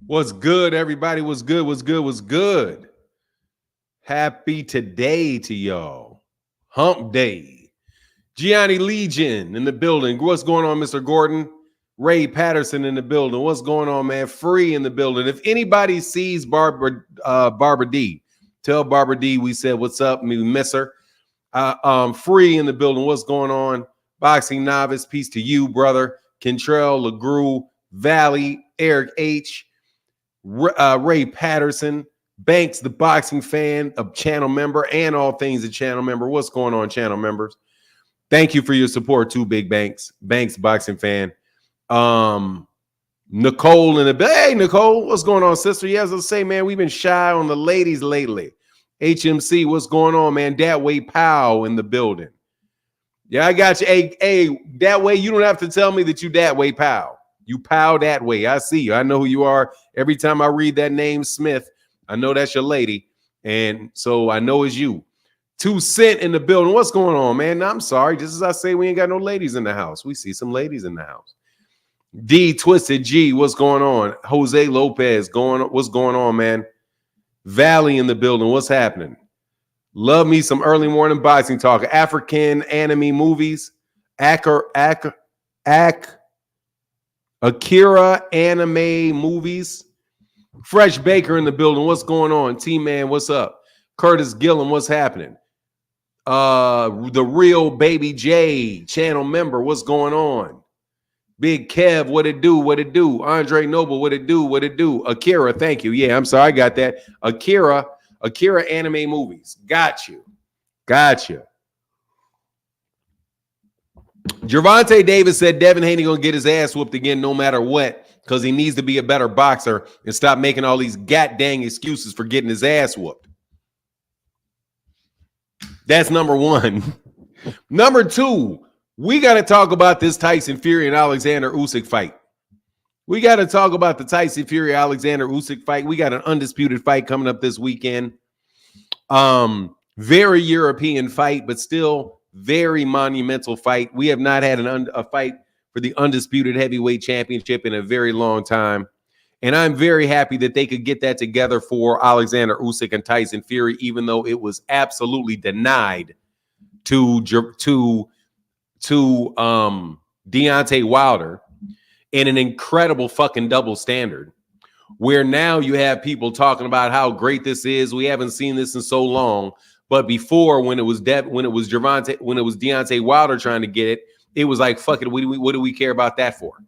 What's good, everybody? What's good? What's good? What's good? Happy today to y'all. Hump Day. Gianni Legion in the building. What's going on, Mr. Gordon? Ray Patterson in the building. What's going on, man? Free in the building. If anybody sees Barbara D, tell Barbara D we said what's up. We miss her. Free in the building. What's going on? Boxing Novice. Peace to you, brother. Kentrell, LeGrew, Valley, Eric H., Ray Patterson, Banks, the boxing fan, a channel member, and all things a channel member. What's going on, channel members? Thank you for your support too, Big Banks. Banks, boxing fan. Nicole in the hey, Nicole, what's going on, sister? Yeah, as I say, man, we've been shy on the ladies lately. HMC, what's going on, man? That way, Pow in the building. Yeah, I got you. Hey, that way, you don't have to tell me that you that way, Pow. You pow that way. I see you. I know who you are. Every time I read that name, Smith, I know that's your lady. And so I know it's you. 2 Cent in the building. What's going on, man? I'm sorry. Just as I say, we ain't got no ladies in the house. We see some ladies in the house. D Twisted G, what's going on? Jose Lopez, what's going on, man? Valley in the building. What's happening? Love me some early morning boxing talk. African anime movies. Akira anime movies. Fresh Baker in the building. What's going on? T-Man, what's up? Curtis Gillum, what's happening? The Real Baby J, channel member, what's going on? Big Kev, what it do? What it do? Andre Noble, what it do? What it do? Akira, thank you. Yeah, I'm sorry, I got that. Akira anime movies. Got you. Gervonta Davis said Devin Haney gonna get his ass whooped again no matter what because he needs to be a better boxer and stop making all these dang excuses for getting his ass whooped. That's number one. Number two, we got to talk about this Tyson Fury and Alexander Usyk fight. We got to talk about the Tyson Fury Alexander Usyk fight. We got an undisputed fight coming up this weekend. Very European fight, but still very monumental fight. We have not had a fight for the undisputed heavyweight championship in a very long time. And I'm very happy that they could get that together for Alexander Usyk and Tyson Fury, even though it was absolutely denied to Deontay Wilder in an incredible fucking double standard, where now you have people talking about how great this is. We haven't seen this in so long. But before, when it was Deontay Wilder trying to get it, it was like, fuck it, what do we care about that for?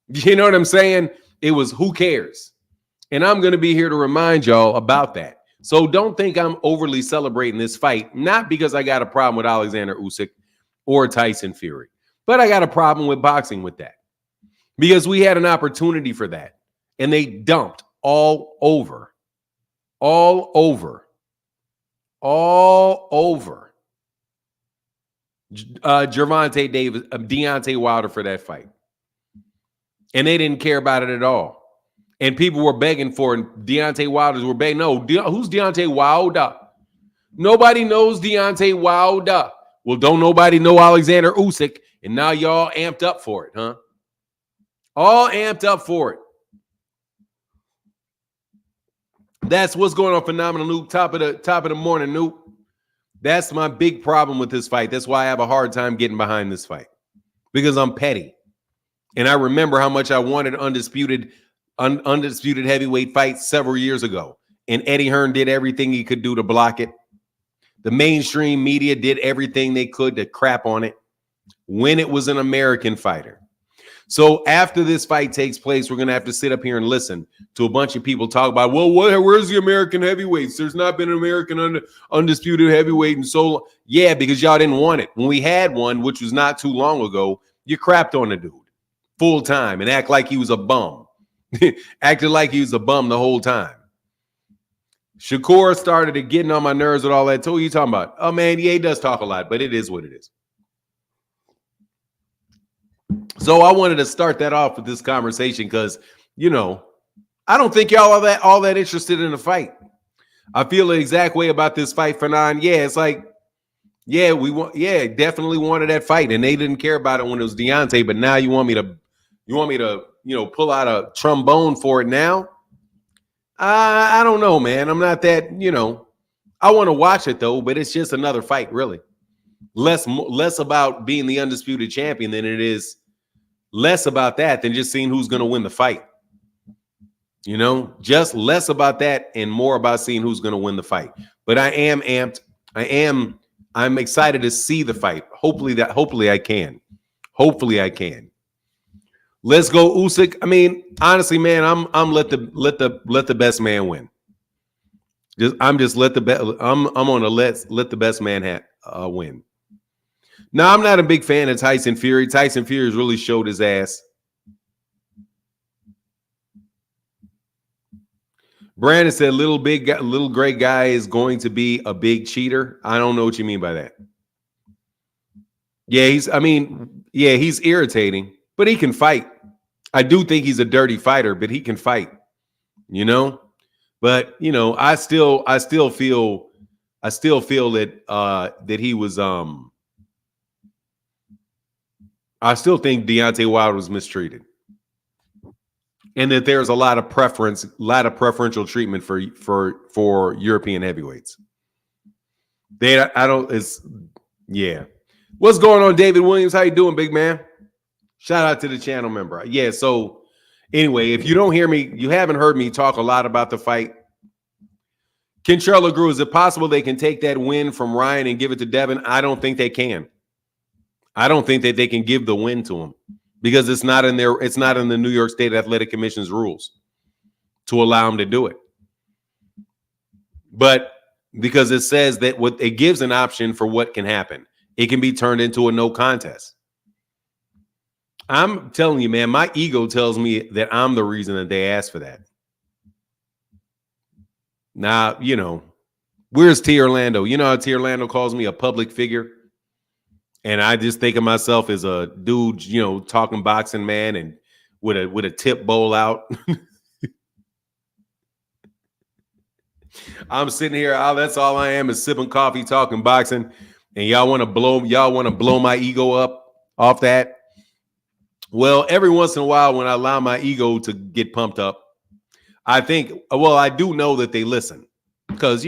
You know what I'm saying? It was, who cares? And I'm going to be here to remind y'all about that. So don't think I'm overly celebrating this fight, not because I got a problem with Alexander Usyk or Tyson Fury, but I got a problem with boxing with that. Because we had an opportunity for that, and they dumped all over Gervonta Davis, Deontay Wilder for that fight. And they didn't care about it at all. And people were begging for it. Deontay Wilders were begging. No, who's Deontay Wilder? Nobody knows Deontay Wilder. Well, don't nobody know Alexander Usyk. And now y'all amped up for it, huh? All amped up for it. That's what's going on, Phenomenal Noob. Top of the morning, Noob. That's my big problem with this fight. That's why I have a hard time getting behind this fight, because I'm petty. And I remember how much I wanted undisputed heavyweight fights several years ago. And Eddie Hearn did everything he could do to block it. The mainstream media did everything they could to crap on it when it was an American fighter. So after this fight takes place, we're going to have to sit up here and listen to a bunch of people talk about, well, where's the American heavyweights? There's not been an American undisputed heavyweight in so long. Yeah, because y'all didn't want it. When we had one, which was not too long ago, you crapped on the dude full time and act like he was a bum. Acted like he was a bum the whole time. Shakur started getting on my nerves with all that. So what are you talking about? Oh, man, yeah, he does talk a lot, but it is what it is. So I wanted to start that off with this conversation because, you know, I don't think y'all are all that interested in the fight. I feel the exact way about this fight, Fernand. Yeah, it's like, yeah, definitely wanted that fight, and they didn't care about it when it was Deontay. But now you want me to pull out a trombone for it now. I don't know, man. I'm not that, I want to watch it though, but it's just another fight, really. Less about being the undisputed champion than it is less about that than just seeing who's going to win the fight. Just less about that and more about seeing who's going to win the fight. But I am amped. I'm excited to see the fight. Hopefully I can. Let's go Usyk. I mean, honestly, man, I'm let the best man win. I'm on a let the best man win. Now, I'm not a big fan of Tyson Fury. Tyson Fury has really showed his ass. Brandon said little great guy is going to be a big cheater. I don't know what you mean by that. Yeah, he's irritating, but he can fight. I do think he's a dirty fighter, but he can fight, But, I still feel that he was I still think Deontay Wilder was mistreated. And that there's a lot of preferential treatment for European heavyweights. What's going on, David Williams? How you doing, big man? Shout out to the channel member. Yeah, so anyway, if you don't hear me, you haven't heard me talk a lot about the fight. Kentrell Grew, is it possible they can take that win from Ryan and give it to Devin? I don't think they can. I don't think that they can give the win to him because it's not in the New York State Athletic Commission's rules to allow him to do it. But because it says that it gives an option for what can happen. It can be turned into a no contest. I'm telling you, man, my ego tells me that I'm the reason that they asked for that. Now, where's T. Orlando? You know how T. Orlando calls me a public figure? And I just think of myself as a dude, talking boxing, man, and with a tip bowl out. I'm sitting here, that's all I am is sipping coffee, talking boxing, and y'all want to blow my ego up off that. Well, every once in a while, when I allow my ego to get pumped up, I do know that they listen because,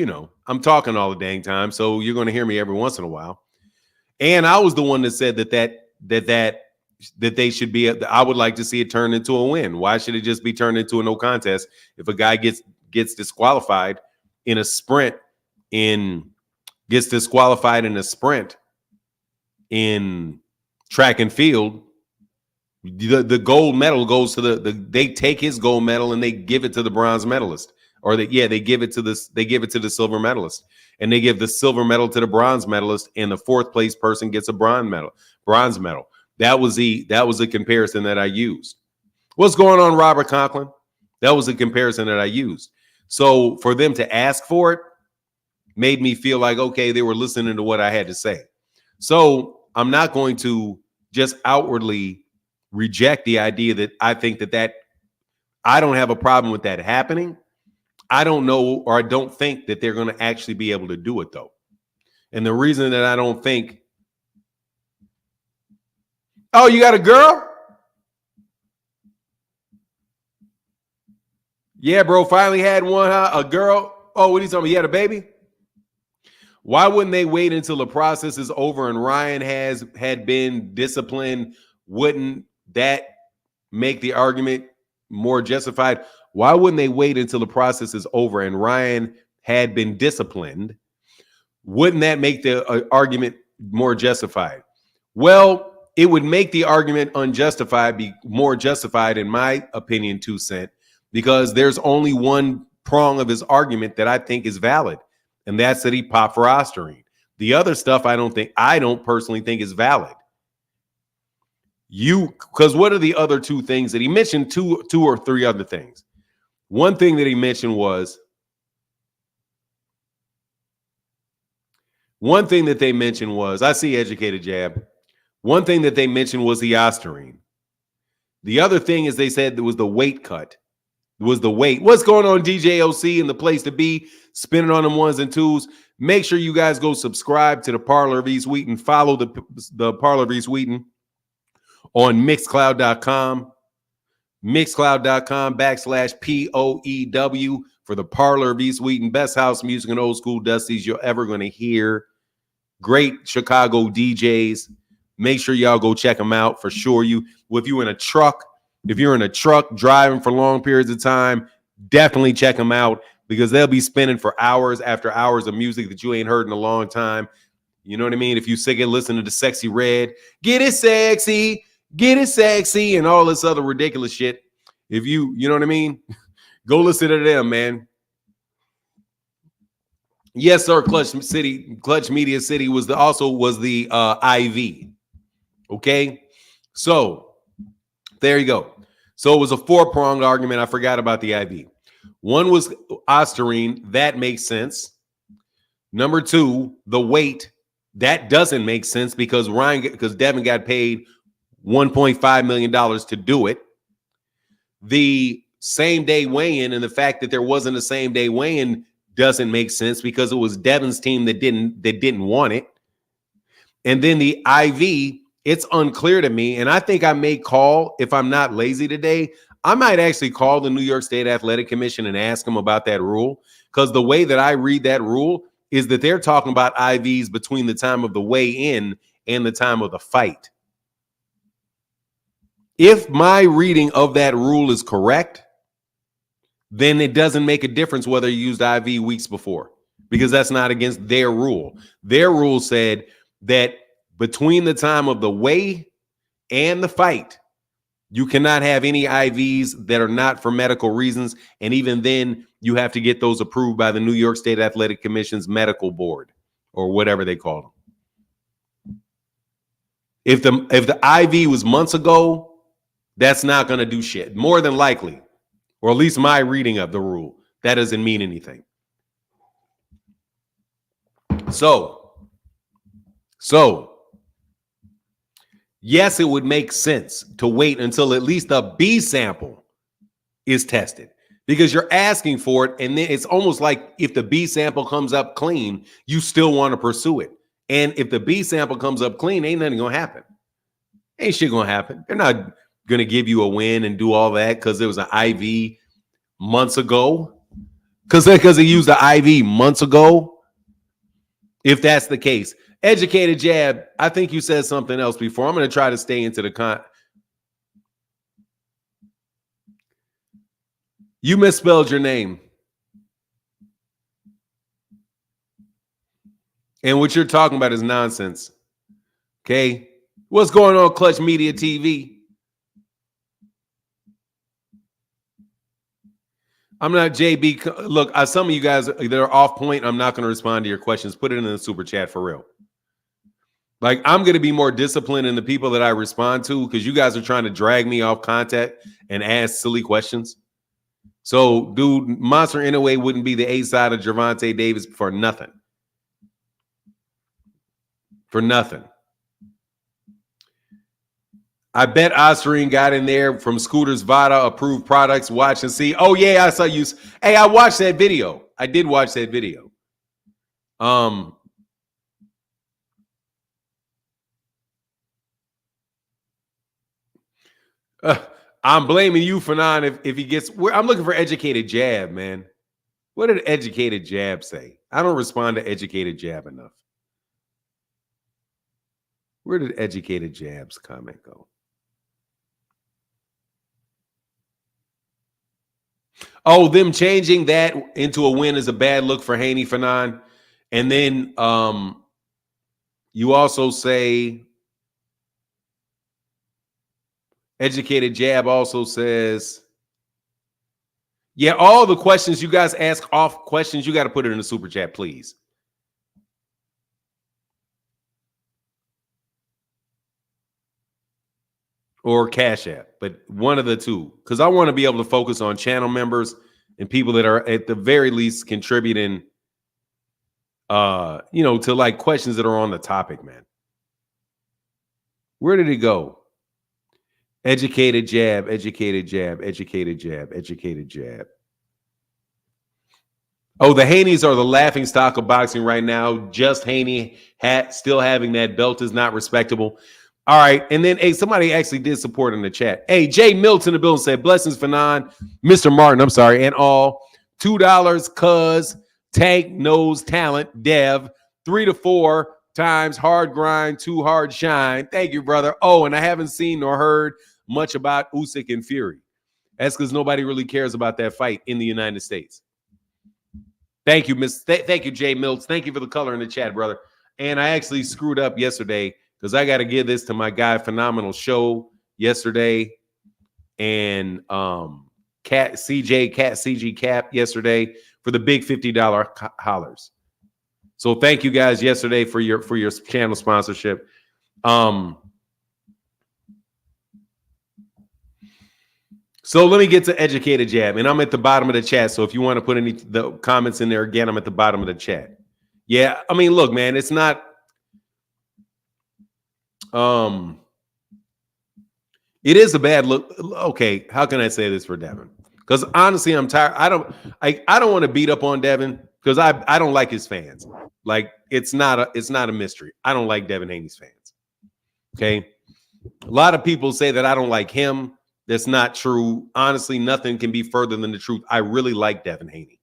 I'm talking all the dang time. So you're going to hear me every once in a while. And I was the one that said that they should be, I would like to see it turned into a win. Why should it just be turned into a no contest? If a guy gets disqualified in a sprint in track and field, the gold medal goes to they take his gold medal and they give it to the bronze medalist, or they give it to the silver medalist, and they give the silver medal to the bronze medalist, and the fourth place person gets a bronze medal. That was a comparison that I used. What's going on, Robert Conklin? That was a comparison that I used. So for them to ask for it made me feel like, okay, they were listening to what I had to say. So I'm not going to just outwardly reject the idea that I think that I don't have a problem with that happening. I don't know, or I don't think that they're going to actually be able to do it, though. And the reason that I don't think, oh, you got a girl? Yeah, bro, finally had one, huh? A girl? Oh, what are you talking about? You had a baby? Why wouldn't they wait until the process is over and Ryan had been disciplined? Wouldn't that make the argument more justified? Why wouldn't they wait until the process is over and Ryan had been disciplined? Wouldn't that make the argument more justified? Well, it would make the argument unjustified be more justified, in my opinion, 2 cents, because there's only one prong of his argument that I think is valid, and that's that he popped for Osterine. The other stuff I don't personally think is valid. Because what are the other 2 things that he mentioned? Two or three other things. One thing that he mentioned was, I see educated jab. One thing that they mentioned was the Osterine. The other thing is they said there was the weight cut. It was the weight. What's going on, DJ OC, and the place to be, spinning on them 1s and 2s. Make sure you guys go subscribe to the Parlor of East Wheaton. Follow the Parlor of East Wheaton on Mixcloud.com. Mixcloud.com/POEW for the Parlor of East Wheaton. Best house music and old school dusties you're ever going to hear. Great Chicago DJs. Make sure y'all go check them out for sure. If you're in a truck driving for long periods of time, definitely check them out because they'll be spinning for hours after hours of music that you ain't heard in a long time. You know what I mean? If you sick of listening to Sexy Red, get it sexy, and all this other ridiculous shit. If you know what I mean? Go listen to them, man. Yes, sir. Clutch Media City was the IV. Okay, so there you go. So it was a 4-pronged argument. I forgot about the IV. One was Ostarine. That makes sense. Number 2, the weight. That doesn't make sense because Devin got paid $1.5 million to do it. The same day weigh-in and the fact that there wasn't a same day weigh-in doesn't make sense because it was Devin's team that didn't want it. And then the IV, it's unclear to me, and I think I may call, if I'm not lazy today, I might actually call the New York State Athletic Commission and ask them about that rule, because the way that I read that rule is that they're talking about IVs between the time of the weigh-in and the time of the fight. If my reading of that rule is correct, then it doesn't make a difference whether you used IV weeks before, because that's not against their rule. Their rule said that between the time of the weigh and the fight, you cannot have any IVs that are not for medical reasons. And even then, you have to get those approved by the New York State Athletic Commission's medical board or whatever they call them. If the IV was months ago, that's not going to do shit. More than likely, or at least my reading of the rule, that doesn't mean anything. So yes, it would make sense to wait until at least a B sample is tested, because you're asking for it. And then it's almost like if the B sample comes up clean, you still want to pursue it. And if the B sample comes up clean, ain't nothing going to happen. Ain't shit going to happen. They're not going to give you a win and do all that because there was an IV months ago. Because they used the IV months ago. If that's the case. Educated Jab, I think you said something else before. I'm going to try to stay into the You misspelled your name. And what you're talking about is nonsense. Okay? What's going on, Clutch Media TV? I'm not JB. Look, some of you guys that are off point, I'm not going to respond to your questions. Put it in the super chat for real. Like, I'm going to be more disciplined in the people that I respond to, because you guys are trying to drag me off content and ask silly questions. So, dude, Monster Anyway wouldn't be the A side of Gervonta Davis for nothing. For nothing. I bet Ostarine got in there from Scooter's Vada approved products. Watch and see. Oh, yeah, I saw you. Hey, I watched that video. I did watch that video. I'm blaming you for not if he gets. I'm looking for Educated Jab, man. What did Educated Jab say? I don't respond to Educated Jab enough. Where did Educated Jab's comment go? Oh, them changing that into a win is a bad look for Haney, Fanon. And then you also say, Educated Jab also says, yeah, all the questions you guys ask off questions, you got to put it in the super chat, please. Or Cash App, but one of the two, because I want to be able to focus on channel members and people that are at the very least contributing, to like questions that are on the topic, man. Where did it go? Educated Jab, Educated Jab, Educated Jab, Educated Jab. Oh, the Haneys are the laughing stock of boxing right now. Just Haney still having that belt is not respectable. All right. And then, hey, somebody actually did support in the chat. Hey, Jay Milton in the building said, blessings for Mr. Martin, I'm sorry, and all. $2, cuz, Tank knows talent, Dev. 3 to 4 times hard grind, too hard shine. Thank you, brother. Oh, and I haven't seen nor heard much about Usyk and Fury. That's because nobody really cares about that fight in the United States. Thank you, thank you, Jay Milton. Thank you for the color in the chat, brother. And I actually screwed up yesterday because I got to give this to my guy, Phenomenal Show, yesterday, and CG Cap yesterday for the big $50 hollers. So thank you guys yesterday for your channel sponsorship. So let me get to Educated Jab, and I'm at the bottom of the chat. So if you want to put any the comments in there again, I'm at the bottom of the chat. Yeah, I mean, look, man, it's not. It is a bad look. Okay, how can I say this for Devin? Because honestly, I'm tired. I don't want to beat up on Devin because I don't like his fans. Like it's not a mystery. I don't like Devin Haney's fans. Okay, a lot of people say that I don't like him. That's not true. Honestly, nothing can be further than the truth. I really like Devin Haney.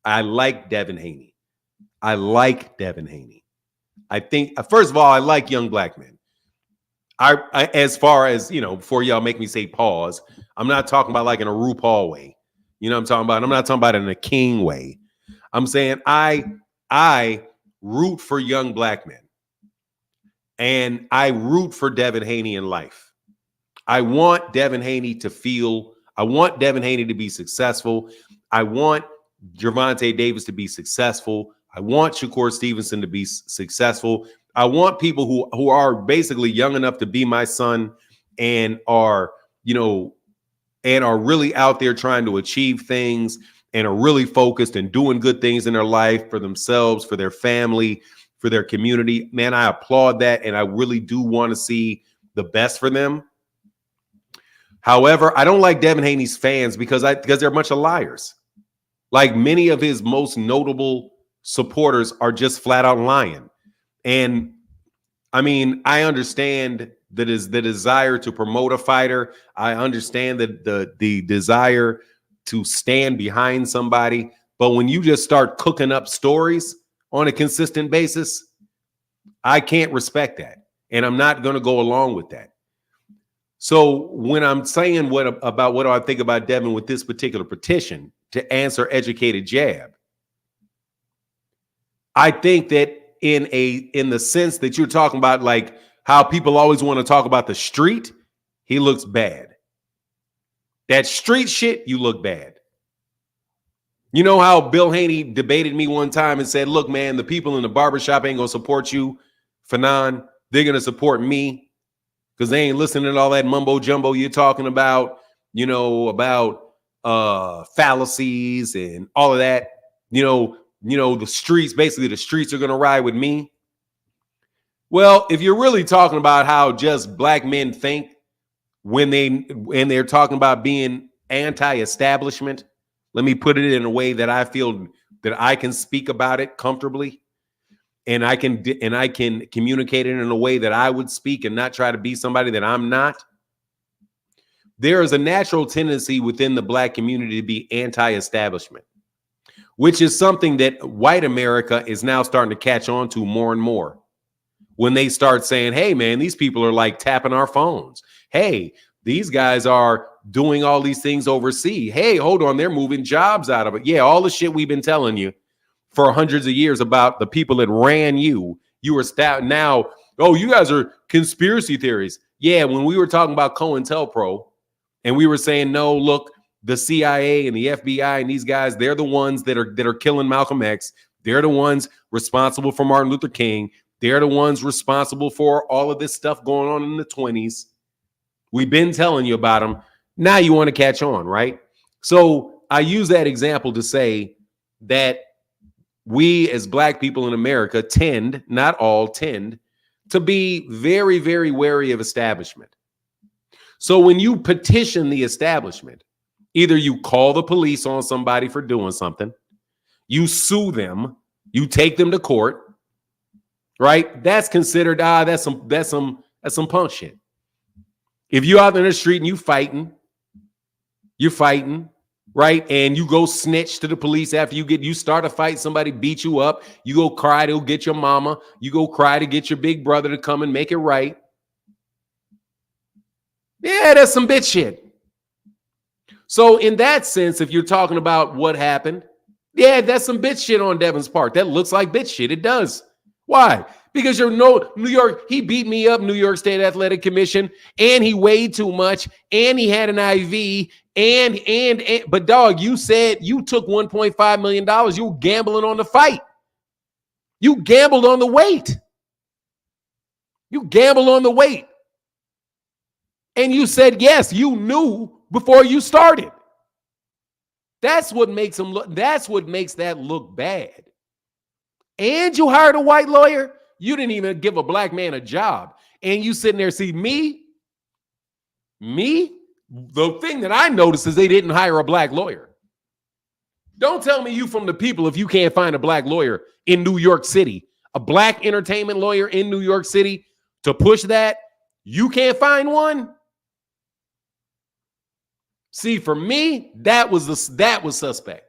I like Devin Haney. I think, first of all, I like young black men. I as far as, you know, before y'all make me say pause, I'm not talking about like in a RuPaul way. You know what I'm talking about? I'm not talking about it in a king way. I'm saying I root for young black men. And I root for Devin Haney in life. I want Devin Haney to be successful. I want Gervonta Davis to be successful. I want Shakur Stevenson to be successful. I want people who are basically young enough to be my son and are, you know, and are really out there trying to achieve things and are really focused and doing good things in their life for themselves, for their family, for their community. Man, I applaud that. And I really do want to see the best for them. However, I don't like Devin Haney's fans because they're a bunch of liars. Like many of his most notable supporters are just flat out lying. And I mean, I understand that is the desire to promote a fighter. I understand that the desire to stand behind somebody. But when you just start cooking up stories on a consistent basis, I can't respect that. And I'm not going to go along with that. So when I'm saying what do I think about Devin with this particular petition to answer Educated Jab, I think that in the sense that you're talking about, like how people always want to talk about the street, he looks bad. That street shit, you look bad. You know how Bill Haney debated me one time and said, look, man, the people in the barbershop ain't going to support you, Fanon. They're going to support me. Because they ain't listening to all that mumbo jumbo you're talking about, you know, about fallacies and all of that. You know, the streets, basically the streets are going to ride with me. Well, if you're really talking about how just black men think when they're talking about being anti-establishment, let me put it in a way that I feel that I can speak about it comfortably. And I can communicate it in a way that I would speak and not try to be somebody that I'm not. There is a natural tendency within the black community to be anti-establishment, which is something that white America is now starting to catch on to more and more. When they start saying, hey, man, these people are like tapping our phones. Hey, these guys are doing all these things overseas. Hey, hold on, they're moving jobs out of it. Yeah, all the shit we've been telling you for hundreds of years about the people that ran you were now, oh, you guys are conspiracy theories. Yeah, when we were talking about COINTELPRO and we were saying, no, look, the CIA and the FBI and these guys, they're the ones that are killing Malcolm X. They're the ones responsible for Martin Luther King. They're the ones responsible for all of this stuff going on in the 20s. We've been telling you about them. Now you want to catch on, right? So I use that example to say that we as black people in America tend, not all tend, to be very, very wary of establishment. So when you petition the establishment, either you call the police on somebody for doing something, you sue them, you take them to court, right? That's considered that's some That's some punk shit. If you out in the street and you're fighting, right? And you go snitch to the police after you start a fight, somebody beat you up, you go cry to get your mama, you go cry to get your big brother to come and make it right. Yeah, that's some bitch shit. So in that sense, if you're talking about what happened, yeah, that's some bitch shit on Devin's part. That looks like bitch shit. It does. Why? Because New York, he beat me up, New York State Athletic Commission, and he weighed too much, and he had an IV, but dog, you said you took $1.5 million. You were gambling on the fight. You gambled on the weight. And you said, yes, you knew before you started. That's what makes that look bad. And you hired a white lawyer. You didn't even give a black man a job. And you sitting there, see, me, the thing that I noticed is they didn't hire a black lawyer. Don't tell me you from the people if you can't find a black lawyer in New York City, a black entertainment lawyer in New York City to push that. You can't find one. See, for me, that was suspect.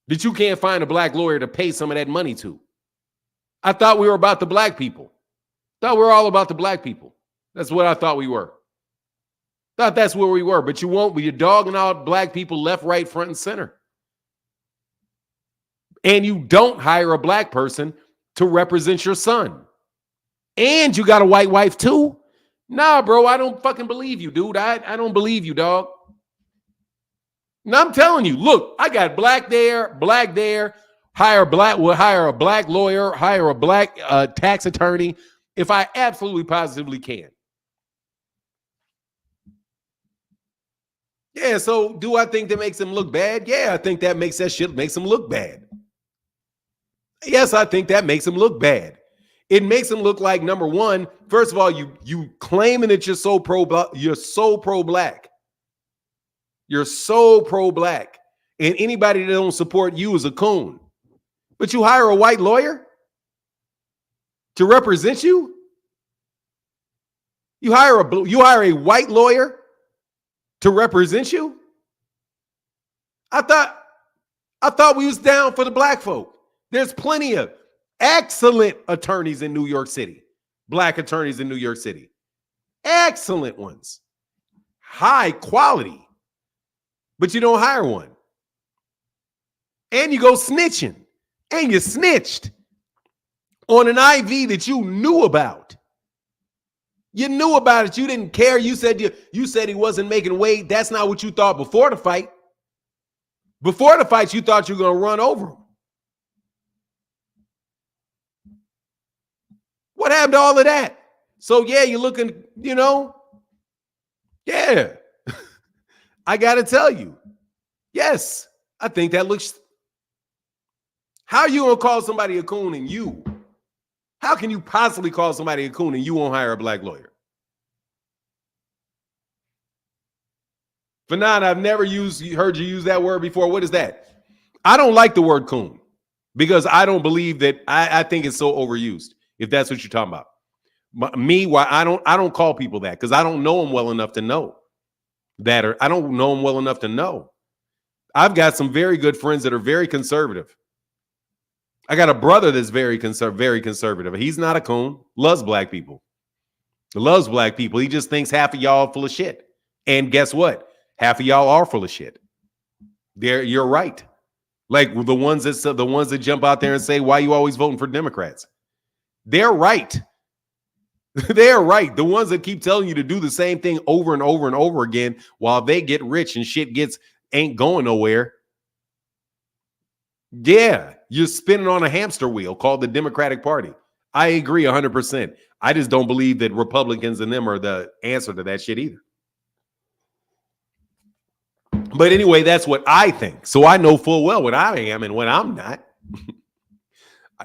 That you can't find a black lawyer to pay some of that money to. I thought we were about the black people. Thought we were all about the black people. That's what I thought we were. Thought that's where we were, but you won't. You're dogging out black people left, right, front, and center. And you don't hire a black person to represent your son. And you got a white wife too? Nah, bro, I don't fucking believe you, dude. I don't believe you, dog. And I'm telling you, look, I got black there, hire a black lawyer, hire a black tax attorney if I absolutely positively can. Yeah, so do I think that makes him look bad? Yeah, I think that makes him look bad. Yes, I think that makes him look bad. It makes him look like, number one, first of all, you claiming that you're so pro-black. You're so pro-black. And anybody that don't support you is a coon. But you hire a white lawyer to represent you? You hire a white lawyer to represent you? I thought we was down for the black folk. There's plenty of excellent attorneys in New York City. Black attorneys in New York City. Excellent ones. High quality. But you don't hire one. And you go snitching. And you snitched on an IV that you knew about. You knew about it. You didn't care. You said he wasn't making weight. That's not what you thought before the fight. Before the fight, you thought you were going to run over him. What happened to all of that? So, yeah, you're looking, yeah. I got to tell you, yes, I think that looks. How are you going to call somebody a coon and you? How can you possibly call somebody a coon and you won't hire a black lawyer? Fanan, I've never heard you use that word before. What is that? I don't like the word coon because I don't believe that. I think it's so overused. If that's what you're talking about. Why I don't call people that because I don't know them well enough to know that, or I don't know them well enough to know. I've got some very good friends that are very conservative. I got a brother that's very conservative. He's not a coon. Loves black people. He just thinks half of y'all are full of shit. And guess what? Half of y'all are full of shit. You're right. Like the ones that jump out there and say, "Why are you always voting for Democrats?" They're right. They're right. The ones that keep telling you to do the same thing over and over and over again while they get rich and shit ain't going nowhere. Yeah, you're spinning on a hamster wheel called the Democratic Party. I agree 100%. I just don't believe that Republicans and them are the answer to that shit either. But anyway, that's what I think. So I know full well what I am and what I'm not.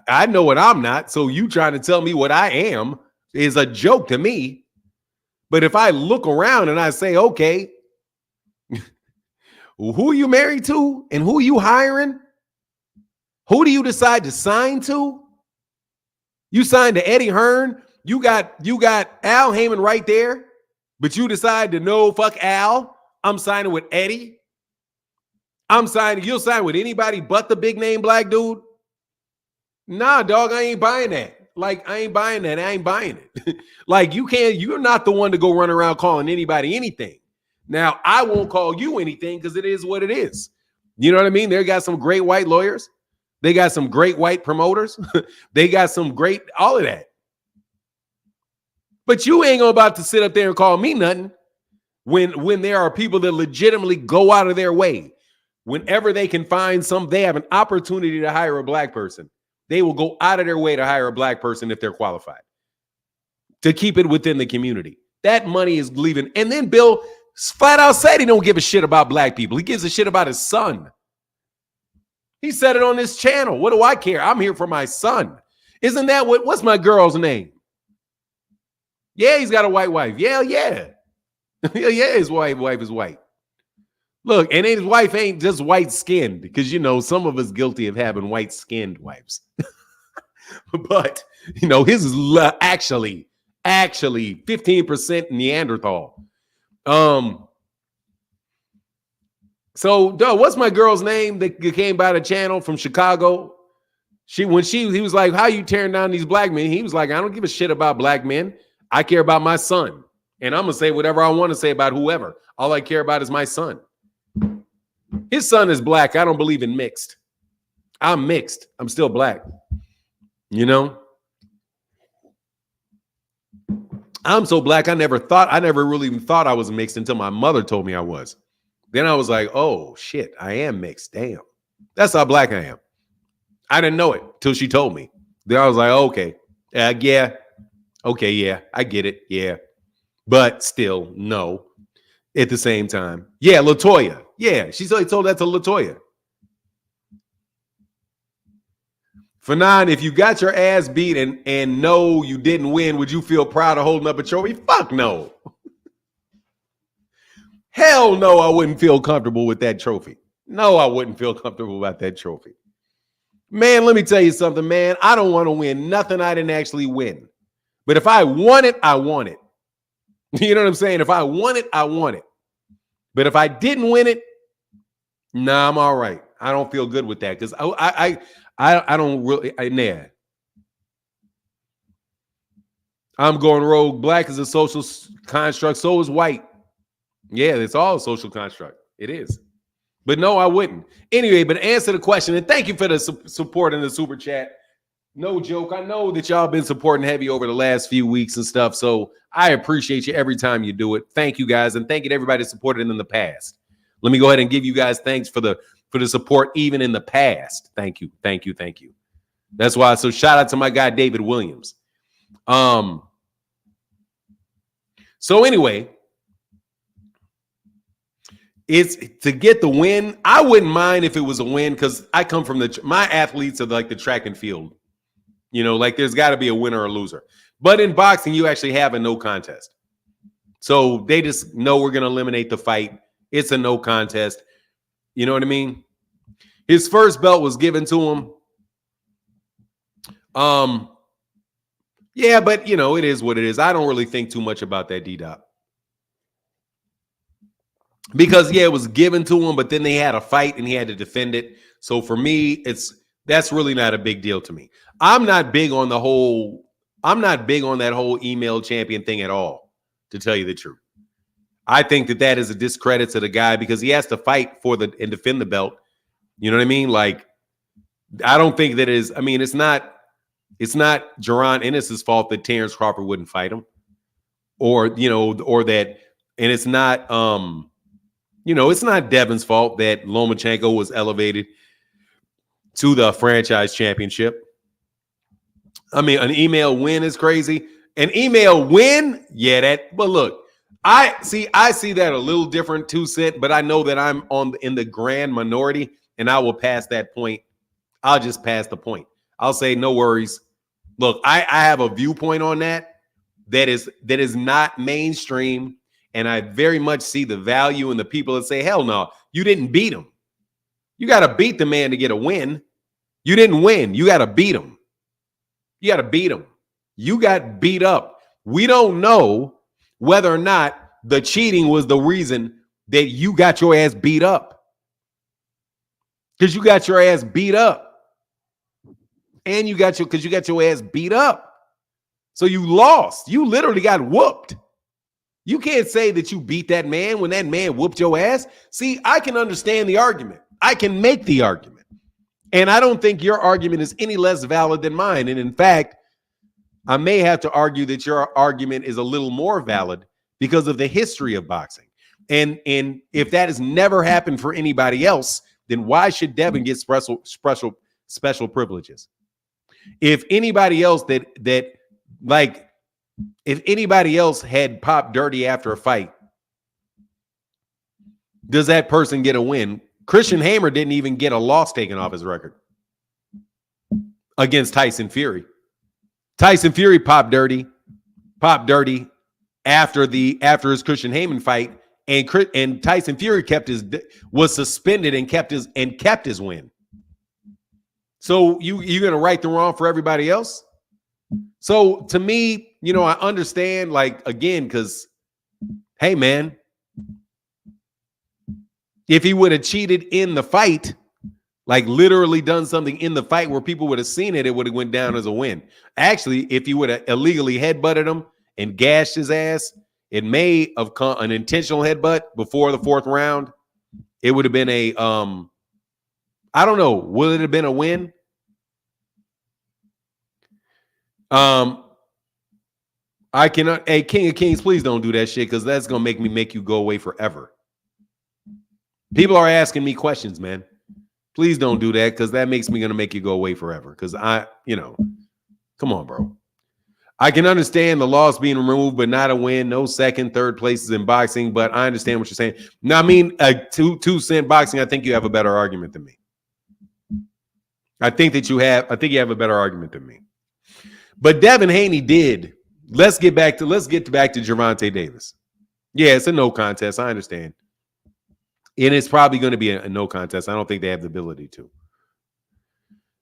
I know what I'm not. So you trying to tell me what I am is a joke to me. But if I look around and I say, okay, who are you married to and who are you hiring? Who do you decide to sign to? You signed to Eddie Hearn, You got Al Heyman right there, but you decide to no, fuck Al. I'm signing with Eddie. You'll sign with anybody but the big name black dude. Nah, dog, I ain't buying that. Like, I ain't buying that. I ain't buying it. Like, you're not the one to go run around calling anybody anything. Now, I won't call you anything because it is what it is. You know what I mean? They got some great white lawyers. They got some great white promoters. They got some great, all of that. But you ain't about to sit up there and call me nothing when there are people that legitimately go out of their way. Whenever they can find they have an opportunity to hire a black person, they will go out of their way to hire a black person if they're qualified to keep it within the community. That money is leaving. And then Bill flat out said he don't give a shit about black people. He gives a shit about his son. He said it on this channel. What do I care? I'm here for my son. Isn't that what's my girl's name? Yeah, he's got a white wife. Yeah. Yeah, his wife is white. Look, and his wife ain't just white-skinned because, some of us guilty of having white-skinned wives. But, his is actually 15% Neanderthal. So, what's my girl's name that came by the channel from Chicago? He was like, how you tearing down these black men? He was like, I don't give a shit about black men. I care about my son. And I'm going to say whatever I want to say about whoever. All I care about is my son. His son is black. I don't believe in mixed. I'm mixed. I'm still black. I'm so black. I never really even thought I was mixed until my mother told me I was. Then I was like, oh shit, I am mixed. Damn. That's how black I am. I didn't know it till she told me. Then I was like, okay. Yeah. Okay, yeah. I get it. Yeah. But still, no. At the same time. Yeah, LaToya. Yeah, she told that to LaToya. Fanon, if you got your ass beat and no, you didn't win, would you feel proud of holding up a trophy? Fuck no. Hell no, I wouldn't feel comfortable with that trophy. No, I wouldn't feel comfortable about that trophy. Man, let me tell you something, man. I don't want to win nothing I didn't actually win. But if I want it, I want it. You know what I'm saying? If I want it, I want it. But if I didn't win it, nah, I'm all right. I don't feel good with that because I don't really. I'm going rogue. Black is a social construct. So is white. Yeah, it's all a social construct. It is. But no, I wouldn't. Anyway, but answer the question. And thank you for the support in the super chat. No joke. I know that y'all been supporting heavy over the last few weeks and stuff. So I appreciate you every time you do it. Thank you guys. And thank you to everybody that supported in the past. Let me go ahead and give you guys thanks for the support even in the past. Thank you. Thank you. Thank you. That's why. So shout out to my guy, David Williams. So anyway, it's to get the win. I wouldn't mind if it was a win because I come from my athletes are like the track and field. Like there's got to be a winner or a loser. But in boxing, you actually have a no contest. So they just know we're going to eliminate the fight. It's a no contest. You know what I mean? His first belt was given to him. Yeah, but it is what it is. I don't really think too much about that D-Dop. Because it was given to him, but then they had a fight and he had to defend it. So for me, that's really not a big deal to me. I'm not big on that whole email champion thing at all, to tell you the truth. I think that is a discredit to the guy because he has to fight and defend the belt. You know what I mean? Like, I don't think that is. I mean, it's not Jaron Ennis's fault that Terrence Crawford wouldn't fight him, or that, and it's not it's not Devin's fault that Lomachenko was elevated to the franchise championship. I mean, an email win is crazy. An email win, yeah, but look, I see that a little different, 2 cent, but I know that I'm in the grand minority, and I will pass that point. I'll just pass the point. I'll say no worries. Look, I have a viewpoint on that is not mainstream, and I very much see the value in the people that say, hell no, you didn't beat him. You got to beat the man to get a win. You didn't win. You got to beat him. You got to beat him. You got beat up. We don't know whether or not the cheating was the reason that you got your ass beat up. Because you got your ass beat up. And you got your ass beat up. So you lost. You literally got whooped. You can't say that you beat that man when that man whooped your ass. See, I can understand the argument. I can make the argument. And I don't think your argument is any less valid than mine. And in fact, I may have to argue that your argument is a little more valid because of the history of boxing. And if that has never happened for anybody else, then why should Devin get special privileges? If anybody else if anybody else had popped dirty after a fight, does that person get a win? Christian Hammer didn't even get a loss taken off his record against Tyson Fury. Tyson Fury popped dirty after his Christian Hammer fight, and Tyson Fury was suspended and kept his win. So you're gonna right the wrong for everybody else. So to me, I understand, again, because hey man, if he would have cheated in the fight, literally done something in the fight where people would have seen it, it would have went down as a win. Actually, if he would have illegally headbutted him and gashed his ass, it may have come an intentional headbutt before the fourth round. It would have been I don't know. Would it have been a win? I cannot. Hey, King of Kings, please don't do that shit, because that's gonna make you go away forever. People are asking me questions, man. Please don't do that, because that makes me gonna make you go away forever. Because come on, bro. I can understand the loss being removed, but not a win. No second, third places in boxing. But I understand what you're saying. Now, I mean, 2-cent boxing, I think you have a better argument than me. I think you have a better argument than me. But Devin Haney did. Let's get back to Gervonta Davis. Yeah, it's a no contest. I understand. And it's probably going to be a no contest. I don't think they have the ability to.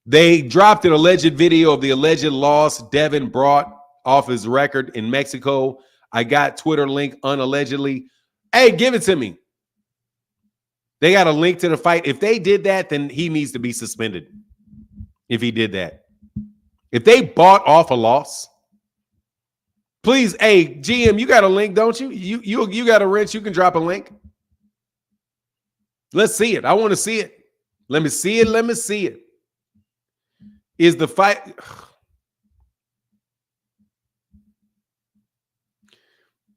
They dropped an alleged video of the alleged loss Devin brought off his record in Mexico. I got Twitter link unallegedly. Hey, give it to me. They got a link to the fight. If they did that, then he needs to be suspended. If he did that. If they bought off a loss, please, hey, GM, you got a link, don't you? You got a wrench. You can drop a link. Let's see it. I want to see it. Let me see it. Is the fight...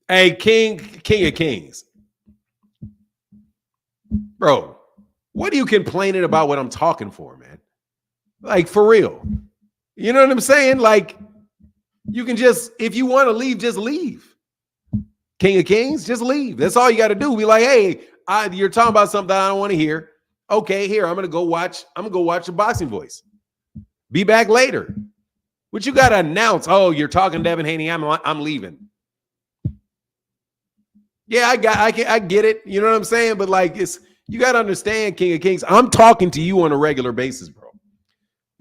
Hey, King of Kings. Bro, what are you complaining about what I'm talking for, man? For real. You know what I'm saying? You can just, if you want to leave, just leave. King of Kings, just leave. That's all you got to do. Be like, hey, you're talking about something I don't want to hear. Okay, here, I'm gonna go watch the Boxing Voice. Be back later. What you gotta announce? Oh, you're talking Devin Haney. I'm leaving. Yeah, I get it. You know what I'm saying? But you gotta understand, King of Kings. I'm talking to you on a regular basis, bro.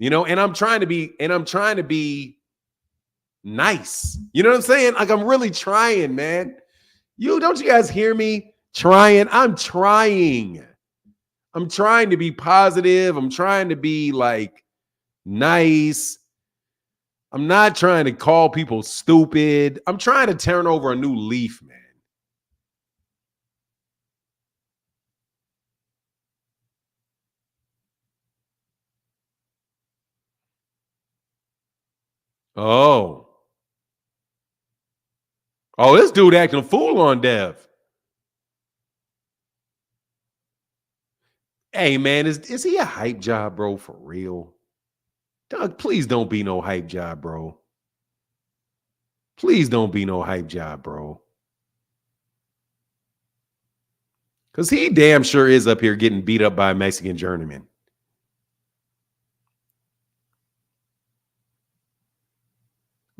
And I'm trying to be nice. You know what I'm saying? I'm really trying, man. Don't you guys hear me? Trying. I'm trying. I'm trying to be positive. I'm trying to be nice. I'm not trying to call people stupid. I'm trying to turn over a new leaf, man. Oh, this dude acting a fool on Dev. Hey, man, is he a hype job, bro, for real? Doug, please don't be no hype job, bro. Please don't be no hype job, bro. Because he damn sure is up here getting beat up by a Mexican journeyman.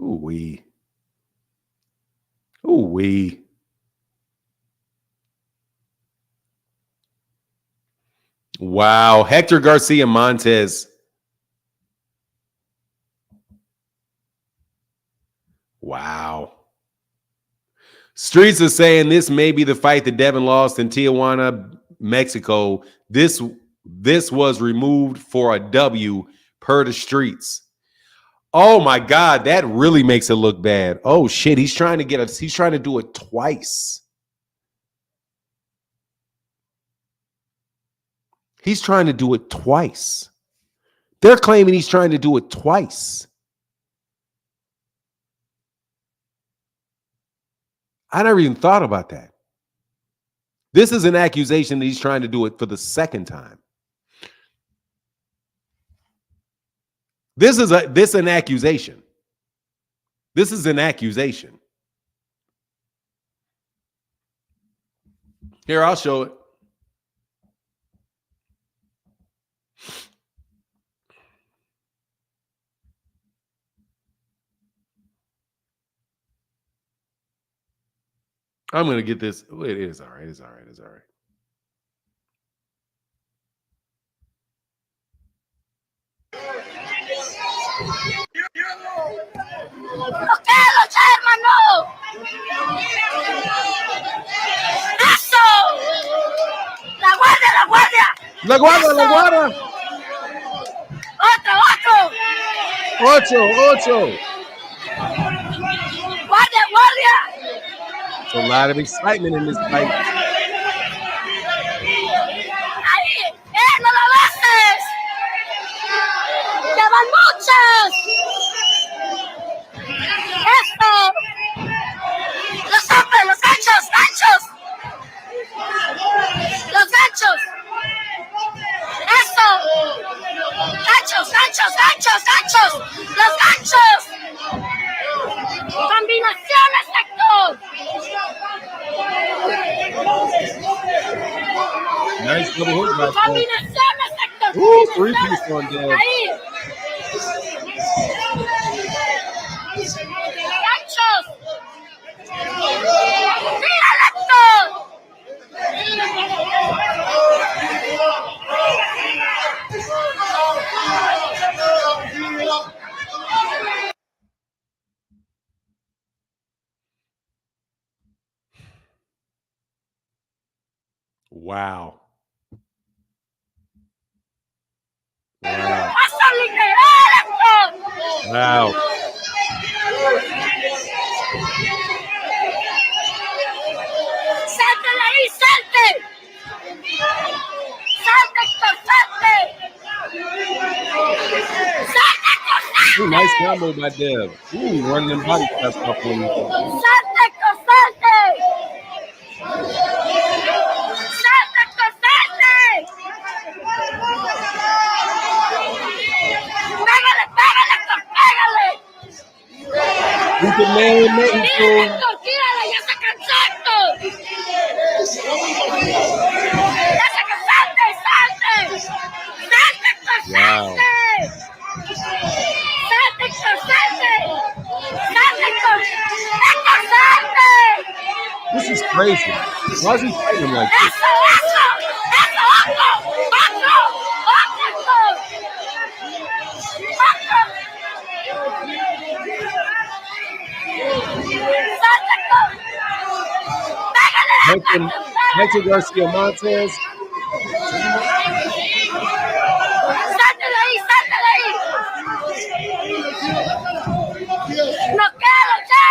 Ooh-wee. Ooh-wee. Wow. Hector Garcia Montes. Wow. Streets are saying this may be the fight that Devin lost in Tijuana, Mexico. This was removed for a W per the streets. Oh my God, that really makes it look bad. Oh shit, he's trying to do it twice. He's trying to do it twice. They're claiming he's trying to do it twice. I never even thought about that. This is an accusation that he's trying to do it for the second time. This is an accusation. This is an accusation. Here, I'll show it. I'm going to get this. It is all right. It's all right. It's all right. Hermano. ¡Eso! ¡La guardia, la guardia! ¡La guardia, la guardia! ¡Ocho! ¡Guardia, guardia! There's a lot of excitement in this fight. ¡Ahí! ¡No lo beses! ¡Llevan muchas! ¡Esto! ¡Los hombres, los ganchos! ¡Los ganchos! ¡Eso! ¡Ganchos! ¡Los ganchos! ¡Combinaciones, Héctor! Nice double hook right there. ¡Combinaciones, Héctor! Ooh, three-piece on there. ¡Ahí! ¡Ganchos! ¡Míralo, Héctor! Wow. Wow. ¡Sáltale ahí, salte! ¡Salte, Héctor, salte! ¡Salte, Héctor, salte! Ooh, nice combo by Dev. Ooh, running them body shots off on him. ¡Salte, Héctor, salte! ¡Salte, Héctor, salte! ¡Pégale, Héctor, pégale! You can nail him, Mexico. Héctor, tírale, ya se cansó, Héctor. Ya se cansó, salte. Salte, Héctor, salte. Salte, Héctor, salte. Salte, Héctor. Héctor, salte. This is crazy. Why is he fighting him like this? Eso, otro, Héctor. Hector Garcia Montes. Sáltale ahí. ¡Noquéalo ya!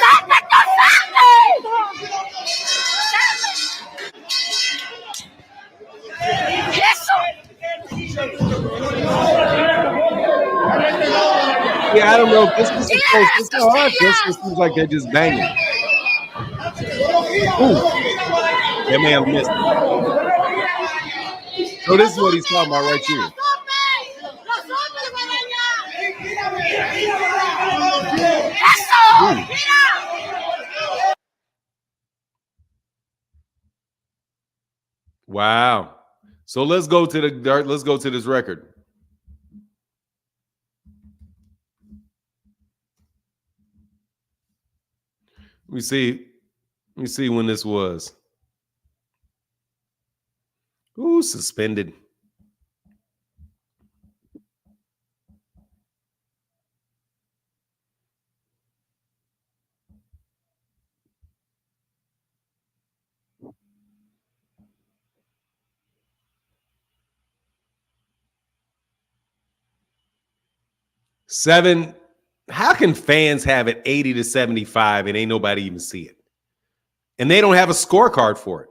¡Salte, Héctor, salte! ¡Eso! Yeah, I don't know if this is close. This is hard. This seems like they're just banging. Ooh. That man missed it. So this is what he's talking about right here. Ooh. Wow. So let's go to this record. Let me see when this was. Ooh, suspended. 7. How can fans have it 80-75 and ain't nobody even see it? And they don't have a scorecard for it.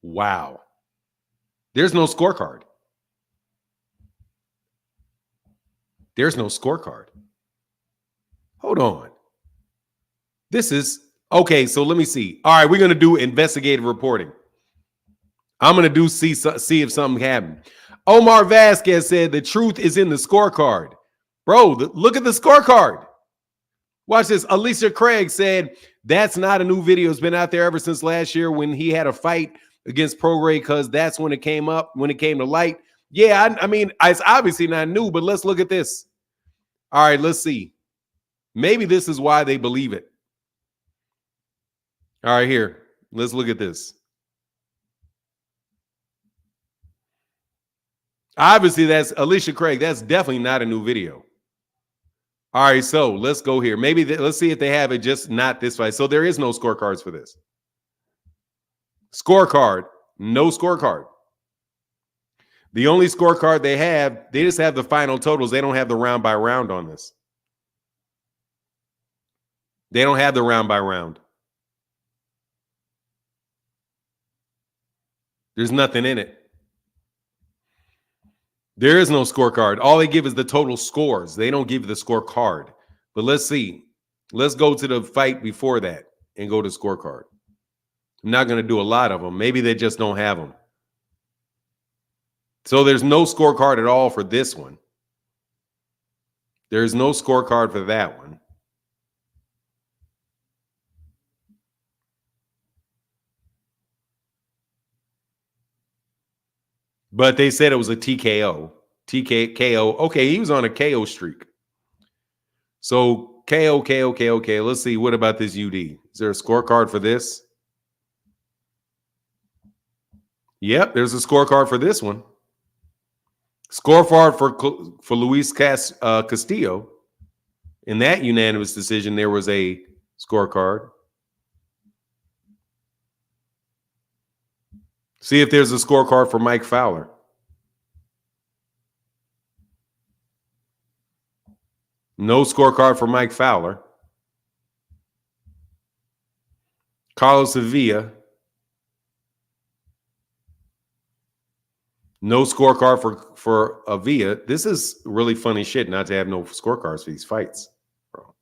Wow. There's no scorecard. There's no scorecard. Hold on. This is okay. So let me see. All right, we're going to do investigative reporting. I'm going to do see if something happened. Omar Vasquez said the truth is in the scorecard. Bro, look at the scorecard. Watch this. Alicia Craig said that's not a new video. It's been out there ever since last year when he had a fight against Prograis, because that's when it came up, when it came to light. Yeah, I mean, it's obviously not new, but let's look at this. All right, let's see. Maybe this is why they believe it. All right, here. Let's look at this. Obviously, that's Alicia Craig. That's definitely not a new video. All right, so let's go here. Maybe let's see if they have it, just not this fight. So there is no scorecards for this. Scorecard, no scorecard. The only scorecard they just have the final totals. They don't have the round by round on this. They don't have the round by round. There's nothing in it. There is no scorecard. All they give is the total scores. They don't give the scorecard. But let's see. Let's go to the fight before that and go to scorecard. I'm not going to do a lot of them. Maybe they just don't have them. So there's no scorecard at all for this one. There's no scorecard for that one. But they said it was a TKO. TKO. Okay, he was on a KO streak. So KO. Let's see. What about this UD? Is there a scorecard for this? Yep, there's a scorecard for this one. Scorecard for Luis Castillo. In that unanimous decision, there was a scorecard. See if there's a scorecard for Mike Fowler. No scorecard for Mike Fowler. Carlos Sevilla. No scorecard for Avila. This is really funny shit not to have no scorecards for these fights, bro.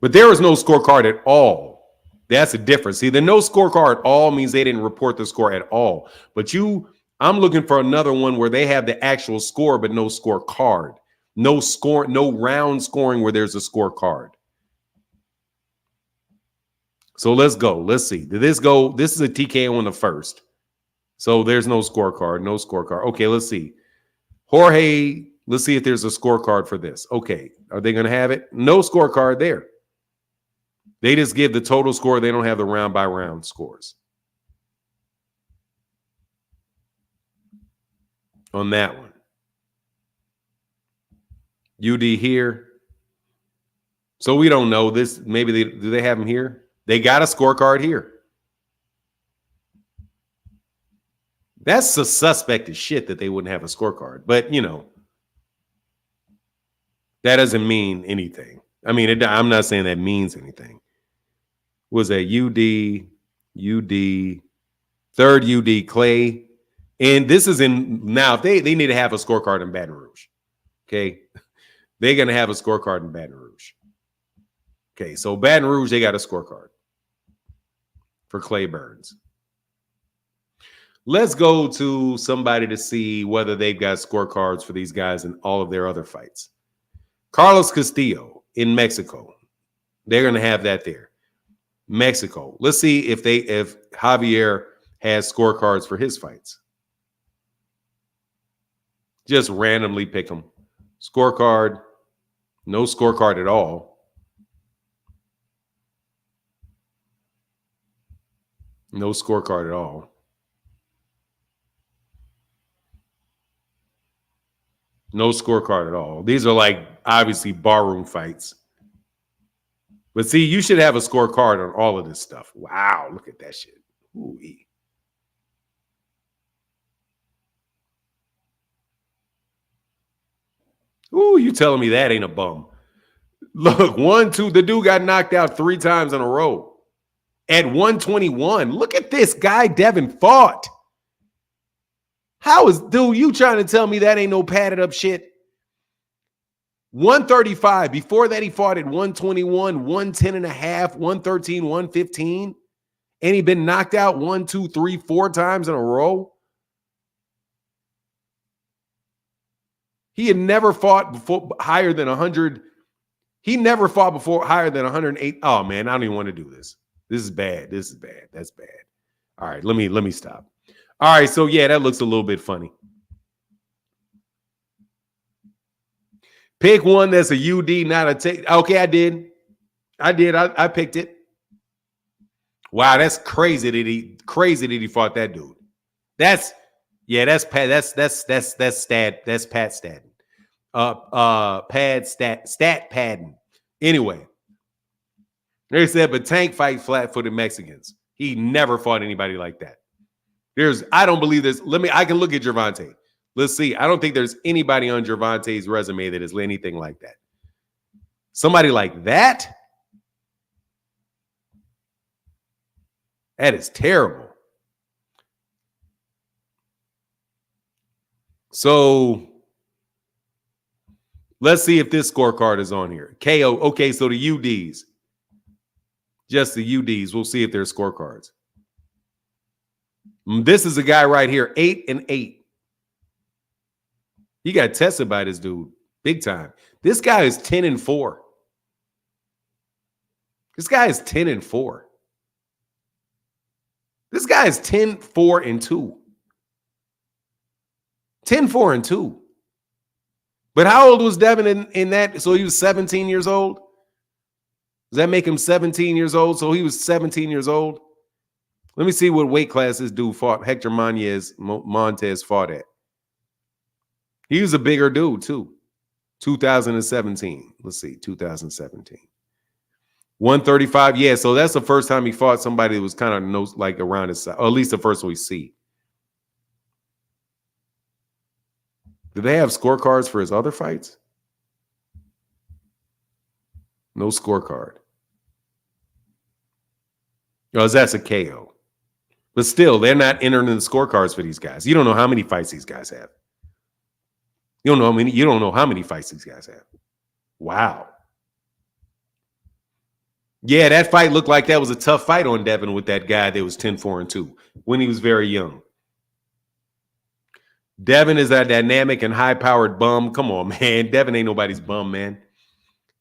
But there was no scorecard at all. That's the difference. See, the no scorecard at all means they didn't report the score at all. But I'm looking for another one where they have the actual score, but no scorecard. No score, no round scoring where there's a scorecard. So let's go. Let's see. Did this go? This is a TKO on the first. So there's no scorecard. No scorecard. Okay, let's see. Jorge, let's see if there's a scorecard for this. Okay. Are they going to have it? No scorecard there. They just give the total score. They don't have the round by round scores on that one. UD here. So we don't know this. Maybe do they have them here? They got a scorecard here. That's a suspect as shit that they wouldn't have a scorecard. But, you know, that doesn't mean anything. I mean, I'm not saying that means anything. Was that UD, third UD, Clay. And this is now, if they need to have a scorecard in Baton Rouge. Okay. They're going to have a scorecard in Baton Rouge. Okay. So Baton Rouge, they got a scorecard for Clay Burns. Let's go to somebody to see whether they've got scorecards for these guys in all of their other fights. Carlos Castillo in Mexico. They're going to have that there. Mexico. Let's see if Javier has scorecards for his fights. Just randomly pick them. Scorecard. No scorecard at all. No scorecard at all. No scorecard at all. These are like obviously barroom fights. But see, you should have a scorecard on all of this stuff. Wow, look at that shit. Ooh-wee. Ooh, you telling me that ain't a bum? Look, 1, 2. The dude got knocked out 3 times in a row at 121. Look at this guy Devin fought. How is, dude, you trying to tell me that ain't no padded up shit? 135. Before that, he fought at 121, 110 and a half, 113, 115. And he been knocked out 1, 2, 3, 4 times in a row. He had never fought before higher than 100. He never fought before higher than 108. Oh, man, I don't even want to do this. This is bad. This is bad. That's bad. All right, let me stop. All right, so yeah, that looks a little bit funny. Pick one that's a UD, not a take. Okay, I did. I picked it. Wow, that's crazy that he fought that dude. That's Pat Staten. Stat padding. Anyway, they said, but Tank fight flat-footed Mexicans. He never fought anybody like that. I don't believe this. I can look at Gervonta. Let's see. I don't think there's anybody on Gervonta's resume that is anything like that. Somebody like that? That is terrible. So let's see if this scorecard is on here. KO. Okay, so the UDs. Just the UDs. We'll see if there's scorecards. This is a guy right here, 8-8. He got tested by this dude big time. This guy is 10-4. This guy is 10-4. This guy is 10-4-2. 10-4-2. But how old was Devin in that? So he was 17 years old? Does that make him 17 years old? So he was 17 years old. Let me see what weight class this dude fought. Hector Montez fought at. He was a bigger dude, too. 2017. Let's see, 2017. 135. Yeah, so that's the first time he fought somebody that was kind of like around his size, or at least the first one we see. Do they have scorecards for his other fights? No scorecard. Oh, that's a KO. But still, they're not entering the scorecards for these guys. You don't know how many fights these guys have. You don't know how many fights these guys have. Wow. Yeah, that fight looked like that was a tough fight on Devin with that guy that was 10-4-2 when he was very young. Devin is a dynamic and high-powered bum. Come on, man. Devin ain't nobody's bum, man.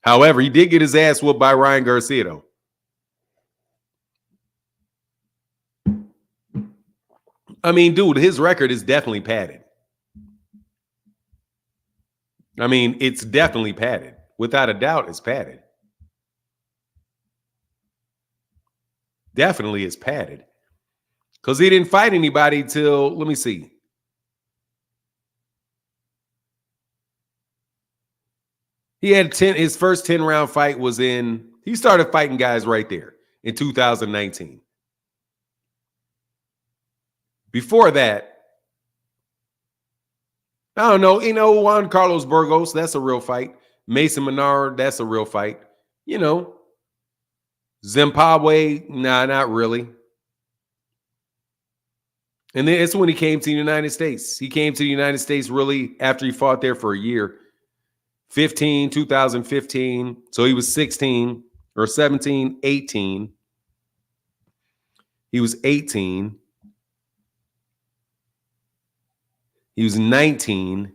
However, he did get his ass whooped by Ryan Garcia, though. I mean, dude, his record is definitely padded. I mean, it's definitely padded. Without a doubt, it's padded. Definitely is padded. Because he didn't fight anybody till, let me see. He had his first 10-round fight was he started fighting guys right there in 2019. Before that, I don't know, Juan Carlos Burgos, that's a real fight. Mason Menard, that's a real fight. Zimbabwe, nah, not really. And then it's when he came to the United States. He came to the United States really after he fought there for a year. 2015. So he was 16 or 17, 18. He was 18. He was 19.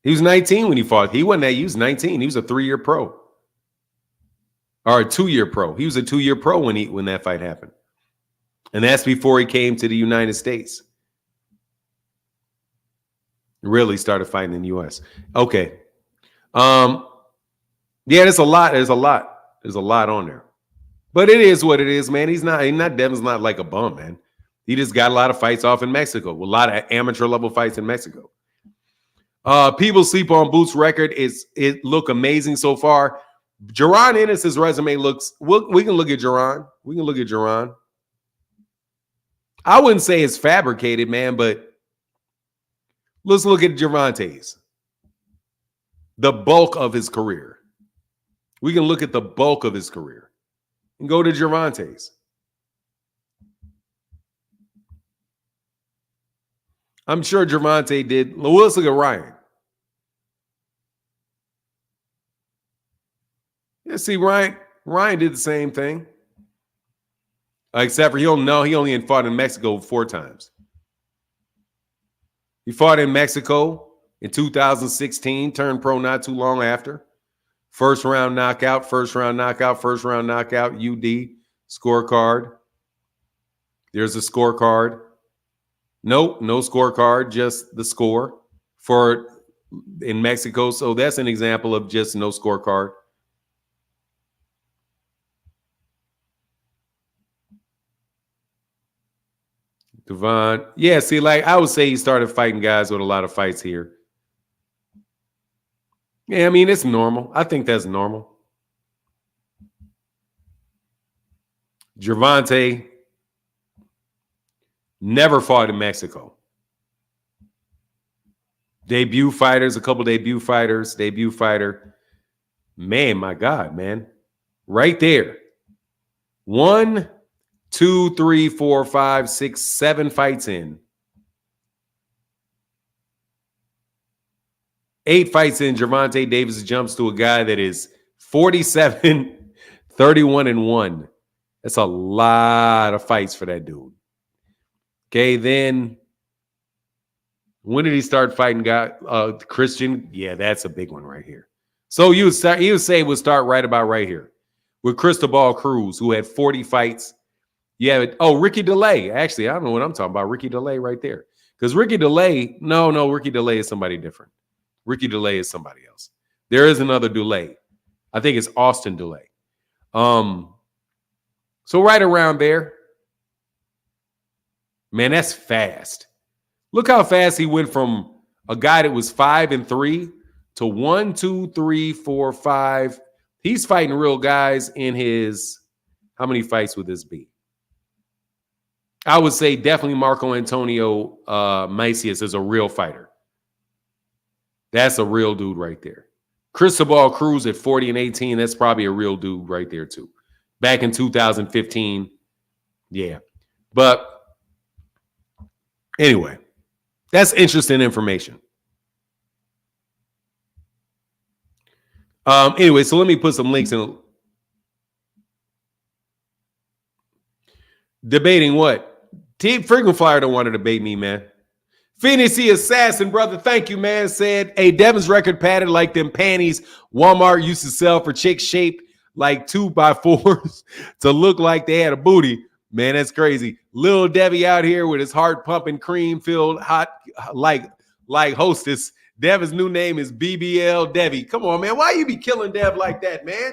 He was 19 when he fought. He wasn't that. He was 19. He was a 3-year pro. Or a 2-year pro. He was a 2-year pro when that fight happened. And that's before he came to the United States. Really started fighting in the U.S. Okay. Yeah, there's a lot. There's a lot on there. But it is what it is, man. Devin's not like a bum, man. He just got a lot of fights off in Mexico. A lot of amateur level fights in Mexico. People sleep on Boots' record. It look amazing so far. Jaron Ennis's resume looks. We can look at Jaron. I wouldn't say it's fabricated, man, but Let's look at Gervonta's. The bulk of his career. We can look at the bulk of his career and go to Gervonta's. I'm sure Gervonta did. Well, let's look at Ryan. Yeah, see, Ryan did the same thing. Except for he only fought in Mexico 4 times. He fought in Mexico in 2016, turned pro not too long after. First round knockout, UD, scorecard. There's a scorecard. Nope, no scorecard, just the score for in Mexico. So that's an example of just no scorecard. Devon. Yeah, see, like I would say he started fighting guys with a lot of fights here. Yeah, I mean, it's normal. I think that's normal. Gervonta never fought in Mexico. Debut fighters, a couple debut fighter. Man, my God, man. Right there. 1, 2, 3, 4, 5, 6, 7 fights in. 8 fights in, Gervonta Davis jumps to a guy that is 47, 31, and 1. That's a lot of fights for that dude. Okay, then when did he start fighting Christian? Yeah, that's a big one right here. So you would say it would start right about right here with Cristobal Cruz, who had 40 fights. Yeah, Ricky DeLay. Actually, I don't know what I'm talking about. Ricky DeLay right there. Because Ricky DeLay, no, Ricky DeLay is somebody different. Ricky DeLay is somebody else. There is another DeLay. I think it's Austin DeLay. So right around there. Man, that's fast. Look how fast he went from a guy that was 5-3 to 1, 2, 3, 4, 5. He's fighting real guys in his. How many fights would this be? I would say definitely Marco Antonio Macias is a real fighter. That's a real dude right there. Cristobal Cruz at 40 and 18. That's probably a real dude right there too. Back in 2015. Yeah. But anyway, that's interesting information. Anyway, so let me put some links in. Debating what? Team Frequent Flyer don't want to debate me, man. Phoenix the Assassin, brother, thank you, man. Said, hey, Devin's record padded like them panties Walmart used to sell for chicks shaped like 2x4s to look like they had a booty. Man, that's crazy. Lil Debbie out here with his heart pumping, cream filled, hot like hostess. Devin's new name is BBL Debbie. Come on, man. Why you be killing Dev like that, man?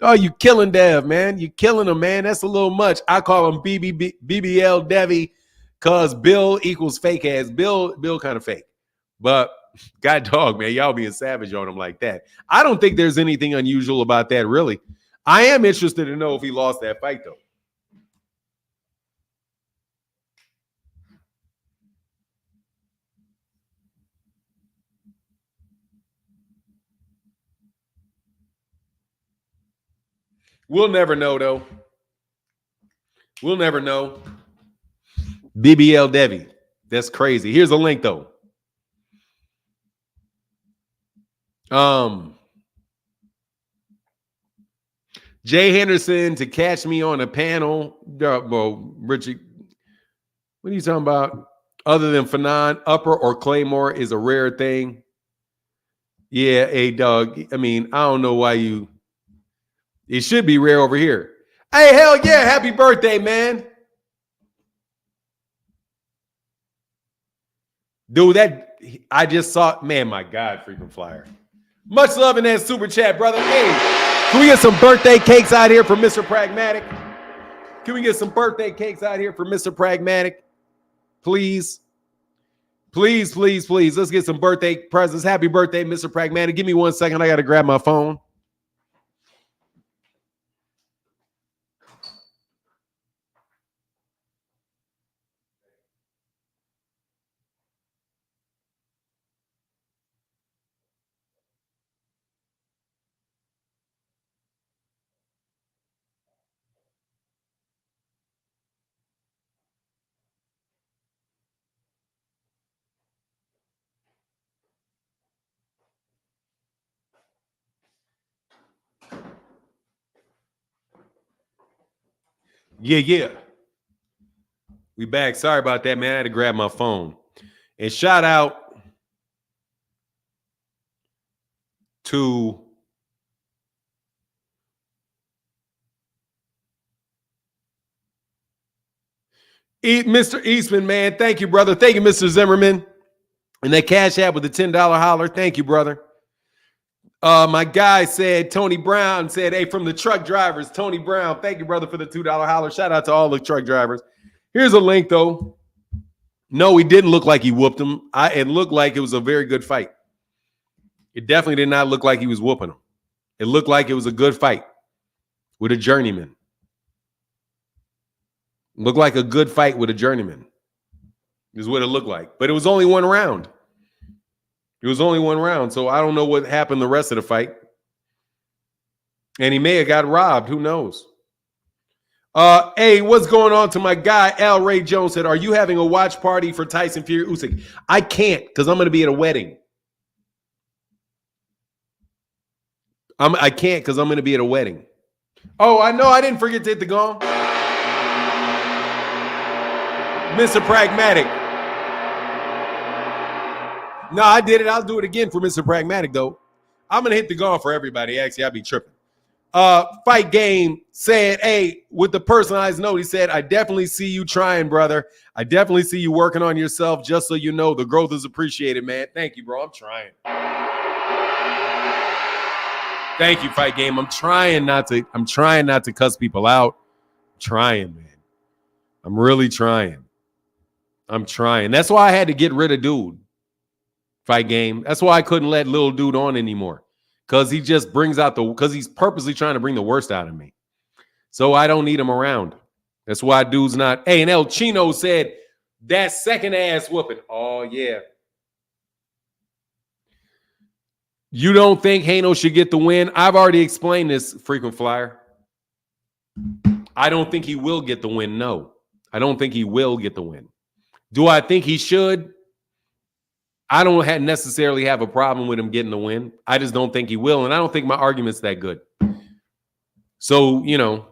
Oh, you killing Dev, man. You killing him, man. That's a little much. I call him BBL Debbie because Bill equals fake ass. Bill kind of fake. But God dog, man, y'all being savage on him like that. I don't think there's anything unusual about that, really. I am interested to know if he lost that fight, though. We'll never know, though. We'll never know. BBL Debbie. That's crazy. Here's a link, though. Jay Henderson to catch me on a panel. Well, Richie, what are you talking about? Other than Fanon, upper or Claymore is a rare thing. Yeah, hey, dog. I mean, I don't know why you. It should be rare over here. Hey, hell yeah. Happy birthday, man. Dude, that I just saw. Man, my God, freaking flyer. Much love in that super chat, brother. Hey, can we get some birthday cakes out here for Mr. Pragmatic? Can we get some birthday cakes out here for Mr. Pragmatic? Please. Please, please, please. Let's get some birthday presents. Happy birthday, Mr. Pragmatic. Give me 1 second. I got to grab my phone. Yeah. We back. Sorry about that, man. I had to grab my phone. And shout out to Mr. Eastman, man. Thank you, brother. Thank you, Mr. Zimmerman. And that cash app with the $10 holler. Thank you, brother. My guy said, Tony Brown said, hey, from the truck drivers, Tony Brown. Thank you, brother, for the $2 holler. Shout out to all the truck drivers. Here's a link, though. No, he didn't look like he whooped him. It looked like it was a very good fight. It definitely did not look like he was whooping him. It looked like it was a good fight with a journeyman. Looked like a good fight with a journeyman is what it looked like. But it was only one round. It was only one round, so I don't know what happened the rest of the fight. And he may have got robbed. Who knows? Hey, what's going on to my guy, Al Ray Jones said, are you having a watch party for Tyson Fury Usyk? I can't because I'm going to be at a wedding. I can't because I'm going to be at a wedding. Oh, I know. I didn't forget to hit the gong. Mr. Pragmatic. No, I did it. I'll do it again for Mr. Pragmatic, though. I'm going to hit the gong for everybody. Actually, I'll be tripping. Fight Game said, hey, with the personalized note, he said, I definitely see you trying, brother. I definitely see you working on yourself. Just so you know, the growth is appreciated, man. Thank you, bro. I'm trying. Thank you, Fight Game. I'm trying not to cuss people out. I'm trying, man. I'm really trying. I'm trying. That's why I had to get rid of dude. Fight Game. That's why I couldn't let little dude on anymore. Because he just brings out because he's purposely trying to bring the worst out of me. So I don't need him around. That's why dude's not. Hey, and El Chino said that second ass whooping. Oh, yeah. You don't think Haney should get the win? I've already explained this, frequent flyer. I don't think he will get the win. No, I don't think he will get the win. Do I think he should? I don't necessarily have a problem with him getting the win. I just don't think he will, and I don't think my argument's that good. So, you know,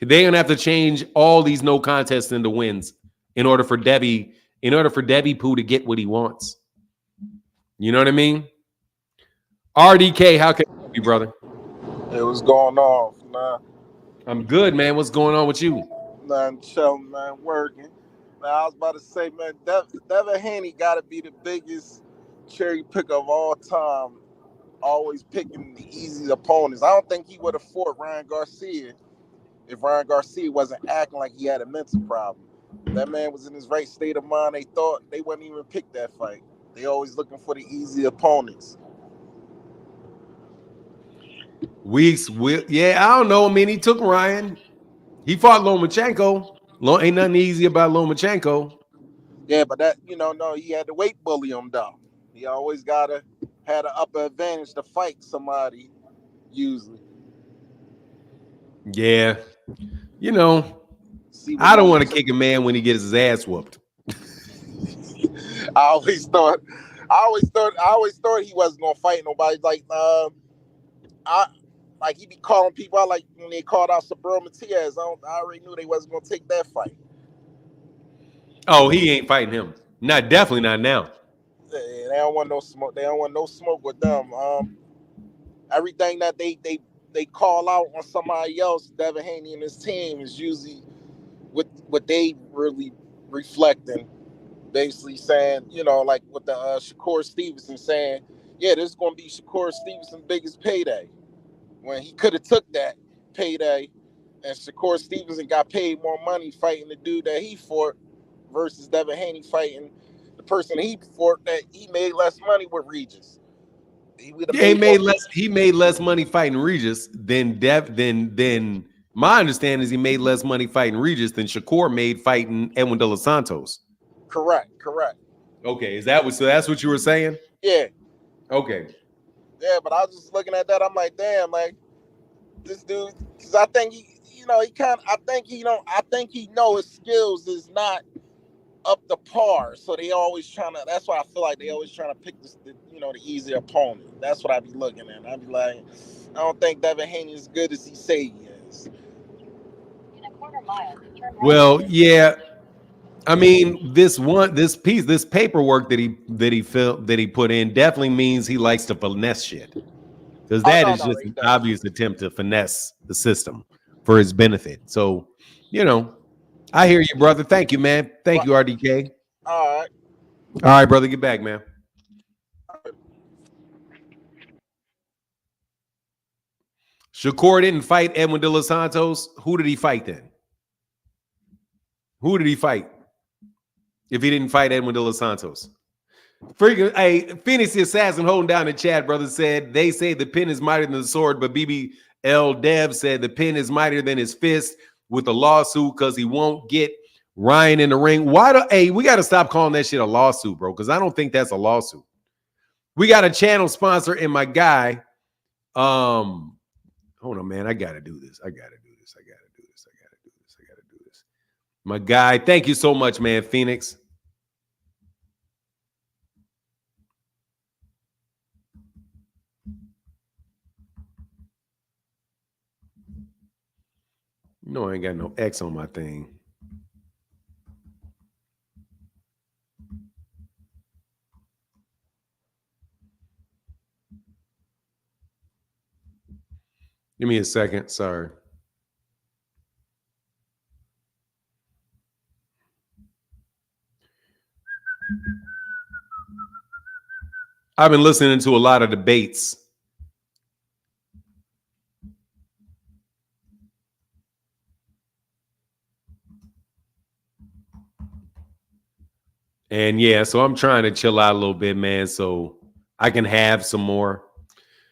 they're going to have to change all these no contests into wins in order for Debbie Pooh to get what he wants. You know what I mean? RDK, how can I help you, brother? Hey, what's going on? Nah. I'm good, man. What's going on with you? Nothing chilling, man. Working. Man, I was about to say, man, Devin Haney got to be the biggest cherry picker of all time. Always picking the easy opponents. I don't think he would have fought Ryan Garcia if Ryan Garcia wasn't acting like he had a mental problem. That man was in his right state of mind. They thought they wouldn't even pick that fight. They always looking for the easy opponents. Yeah, I don't know. I mean, he took Ryan. He fought Lomachenko. Ain't nothing easy about Lomachenko. Yeah, but that, no, he had to weight bully him, though. He always had an upper advantage to fight somebody, usually. Yeah. You know, I don't want to kick a man when he gets his ass whooped. I always thought he wasn't gonna fight nobody. Like he be calling people out, like when they called out Sabro Matias. I already knew they wasn't gonna take that fight. Oh, he ain't fighting him. Definitely not now. They don't want no smoke. They don't want no smoke with them. Everything that they call out on somebody else, Devin Haney and his team, is usually what they really reflecting. Basically saying, like with the Shakur Stevenson saying, yeah, this is going to be Shakur Stevenson's biggest payday. When he could have took that payday and Shakur Stevenson got paid more money fighting the dude that he fought versus Devin Haney fighting the person he fought that he made less money with Regis. He made less money fighting Regis than my understanding is he made less money fighting Regis than Shakur made fighting Edwin De Los Santos. Correct. Okay, so that's what you were saying? Yeah. Okay. Yeah, but I was just looking at that. I'm like, damn, like this dude, because I think I think he know his skills is not up to par. So they always that's why I feel like they always trying to pick the easy opponent. That's what I be looking at. I be like, I don't think Devin Haney is as good as he say he is. Well, yeah. I mean, this paperwork that he put in definitely means he likes to finesse shit. Because that is just an obvious attempt to finesse the system for his benefit. So, I hear you, brother. Thank you, man. Thank you, RDK. All right. All right, brother. Get back, man. Shakur didn't fight Edwin De Los Santos. Who did he fight then? Who did he fight if he didn't fight Edwin De Los Santos? Freaking, hey, Phoenix the Assassin holding down the chat, brother, said they say the pen is mightier than the sword, but BBL Dev said the pen is mightier than his fist with the lawsuit because he won't get Ryan in the ring. We got to stop calling that shit a lawsuit, bro, because I don't think that's a lawsuit. We got a channel sponsor and my guy. Hold on, man. I got to do this. My guy. Thank you so much, man, Phoenix. I ain't got no X on my thing. Give me a second. Sorry. I've been listening to a lot of debates. And yeah, so I'm trying to chill out a little bit, man, so I can have some more.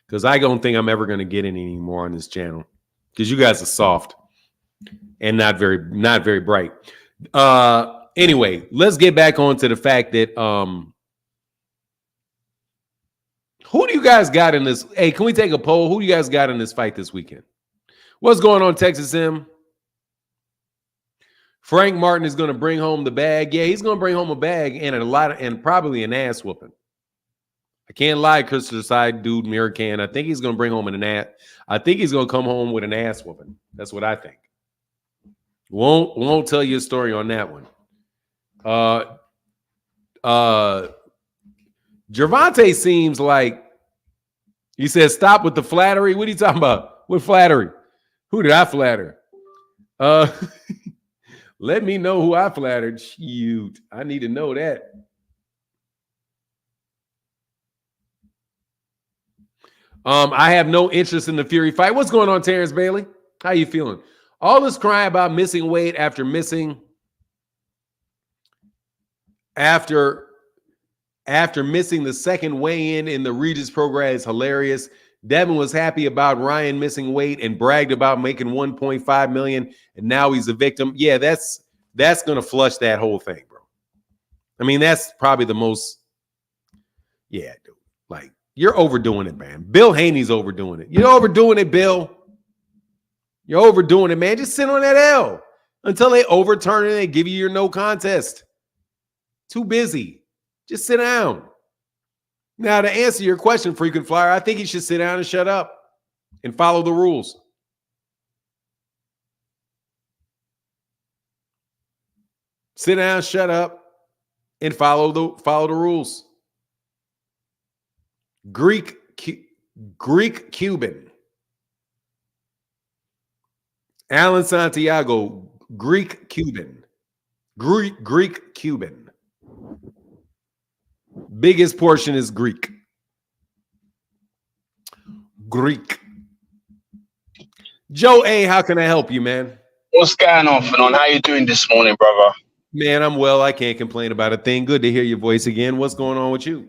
Because I don't think I'm ever going to get any more on this channel. Because you guys are soft and not very bright. Anyway, let's get back on to the fact that who do you guys got in this? Hey, can we take a poll? Who do you guys got in this fight this weekend? What's going on, Texas M? Frank Martin is going to bring home the bag. Yeah, he's going to bring home a bag and probably an ass whooping. I can't lie, Christopher Side dude, Mirror can. I think he's going to bring home an ass. I think he's going to come home with an ass whooping. That's what I think. Won't tell you a story on that one. Gervonta seems like he says stop with the flattery. What are you talking about? What flattery? Who did I flatter? Let me know who I flattered. Shoot, I need to know that. I have no interest in the Fury fight. What's going on, Terrence Bailey? How you feeling? All this cry about missing weight after missing the second weigh-in in the Regis program is hilarious. Devin was happy about Ryan missing weight and bragged about making $1.5 million, and now he's a victim. Yeah, that's gonna flush that whole thing, bro. I mean, that's probably the most. Yeah, dude. Like, you're overdoing it, man. Bill Haney's overdoing it. You're overdoing it, Bill. You're overdoing it, man. Just sit on that L until they overturn it and give you your no contest. Too busy. Just sit down. Now, to answer your question, Frequent Flyer, I think he should sit down and shut up and follow the rules. Sit down, shut up, and follow the rules. Greek Cuban. Alan Santiago, Greek Cuban. Greek Cuban. Biggest portion is Greek. Greek. Joe A, how can I help you, man? What's going on, Fanon? How you doing this morning, brother? Man, I'm well. I can't complain about a thing. Good to hear your voice again. What's going on with you?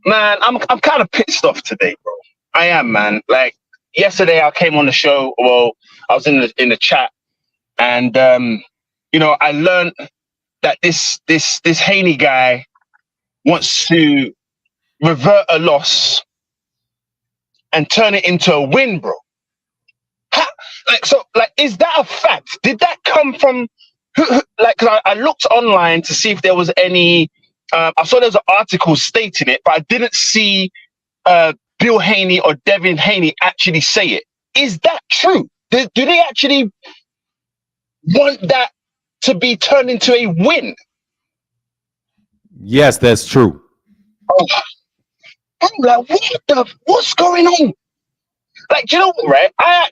Man, I'm kind of pissed off today, bro. I am, man. Like, yesterday I came on the show. Well, I was in the chat, and I learned that this Haney guy wants to revert a loss and turn it into a win, bro. Is that a fact? Did that come from who? Like, 'cause I looked online to see if there was any. I saw there was an article stating it, but I didn't see Bill Haney or Devin Haney actually say it. Is that true? Do they actually want that to be turned into a win. Yes, that's true. Oh, I'm like, what's going on? Like, do you know what, right? I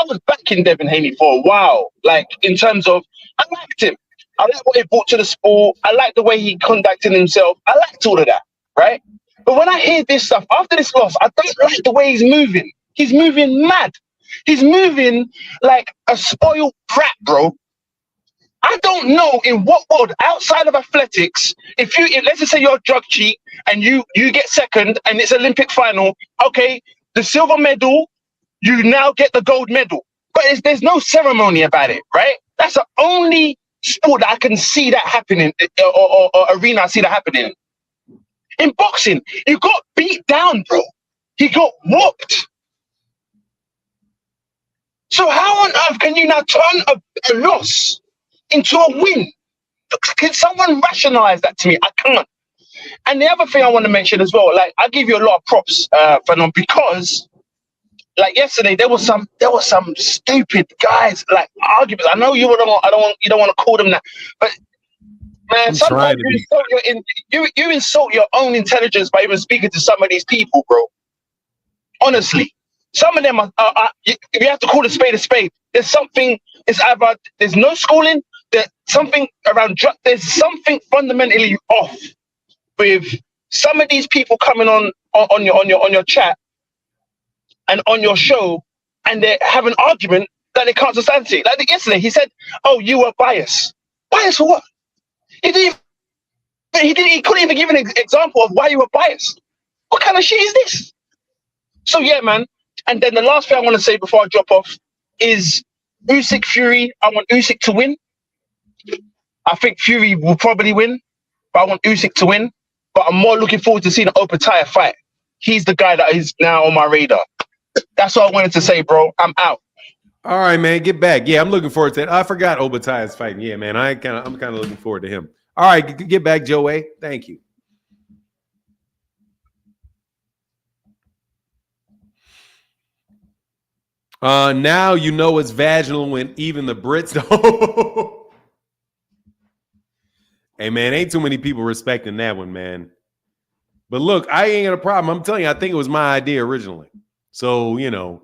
was backing Devin Haney for a while. Like, in terms of, I liked him. I like what he brought to the sport. I like the way he conducted himself. I liked all of that, right? But when I hear this stuff, after this loss, I don't like the way he's moving. He's moving mad. He's moving like a spoiled brat, bro. I don't know in what world outside of athletics, if let's just say you're a drug cheat and you get second and it's Olympic final, okay, the silver medal, you now get the gold medal. But there's no ceremony about it, right? That's the only sport that I can see that happening, or arena I see that happening. In boxing, you got beat down, bro. He got whooped. So how on earth can you now turn a loss into a win? Can someone rationalize that to me? I can't. And the other thing I want to mention as well, like I give you a lot of props, Fernand, because like yesterday there was some stupid guys like arguments. I know you don't want to call them that, but man, sometimes you insult your own intelligence by even speaking to some of these people, bro. Honestly, some of them are you have to call a spade a spade. There's something. It's either there's no schooling. There's something around. There's something fundamentally off with some of these people coming on your chat and on your show, and they have an argument that they can't substantiate. Like yesterday, he said, "Oh, you were biased. Biased for what? He couldn't even give an example of why you were biased. What kind of shit is this?" So yeah, man. And then the last thing I want to say before I drop off is Usyk Fury. I want Usyk to win. I think Fury will probably win, but I want Usyk to win. But I'm more looking forward to seeing an open tire fight. He's the guy that is now on my radar. That's what I wanted to say, bro. I'm out. All right, man. Get back. Yeah, I'm looking forward to it. I forgot Obatiah's fighting. Yeah, man. I'm kind of looking forward to him. All right, get back, Joe A. Thank you. Now you know it's vaginal when even the Brits don't. Hey, man, ain't too many people respecting that one, man. But look, I ain't got a problem. I'm telling you, I think it was my idea originally. So,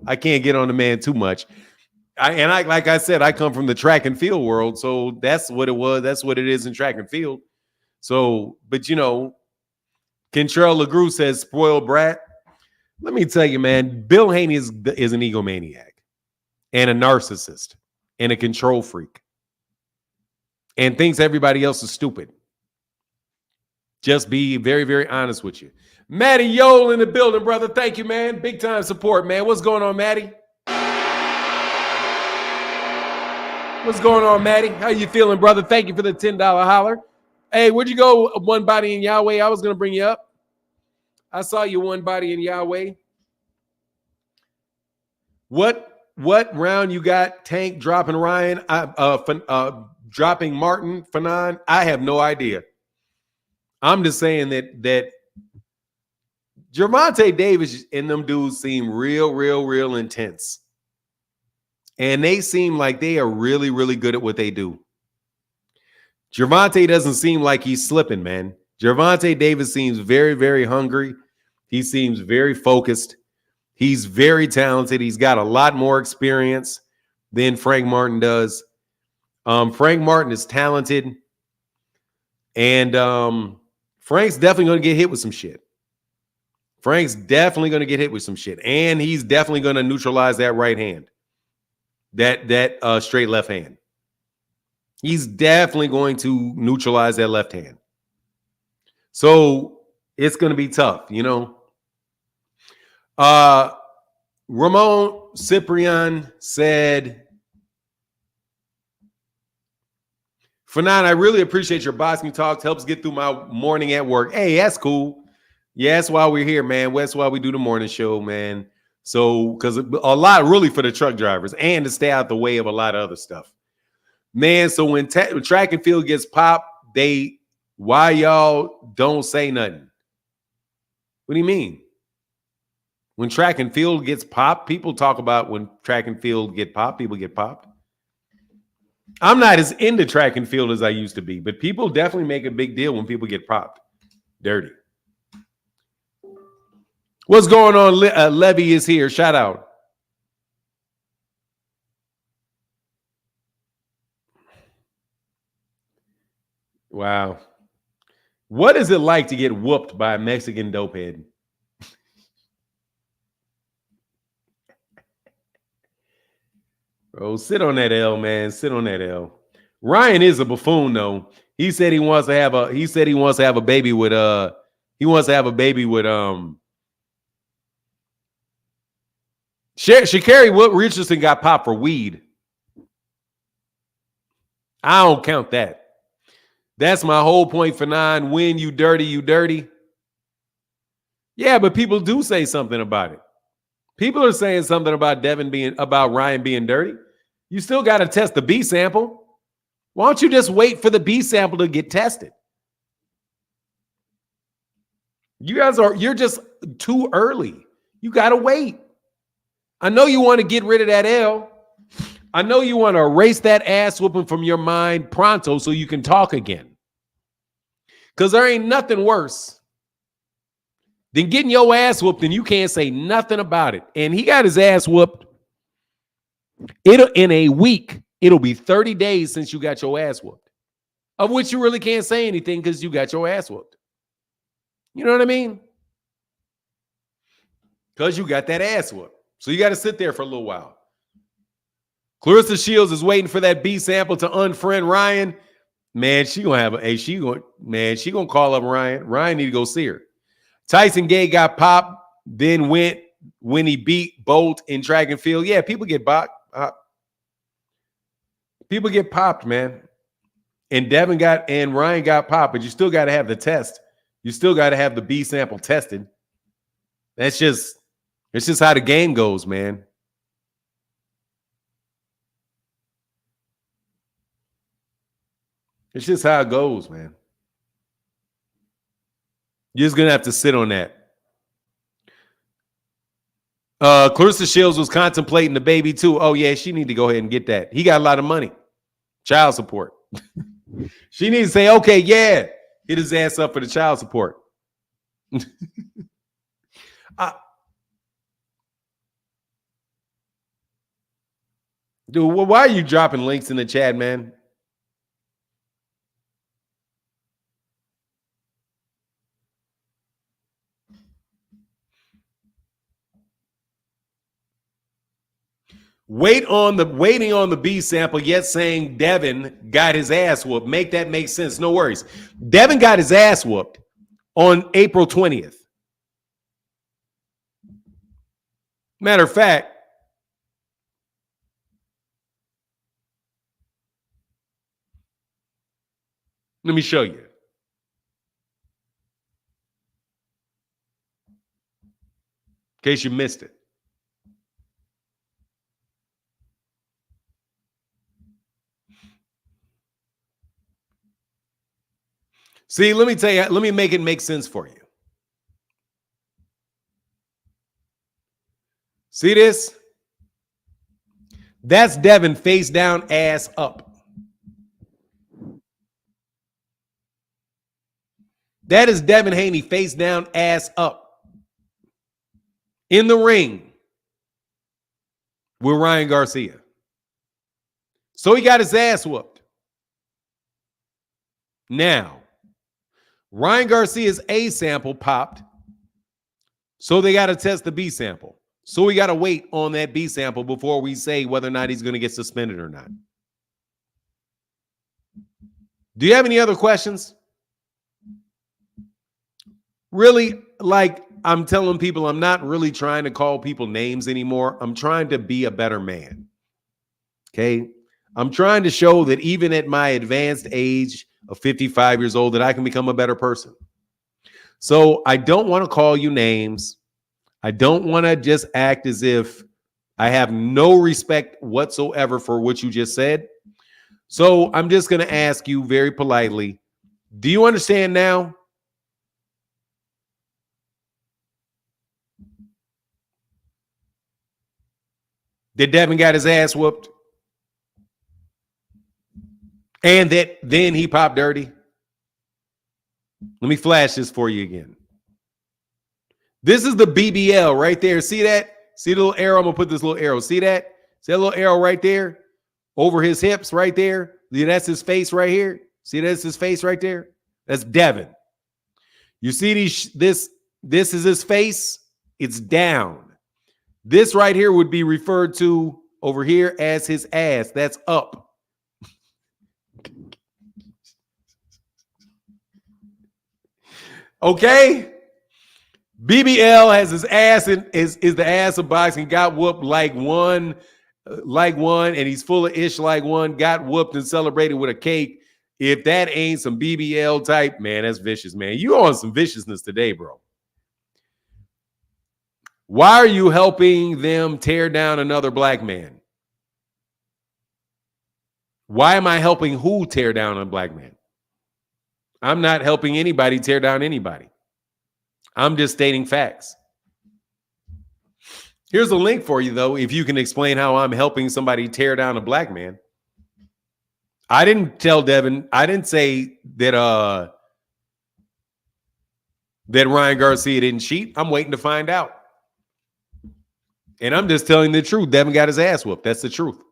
I can't get on the man too much. Like I said, I come from the track and field world. So that's what it was. That's what it is in track and field. So, but Kentrell LeGroux says, spoiled brat. Let me tell you, man, Bill Haney is an egomaniac and a narcissist and a control freak and thinks everybody else is stupid. Just be very, very honest with you. Matty Yole in the building, brother. Thank you, man. Big time support, man. What's going on, Matty? What's going on, Matty? How you feeling, brother? Thank you for the $10 holler. Hey, where'd you go? One body in Yahweh. I was going to bring you up. I saw you one body in Yahweh. What round you got? Tank dropping Ryan, dropping Martin, Fanon? I have no idea. I'm just saying that Gervonta Davis and them dudes seem real intense. And they seem like they are really, really good at what they do. Gervonta doesn't seem like he's slipping, man. Gervonta Davis seems very, very hungry. He seems very focused. He's very talented. He's got a lot more experience than Frank Martin does. Frank Martin is talented. And Frank's definitely going to get hit with some shit. Frank's definitely going to get hit with some shit. And he's definitely going to neutralize that right hand. That straight left hand. He's definitely going to neutralize that left hand. So it's going to be tough, Ramon Cyprian said, Fanon, I really appreciate your boxing talks. Helps get through my morning at work. Hey, that's cool. Yeah, that's why we're here, man. That's why we do the morning show, man. So, because a lot really for the truck drivers and to stay out the way of a lot of other stuff. Man, so when track and field gets popped, why y'all don't say nothing? What do you mean? When track and field gets popped, people talk about when track and field get popped, people get popped. I'm not as into track and field as I used to be, but people definitely make a big deal when people get popped dirty. What's going on? Levy is here. Shout out. Wow. What is it like to get whooped by a Mexican dopehead? Bro, sit on that L, man. Sit on that L. Ryan is a buffoon, though. He said he wants to have a baby with Sha'Carri Richardson got popped for weed. I don't count that. That's my whole point for 9. When you dirty, you dirty. Yeah, but people do say something about it. People are saying something about Ryan being dirty. You still got to test the B sample. Why don't you just wait for the B sample to get tested? You're just too early. You got to wait. I know you want to get rid of that L. I know you want to erase that ass whooping from your mind pronto so you can talk again. Because there ain't nothing worse than getting your ass whooped and you can't say nothing about it. And he got his ass whooped. In a week, it'll be 30 days since you got your ass whooped, of which you really can't say anything because you got your ass whooped. You know what I mean? Because you got that ass whooped. So you got to sit there for a little while. Clarissa Shields is waiting for that B sample to unfriend Ryan. Man, she gonna call up Ryan. Ryan need to go see her. Tyson Gay got popped, then went when he beat Bolt in track and field. Yeah, people get popped. People get popped, man. And Ryan got popped, but you still got to have the test. You still got to have the B sample tested. It's just how the game goes, man. It's just how it goes, man. You're just going to have to sit on that. Clarissa Shields was contemplating the baby, too. Oh, yeah, she need to go ahead and get that. He got a lot of money. Child support. She needs to say, okay, yeah, hit his ass up for the child support. Dude, why are you dropping links in the chat, man? Waiting on the B sample, yet saying Devin got his ass whooped. Make that make sense. No worries. Devin got his ass whooped on April 20th. Matter of fact, let me show you. In case you missed it. See, let me tell you, let me make it make sense for you. See this? That's Devin face down, ass up. That is Devin Haney face down, ass up. In the ring with Ryan Garcia. So he got his ass whooped. Now, Ryan Garcia's A sample popped, so they got to test the B sample. So we got to wait on that B sample before we say whether or not he's going to get suspended or not. Do you have any other questions? Really, like I'm telling people, I'm not really trying to call people names anymore. I'm trying to be a better man. Okay? I'm trying to show that even at my advanced age of 55 years old, that I can become a better person. So I don't want to call you names. I don't want to just act as if I have no respect whatsoever for what you just said. So I'm just going to ask you very politely, do you understand now? That Devin got his ass whooped? And that then he popped dirty. Let me flash this for you again. This is the BBL right there. See that? See the little arrow? I'm going to put this little arrow. See that? See that little arrow right there? Over his hips right there? Yeah, that's his face right here. See that's his face right there? That's Devin. You see this is his face. It's down. This right here would be referred to over here as his ass. That's up. Okay? BBL has his ass and is the ass of boxing. Got whooped like one, and he's full of ish like one. Got whooped and celebrated with a cake. If that ain't some BBL type, man, that's vicious, man. You on some viciousness today, bro. Why are you helping them tear down another black man? Why am I helping who tear down a black man? I'm not helping anybody tear down anybody. I'm just stating facts. Here's a link for you, though, if you can explain how I'm helping somebody tear down a black man. I didn't tell Devin, I didn't say that that Ryan Garcia didn't cheat. I'm waiting to find out. And I'm just telling the truth. Devin got his ass whooped. That's the truth.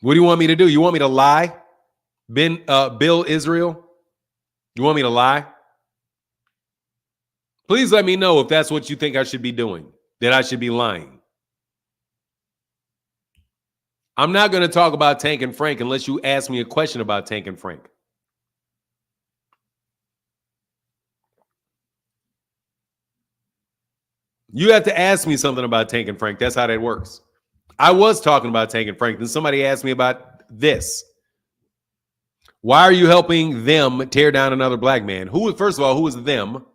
What do you want me to do? You want me to lie? Bill Israel? You want me to lie? Please let me know if that's what you think I should be doing, that I should be lying. I'm not going to talk about Tank and Frank unless you ask me a question about Tank and Frank. You have to ask me something about Tank and Frank. That's how that works. I was talking about Tank and Frank, then somebody asked me about this. Why are you helping them tear down another black man? First of all, who is them?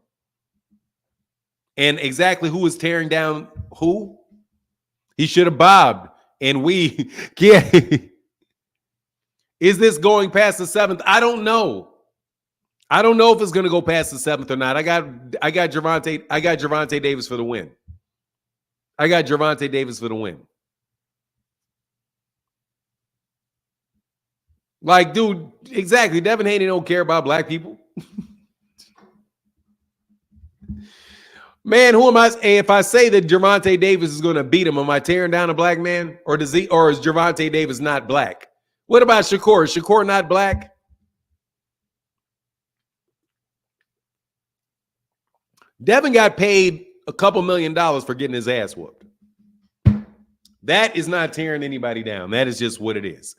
And exactly who is tearing down who? He should have bobbed. And we, yeah. Is this going past the 7th? I don't know. I don't know if it's going to go past the 7th or not. I got Gervonta Davis for the win. I got Gervonta Davis for the win. Like, dude, exactly. Devin Haney don't care about black people. Man, who am I? If I say that Gervonta Davis is going to beat him, am I tearing down a black man? Or is Gervonta Davis not black? What about Shakur? Is Shakur not black? Devin got paid a couple $1 million for getting his ass whooped. That is not tearing anybody down. That is just what it is.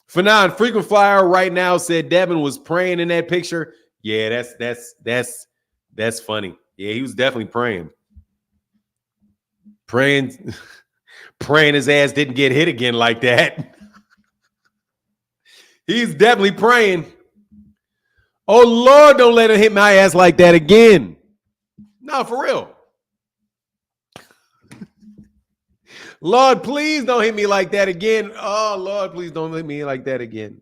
Fanon, frequent flyer right now said Devin was praying in that picture. Yeah, that's funny. Yeah, he was definitely praying. Praying his ass didn't get hit again like that. He's definitely praying. Oh, Lord, don't let him hit my ass like that again. No, for real. Lord, please don't hit me like that again. Oh, Lord, please don't hit me like that again.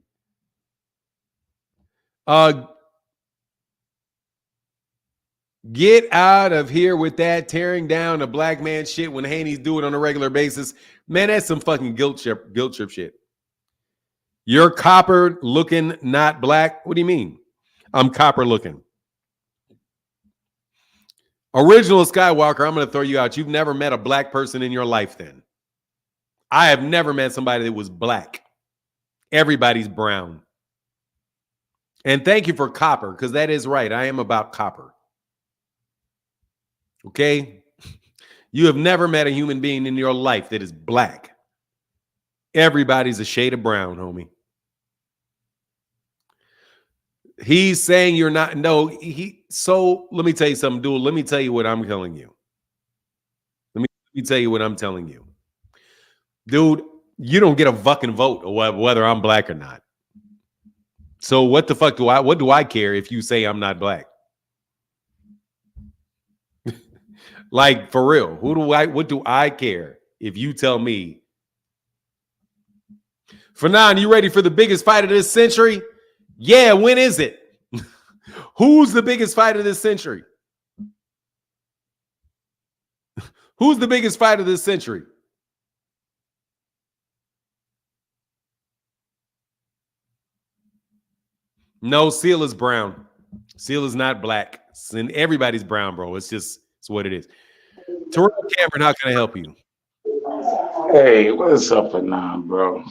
Get out of here with that tearing down a black man shit when Haney's do it on a regular basis. Man, that's some fucking guilt trip shit. You're copper looking, not black. What do you mean? I'm copper looking. Original Skywalker, I'm going to throw you out. You've never met a black person in your life then. I have never met somebody that was black. Everybody's brown. And thank you for copper, because that is right. I am about copper. Okay? You have never met a human being in your life that is black. Everybody's a shade of brown, homie. He's saying you're not. No, so let me tell you something, dude. Let me tell you what I'm telling you. Let me tell you what I'm telling you. Dude, you don't get a fucking vote whether I'm black or not. So what the fuck what do I care if you say I'm not black? Like, for real, what do I care if you tell me? Fanon, you ready for the biggest fight of this century? Yeah, when is it? Who's the biggest fight of this century? Who's the biggest fight of this century? No, Seal is brown. Seal is not black. And everybody's brown, bro. It's what it is. Terrell Cameron, how can I help you? Hey, what's up, Anon, bro?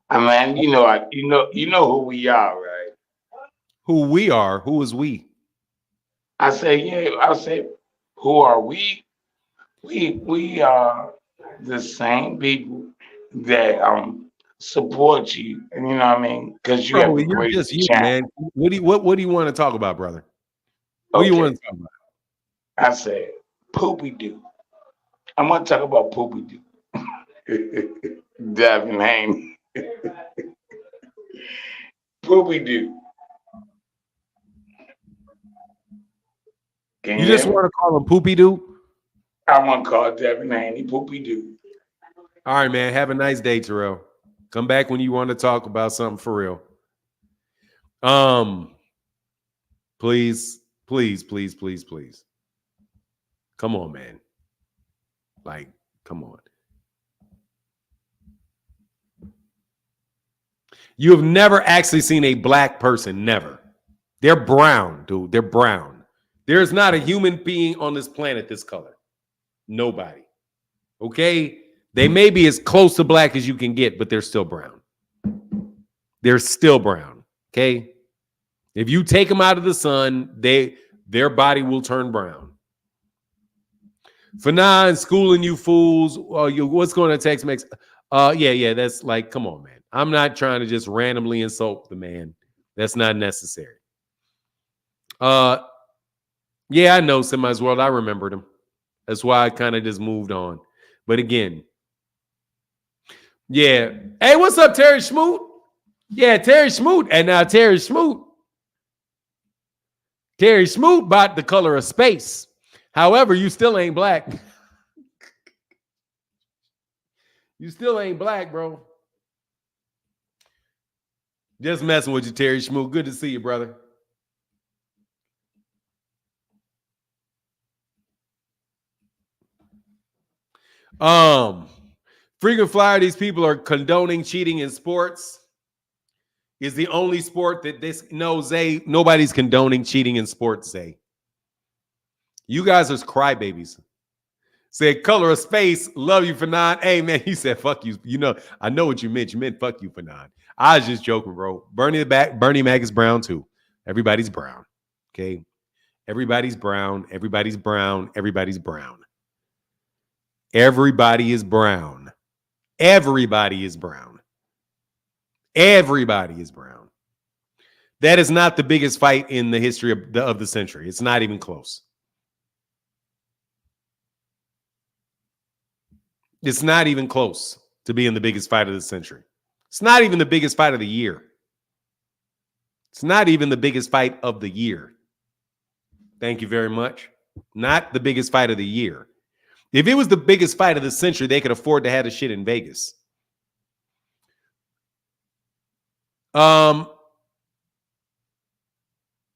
I mean, you know who we are, right? Who we are? Who is we? I say, who are we? We are the same people that support you, and you know what I mean, because you have Bro, the you're greatest just you, channel. man. What do you want to talk about, brother? What do you want to talk about? I said, poopy doo. I'm gonna talk about poopy doo. Devin Haney. Poopy doo. You just want to call him Poopy Doo? I'm gonna call Devin Haney Poopy Doo. All right, man. Have a nice day, Terrell. Come back when you want to talk about something for real. Please. Come on, man. Like, come on. You have never actually seen a black person. Never. They're brown, dude. They're brown. There's not a human being on this planet this color. Nobody. Okay? They may be as close to black as you can get, but they're still brown. They're still brown. Okay? If you take them out of the sun, their body will turn brown. Fanon, schooling you fools. What's going on Tex Mex? Yeah. That's like, come on, man. I'm not trying to just randomly insult the man. That's not necessary. Yeah, I know Semi's World. I remembered him. That's why I kind of just moved on. But again, yeah. Hey, what's up, Terry Smoot? Yeah, Terry Smoot. And now Terry Smoot bought the color of space. However, you still ain't black. You still ain't black, bro. Just messing with you, Terry Smoot. Good to see you, brother. Frequent flyer, these people are condoning cheating in sports. Is the only sport that Zay, nobody's condoning cheating in sports, Zay. You guys are crybabies. Said color of space, love you, Fanon. Hey, man, he said, fuck you. You know, I know what you meant. You meant fuck you, Fanon. I was just joking, bro. Bernie Mac is brown, too. Everybody's brown, okay? Everybody's brown. Everybody's brown. Everybody's brown. Everybody is brown. Everybody is brown. Everybody is brown. That is not the biggest fight in the history of the century. It's not even close. It's not even close to being the biggest fight of the century. It's not even the biggest fight of the year. It's not even the biggest fight of the year. Thank you very much. Not the biggest fight of the year. If it was the biggest fight of the century, they could afford to have the shit in Vegas.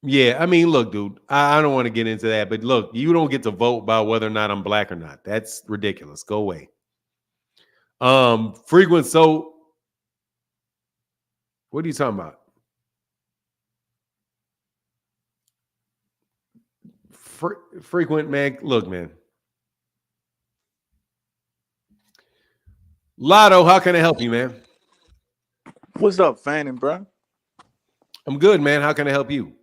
Yeah, I mean, look, dude, I don't want to get into that, but look, you don't get to vote about whether or not I'm black or not. That's ridiculous. Go away. Frequent. So, what are you talking about? Frequent, man. Look, man. Lotto, how can I help you, man? What's up, Fanning, bro? I'm good, man. How can I help you?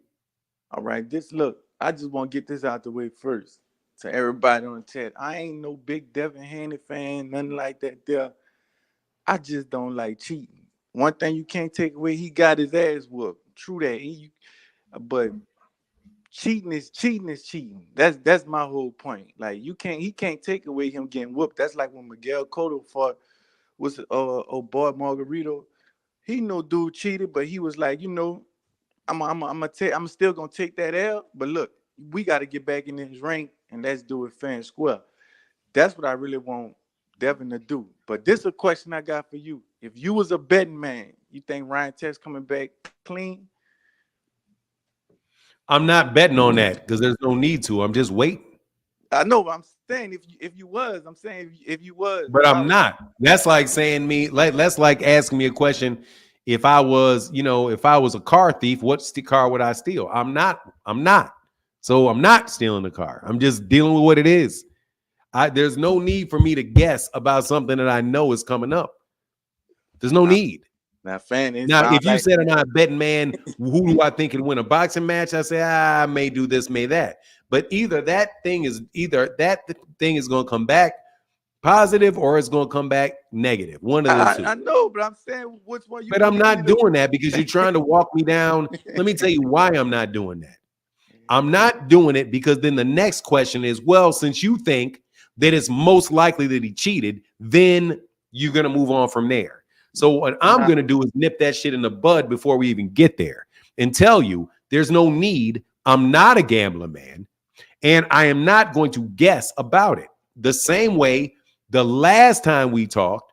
All right, look, I just want to get this out the way first to everybody on the chat. I ain't no big Devin Haney fan, nothing like that there. I just don't like cheating. One thing you can't take away, he got his ass whooped. True that. But cheating is cheating. That's my whole point. Like he can't take away him getting whooped. That's like when Miguel Cotto fought boy Margarito. He no dude cheated, but he was like, I'm still gonna take that L, but look, we got to get back in this ring and let's do it fair and square. That's what I really want Devin to do. But this is a question I got for you. If you was a betting man, you think Ryan Test coming back clean? I'm not betting on that because there's no need to. I'm just waiting. I know, but I'm saying if you was, I'm saying if you was, But I'm not. That's like saying me, that's like asking me a question. If I was, if I was a car thief, what car would I steal? I'm not. So I'm not stealing the car. I'm just dealing with what it is. There's no need for me to guess about something that I know is coming up. There's no need. Now, fan, Now, if you said, "Am I a betting man? Who do I think can win a boxing match?" I say, I may do this, may that. But either that thing is going to come back positive or it's going to come back negative. One of the two. I know, but I'm saying which one. But I'm not doing that because you're trying to walk me down. Let me tell you why I'm not doing that. I'm not doing it because then the next question is, well, since you think that it's most likely that he cheated, then you're going to move on from there. So what I'm going to do is nip that shit in the bud before we even get there and tell you there's no need. I'm not a gambler, man. And I am not going to guess about it. The same way the last time we talked,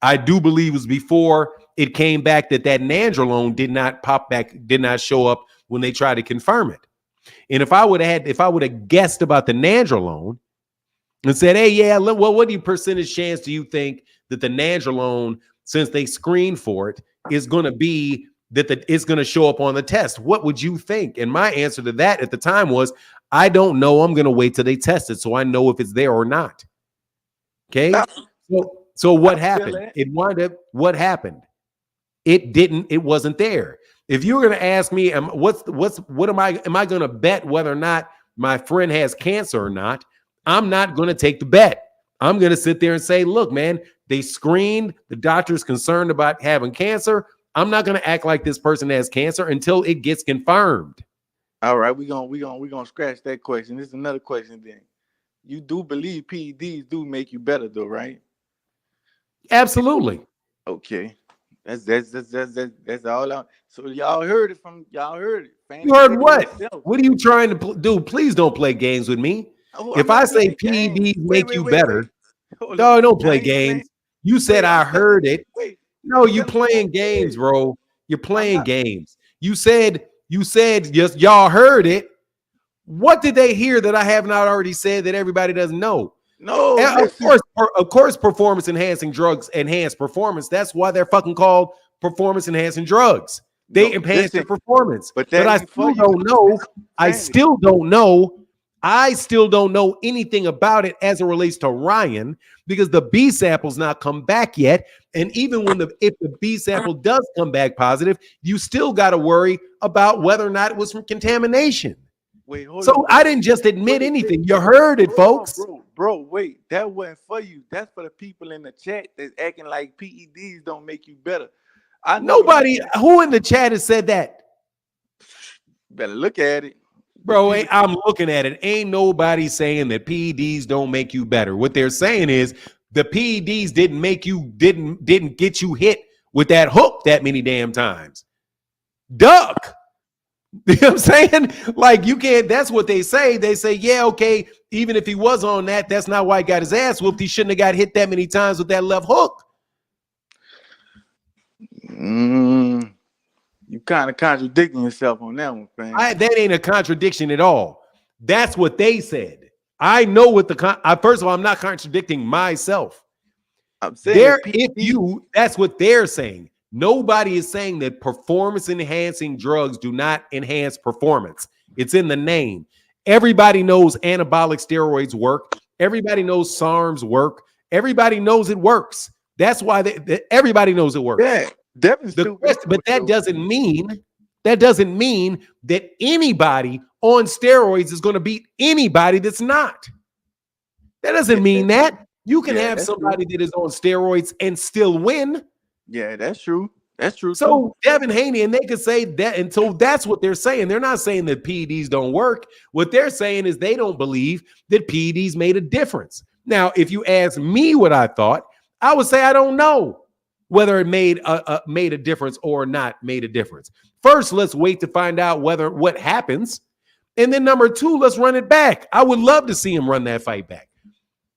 I do believe was before it came back that nandrolone did not pop back, did not show up when they tried to confirm it. And if I would have guessed about the nandrolone and said, hey, yeah, well, what percentage chance do you think that the nandrolone, since they screened for it, is going to be that it's going to show up on the test? What would you think? And my answer to that at the time was, I don't know. I'm going to wait till they test it so I know if it's there or not. Okay. So what happened? It wound up. What happened? It wasn't there. If you're going to ask me, am I going to bet whether or not my friend has cancer or not? I'm not going to take the bet. I'm going to sit there and say, look, man, they screened. The doctor's concerned about having cancer. I'm not going to act like this person has cancer until it gets confirmed. All right, we're gonna scratch that question. This is another question then. You do believe PEDs do make you better though, right? Absolutely. Okay. That's all. So y'all heard it. You heard what? What are you trying to do? Please don't play games with me. If I say PEDs make you better, no, don't play games. You said I heard it. No, you playing games, bro. You're playing games. You said yes, y'all heard it. What did they hear that I have not already said that everybody doesn't know? No, of course, performance enhancing drugs enhance performance. That's why they're fucking called performance enhancing drugs. They enhance your performance. But I still don't know. I still don't know anything about it as it relates to Ryan because the B sample's not come back yet. And even if the B sample does come back positive, you still got to worry about whether or not it was from contamination. I didn't just admit anything. You heard it, folks. Bro, wait. That wasn't for you. That's for the people in the chat that's acting like PEDs don't make you better. Nobody who in the chat has said that. Better look at it. Bro, I'm looking at it. Ain't nobody saying that PEDs don't make you better. What they're saying is the PEDs didn't get you hit with that hook that many damn times. Duck. You know what I'm saying? Like you can't, that's what they say. They say, yeah, okay, even if he was on that, that's not why he got his ass whooped. He shouldn't have got hit that many times with that left hook. You kind of contradicting yourself on that one, fam. That ain't a contradiction at all. That's what they said. I know what first of all, I'm not contradicting myself. I'm saying that's what they're saying. Nobody is saying that performance enhancing drugs do not enhance performance. It's in the name. Everybody knows anabolic steroids work. Everybody knows SARMs work. Everybody knows it works. That's why everybody knows it works. Yeah, but that doesn't mean that anybody on steroids is going to beat anybody that's not. That doesn't mean that. You can have somebody that is on steroids and still win. Yeah, that's true. That's true. So Devin Haney, and they could say that, and so that's what they're saying. They're not saying that PEDs don't work. What they're saying is they don't believe that PEDs made a difference. Now, if you ask me what I thought, I would say I don't know whether it made a difference or not made a difference. First, let's wait to find out what happens, and then number two, let's run it back. I would love to see him run that fight back.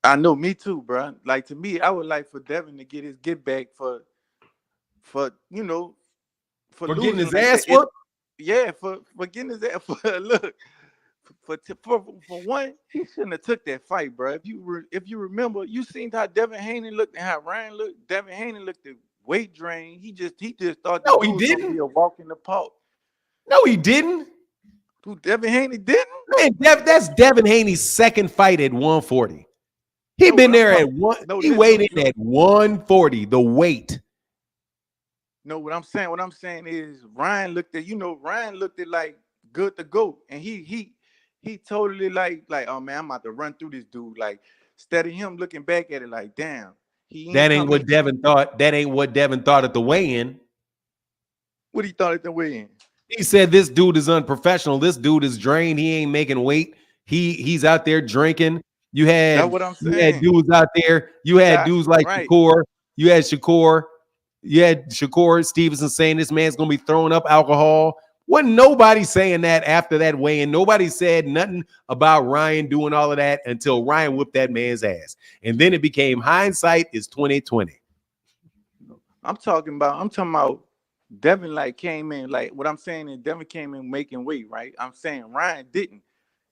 I know, me too, bro. Like to me, I would like for Devin to get his get back for getting his ass whooped. Yeah, for getting his ass For one, he shouldn't have took that fight, bro. If you remember, you seen how Devin Haney looked and how Ryan looked. Devin Haney looked at weight drain. He just thought No, the he dude was gonna didn't. be a walk in the park. No, he didn't. Who Devin Haney didn't? Man, that's Devin Haney's second fight at 140. He No, been but I'm there at talking- one. no, He this- weighed in no. at 140. The weight. No, what I'm saying is Ryan looked at like good to go, and he totally like oh man, I'm about to run through this dude. Like instead of him looking back at it like damn, That ain't what Devin thought. That ain't what Devin thought at the weigh-in. What he thought at the weigh-in. He said this dude is unprofessional. This dude is drained. He ain't making weight. He's out there drinking. You had That's what I'm saying. You had dudes out there. You had dudes like right. Shakur. You had Shakur Stevenson saying this man's gonna be throwing up alcohol. Wasn't nobody saying that after that weigh-in. Nobody said nothing about Ryan doing all of that until Ryan whipped that man's ass. And then it became hindsight is 2020. I'm talking about Devin like came in, like what I'm saying is Devin came in making weight, right? I'm saying Ryan didn't.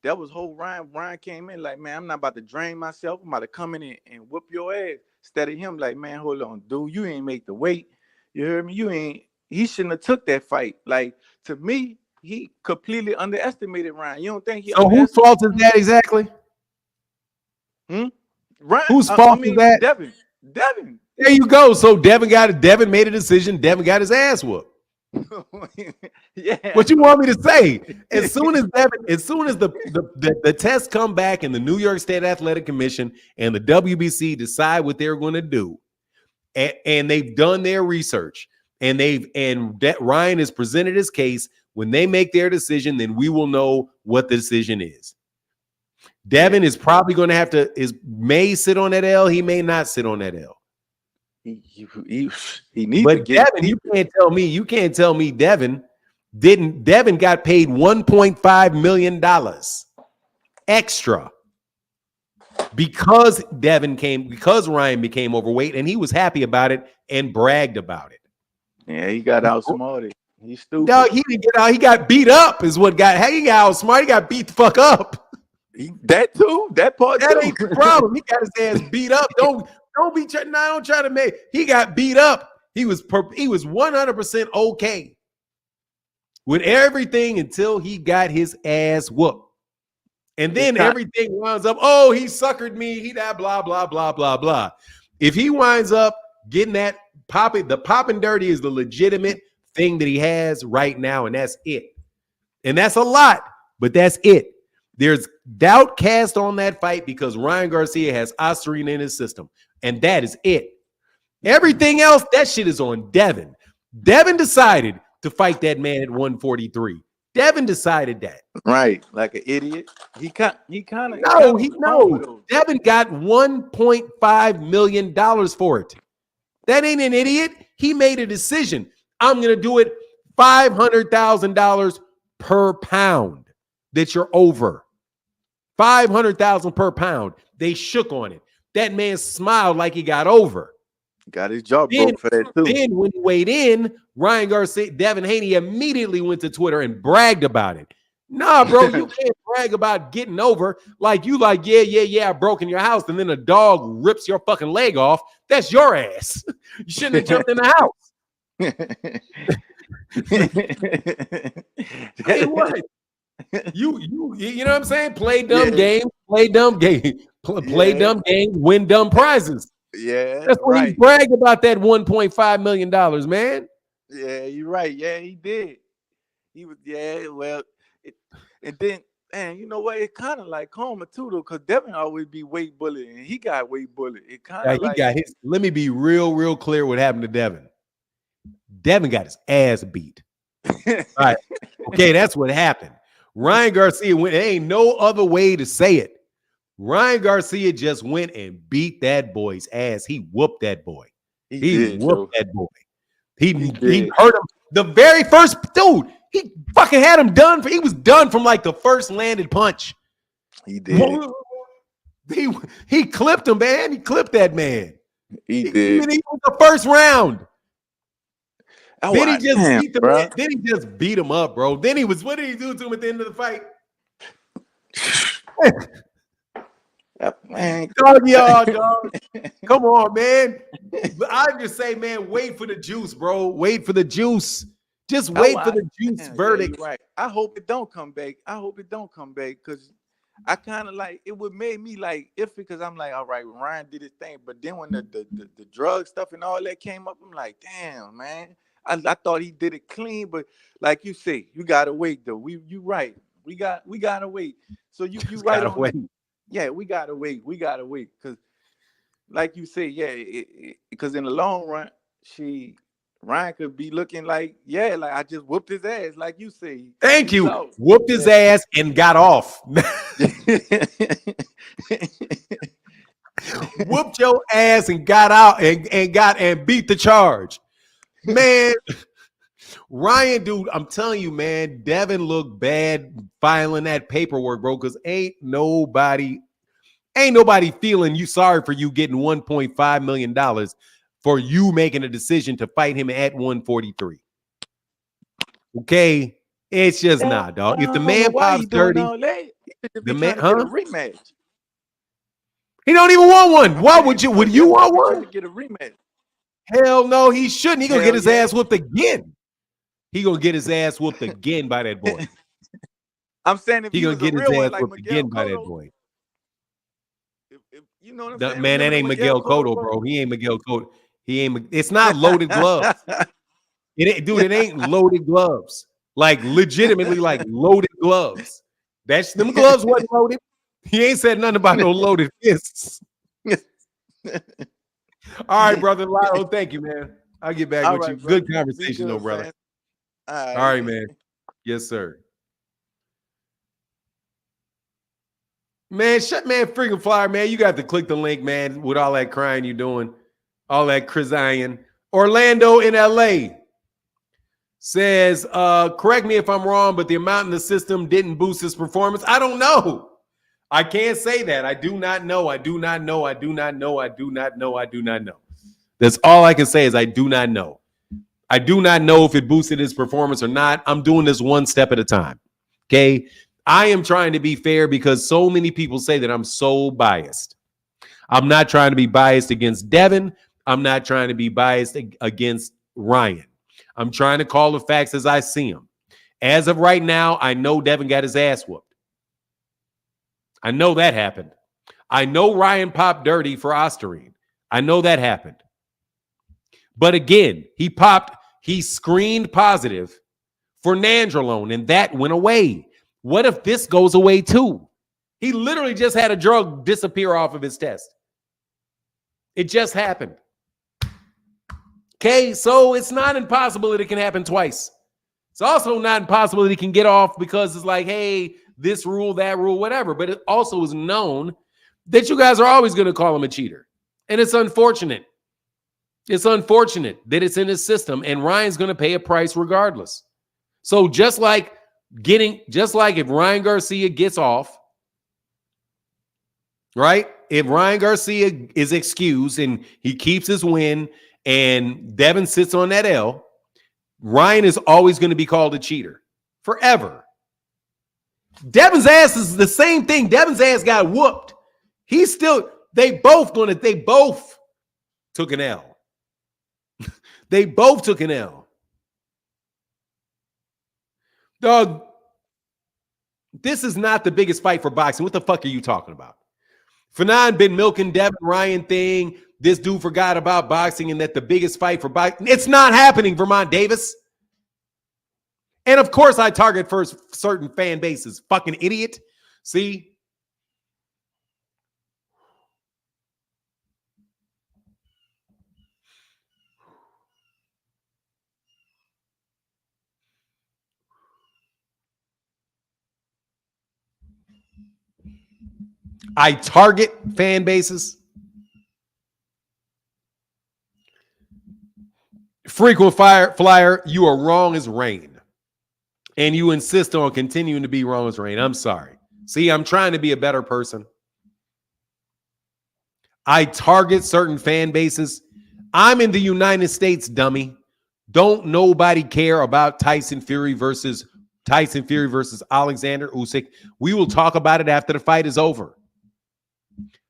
That was whole Ryan. Ryan came in like, man, I'm not about to drain myself. I'm about to come in and whoop your ass. Instead of him, like, man, hold on, dude, you ain't make the weight. You heard me? He shouldn't have took that fight. Like, to me, he completely underestimated Ryan. You don't think he So whose fault is that exactly? Ryan, Whose fault is that? Devin. There you go. So Devin made a decision. Devin got his ass whooped. Yeah. What you want me to say? As soon as the tests come back and the New York State Athletic Commission and the WBC decide what they're going to do, and they've done their research, and that Ryan has presented his case. When they make their decision, then we will know what the decision is. Devin is probably going to may sit on that L. He may not sit on that L. He needs But to get Devin, you can't tell me Devin got paid $1.5 million extra because Ryan became overweight, and he was happy about it and bragged about it. Yeah, he got outsmarted. He's stupid. Dog, he didn't get out. He got beat up. Is what got. He got outsmarted. He got beat the fuck up. That too. That part. That too. ain't the problem. He got his ass beat up. Don't try to make. He got beat up. He was 100% okay with everything until he got his ass whooped. And then everything winds up, oh, he suckered me. He that blah, blah, blah, blah, blah. If he winds up getting that the popping dirty is the legitimate thing that he has right now, and that's it. And that's a lot, but that's it. There's doubt cast on that fight because Ryan Garcia has Ostarine in his system, and that is it. Everything else, that shit is on Devin. Devin decided to fight that man at 143. Devin decided that. Right, like an idiot. He kind of Devin got $1.5 million for it. That ain't an idiot. He made a decision. I'm gonna do it $500,000 per pound that you're over. $500,000 per pound. They shook on it. That man smiled like he got over. Got his jaw broke for that too. Then when he weighed in, Ryan Garcia, Devin Haney immediately went to Twitter and bragged about it. Nah, bro, you can't brag about getting over like yeah, I broke in your house, and then a dog rips your fucking leg off. That's your ass. You shouldn't have jumped in the house. Hey, what? You know what I'm saying? Play dumb games, play dumb game, play dumb games, win dumb prizes. Yeah, that's when he bragged about that $1.5 million, man. Yeah, you're right. Yeah, he did. He was, and then, man, you know what? It kind of like karma too, though, because Devin always be weight bullied, and he got weight bullied. It kind of he got his. Let me be real clear what happened to Devin. Devin got his ass beat. All right, okay, that's what happened. Ryan Garcia went. There ain't no other way to say it. Ryan Garcia just went and beat that boy's ass. He whooped that boy. He whooped that boy. He hurt him. The very first dude, he fucking had him done. He was done from like the first landed punch. He did. He clipped him, man. He clipped that man. He did. He was the first round. Oh, then he just beat him up, bro. Then what did he do to him at the end of the fight? Man, Dog, y'all, dog. Come on, man. I just say, man, wait for the juice, bro. Wait for the juice. Just wait for the juice verdict. you're right. I hope it don't come back. Because I kind of like it would make me like iffy because I'm like, all right, Ryan did his thing, but then when the drug stuff and all that came up, I'm like, damn, man. I thought he did it clean, but like you say, you gotta wait though. You right. We gotta wait. So you right Gotta on wait. that. Yeah, we gotta wait. Because like you say, yeah, because in the long run, Ryan could be looking like, yeah, like I just whooped his ass, like you say. Thank He's you. out. Whooped his ass and got off. Whooped your ass and got out and beat the charge. Man, Ryan, dude, I'm telling you, man, Devin looked bad filing that paperwork, bro, because ain't nobody feeling you sorry for you getting $1.5 million for you making a decision to fight him at 143. Okay? It's just not, dog. If the man pops 30, the man, get a rematch. He don't even want one. Why would you? Would you want Trying one? to get a rematch. Hell no, he shouldn't. He gonna get his Hell yeah. ass whooped again. He gonna get his ass whooped again by that boy. I'm saying if He he gonna was get a his real one, ass like whooped Miguel again by that Cotto, boy. you know what I'm That, saying? man, that Remember ain't Miguel Cotto, bro. He ain't Miguel Cotto. He ain't. It's not loaded gloves. It ain't, dude. It ain't loaded gloves. Like legitimately, like loaded gloves. That's them gloves wasn't loaded. He ain't said nothing about no loaded fists. All right, brother Lotto. Thank you, man. I'll get back All with right, you. brother. Good Be conversation, good, though, brother. man. All right, man. Yes, sir. Man, freaking flyer, man. You got to click the link, man, with all that crying you doing, all that crying. Orlando in LA says, correct me if I'm wrong, but the amount in the system didn't boost his performance. I don't know. I can't say that. I do not know. I do not know. I do not know. I do not know. I do not know. That's all I can say is I do not know. I do not know if it boosted his performance or not. I'm doing this one step at a time. Okay. I am trying to be fair because so many people say that I'm so biased. I'm not trying to be biased against Devin. I'm not trying to be biased against Ryan. I'm trying to call the facts as I see them. As of right now, I know Devin got his ass whooped. I know that happened. I know Ryan popped dirty for Osterine. I know that happened. But again, he screened positive for nandrolone, and that went away. What if this goes away too? He literally just had a drug disappear off of his test. It just happened. Okay, so it's not impossible that it can happen twice. It's also not impossible that he can get off because it's like, hey, this rule, that rule, whatever. But it also is known that you guys are always going to call him a cheater. And it's unfortunate. It's unfortunate that it's in his system, and Ryan's going to pay a price regardless. So just like if Ryan Garcia gets off, right? If Ryan Garcia is excused and he keeps his win and Devin sits on that L, Ryan is always going to be called a cheater forever. Devin's ass is the same thing. Devin's ass got whooped. They both took an L. They both took an L. Dog, this is not the biggest fight for boxing. What the fuck are you talking about? Fanon been milking Devin Ryan thing. This dude forgot about boxing and that the biggest fight for boxing. It's not happening, Vermont Davis. And of course, I target first certain fan bases. Fucking idiot. See? I target fan bases. Frequent flyer, you are wrong as rain. And you insist on continuing to be wrong as rain. I'm sorry. See, I'm trying to be a better person. I target certain fan bases. I'm in the United States, dummy. Don't nobody care about Tyson Fury versus Tyson Fury versus Alexander Usyk. We will talk about it after the fight is over.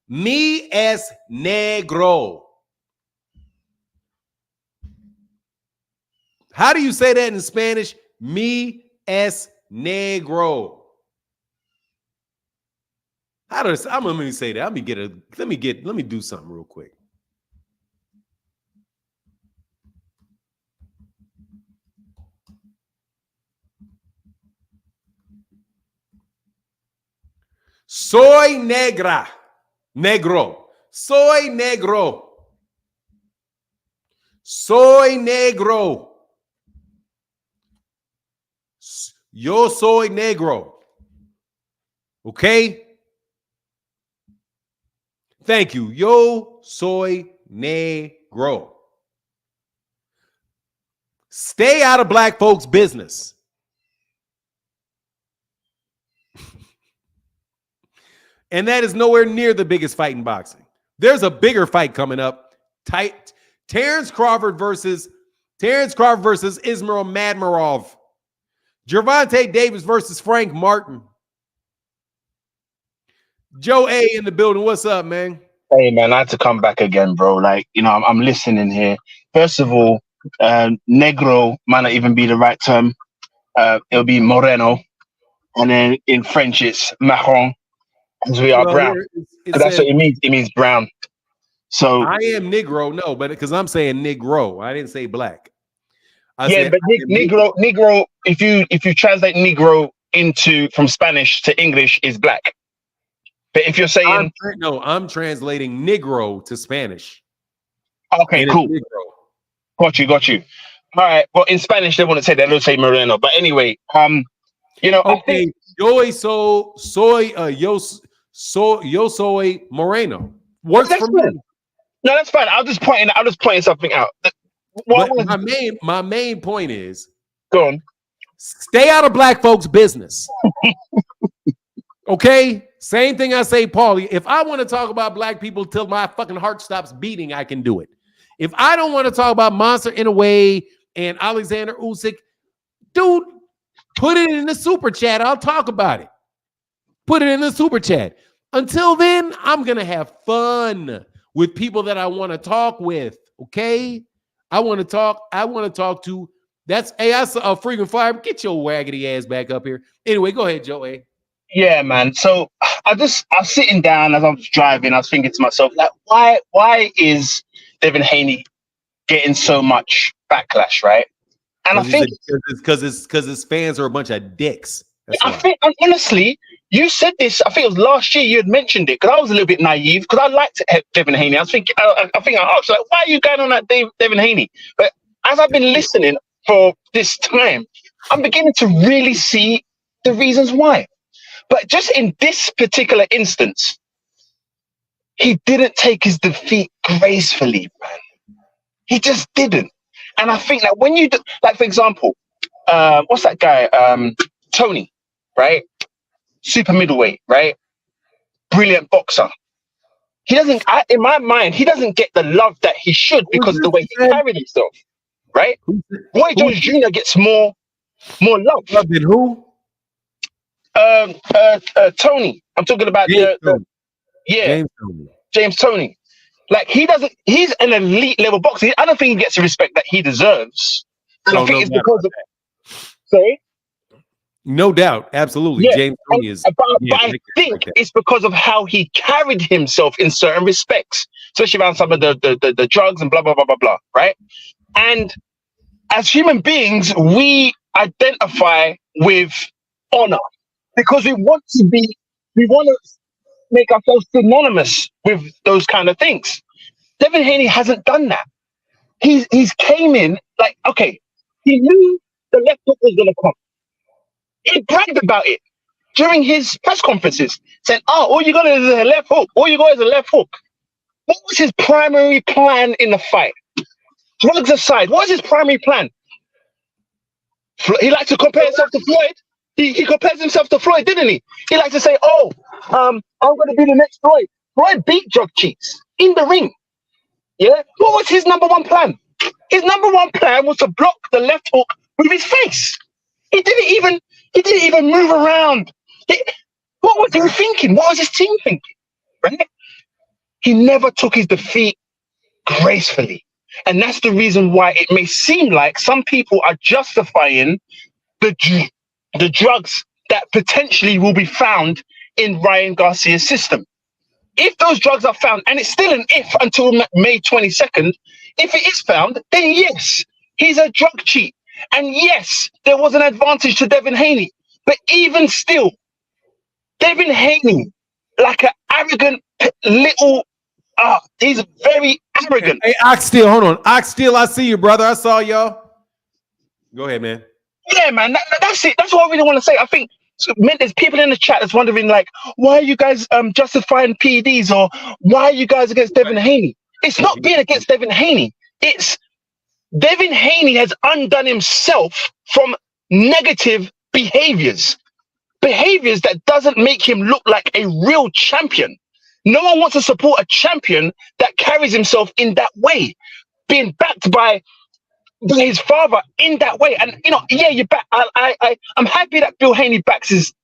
Mi es negro. How do you say that in Spanish? Mi es negro. How does I'm gonna say that? Let me do something real quick. Soy negra. Negro. Soy negro. Soy negro. Yo soy negro. Okay? Thank you. Yo soy negro. Stay out of black folks' business. And that is nowhere near the biggest fight in boxing. There's a bigger fight coming up. Terrence Crawford versus Ismail Madmarov. Gervonta Davis versus Frank Martin. Joe A in the building. What's up, man? Hey, man, I had to come back again, bro. Like, you know, I'm listening here. First of all, negro might not even be the right term. It'll be moreno. And then in French, it's marron, as we are brown. Because that's what it means. It means brown. So I am negro, no, but because I'm saying negro. I didn't say black. But negro, if you translate negro from Spanish to English, is black. But if you're saying I'm translating negro to Spanish. Okay, cool. Got you. All right. Well, in Spanish they wouldn't say that; they'll say moreno. But anyway, you know, okay. Yo soy moreno. Works for me. No, that's fine. I'll just point something out. My main point is, go on. Stay out of black folks' business. Okay? Same thing I say, Paulie. If I want to talk about black people till my fucking heart stops beating, I can do it. If I don't want to talk about Monster in a Way and Alexander Usyk, dude, put it in the super chat. I'll talk about it. Put it in the super chat. Until then, I'm going to have fun with people that I want to talk with. Okay? I want to talk to. That's I saw a freaking fire. Get your waggedy ass back up here. Anyway, go ahead, Joe A. Yeah, man. So I was sitting down as I was driving. I was thinking to myself, like, why is Devin Haney getting so much backlash, right? And I think because his fans are a bunch of dicks. I think honestly, you said this. I think it was last year. You had mentioned it because I was a little bit naive because I liked Devin Haney. I think I asked like, why are you going on that Devin Haney? But as I've been listening for this time, I'm beginning to really see the reasons why. But just in this particular instance, he didn't take his defeat gracefully, man. He just didn't. And I think that when you do, like, for example, what's that guy? Tony, right? Super middleweight, right? Brilliant boxer. He doesn't, in my mind, he doesn't get the love that he should because of the way he carried himself, right? Roy Jones Jr. gets more love. Love than who? Tony. I'm talking about James Tony. Like he's an elite level boxer. I don't think he gets the respect that he deserves. And I think it's because of sorry? No doubt, absolutely. Yeah. James Tony is but I think it's because of how he carried himself in certain respects, especially around some of the drugs and blah blah blah blah blah, right? And as human beings, we identify with honor because we want to make ourselves synonymous with those kind of things. Devin Haney hasn't done that. He's came in like, okay, he knew the left hook was gonna come. He bragged about it during his press conferences, saying, all you got is a left hook. All you got is a left hook. What was his primary plan in the fight? Drugs aside, what was his primary plan? He liked to compare himself to Floyd. He compares himself to Floyd, didn't he? He likes to say, I'm going to be the next Floyd. Floyd beat drug cheats in the ring. Yeah? What was his number one plan? His number one plan was to block the left hook with his face. He didn't even move around. What was he thinking? What was his team thinking? Right? He never took his defeat gracefully. And that's the reason why it may seem like some people are justifying the drugs that potentially will be found in Ryan Garcia's system. If those drugs are found, and it's still an if until May 22nd, if it is found, then yes, he's a drug cheat. And yes, there was an advantage to Devin Haney. But even still, Devin Haney, like an arrogant little, he's very arrogant. Hey, Oxtail, hold on. Oxtail, I see you, brother. I saw y'all. Go ahead, man. Yeah, man, that's it. That's what I really want to say. I think there's people in the chat that's wondering, like, why are you guys justifying PEDs, or why are you guys against Devin Haney? It's not being against Devin Haney. It's Devin Haney has undone himself from negative behaviors that doesn't make him look like a real champion. No one wants to support a champion that carries himself in that way, being backed by his father in that way. And yeah, you back. I'm happy that Bill Haney backs his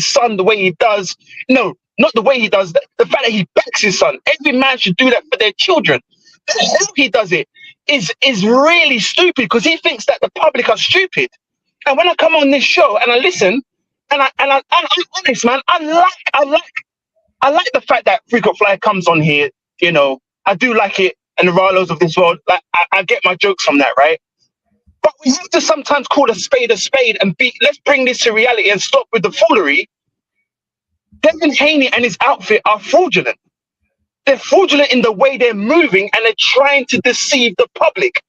son the way he does. No, not the way he does. The fact that he backs his son. Every man should do that for their children. The hell he does it is really stupid, because he thinks that the public are stupid. And when I come on this show and I listen, and I'm honest, man, I like the fact that Frequent Flyer comes on here. I do like it. And the Rallos of this world, like I get my jokes from that, right? But we have to sometimes call a spade and let's bring this to reality and stop with the foolery. Devin Haney and his outfit are fraudulent. They're fraudulent in the way they're moving, and they're trying to deceive the public.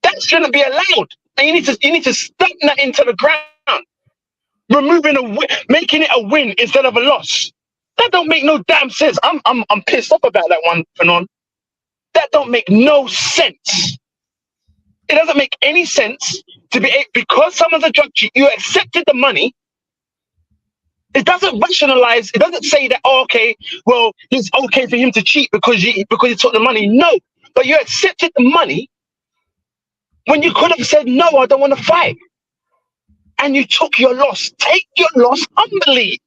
That shouldn't be allowed. And you need to stamp that into the ground. Making it a win instead of a loss. That don't make no damn sense. I'm pissed off about that one, Fanon. That don't make no sense. It doesn't make any sense to be, because someone's a drug cheat, you accepted the money. It doesn't rationalize. It doesn't say that, okay, well, it's okay for him to cheat because he took the money. No, but you accepted the money when you could have said, no, I don't want to fight. And you took your loss. Take your loss humbly.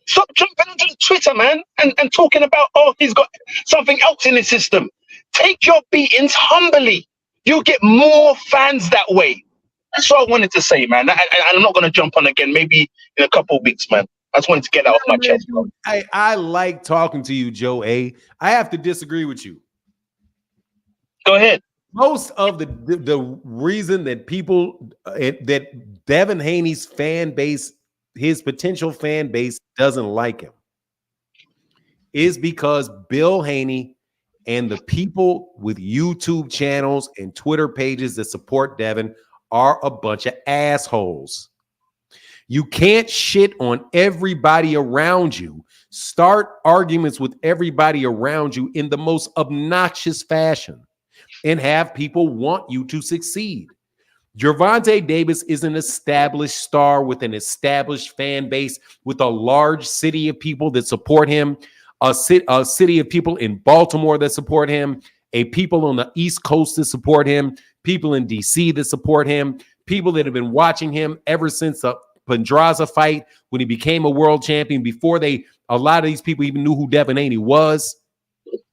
Stop jumping onto Twitter, man, and talking about, he's got something else in his system. Take your beatings humbly. You'll get more fans that way. That's what I wanted to say, man. I'm not going to jump on again, maybe in a couple of weeks, man. I just wanted to get that off my chest. I like talking to you, Joe A. I have to disagree with you. Go ahead. Most of the reason that people, that Devin Haney's fan base, his potential fan base, doesn't like him is because Bill Haney and the people with YouTube channels and Twitter pages that support Devin are a bunch of assholes. You can't shit on everybody around you. Start arguments with everybody around you in the most obnoxious fashion and have people want you to succeed. Gervonta Davis is an established star with an established fan base, with a large city of people that support him. A city of people in Baltimore that support him, a people on the East Coast that support him, people in DC that support him, people that have been watching him ever since the Pedraza fight when he became a world champion. Before a lot of these people even knew who Devin Haney was.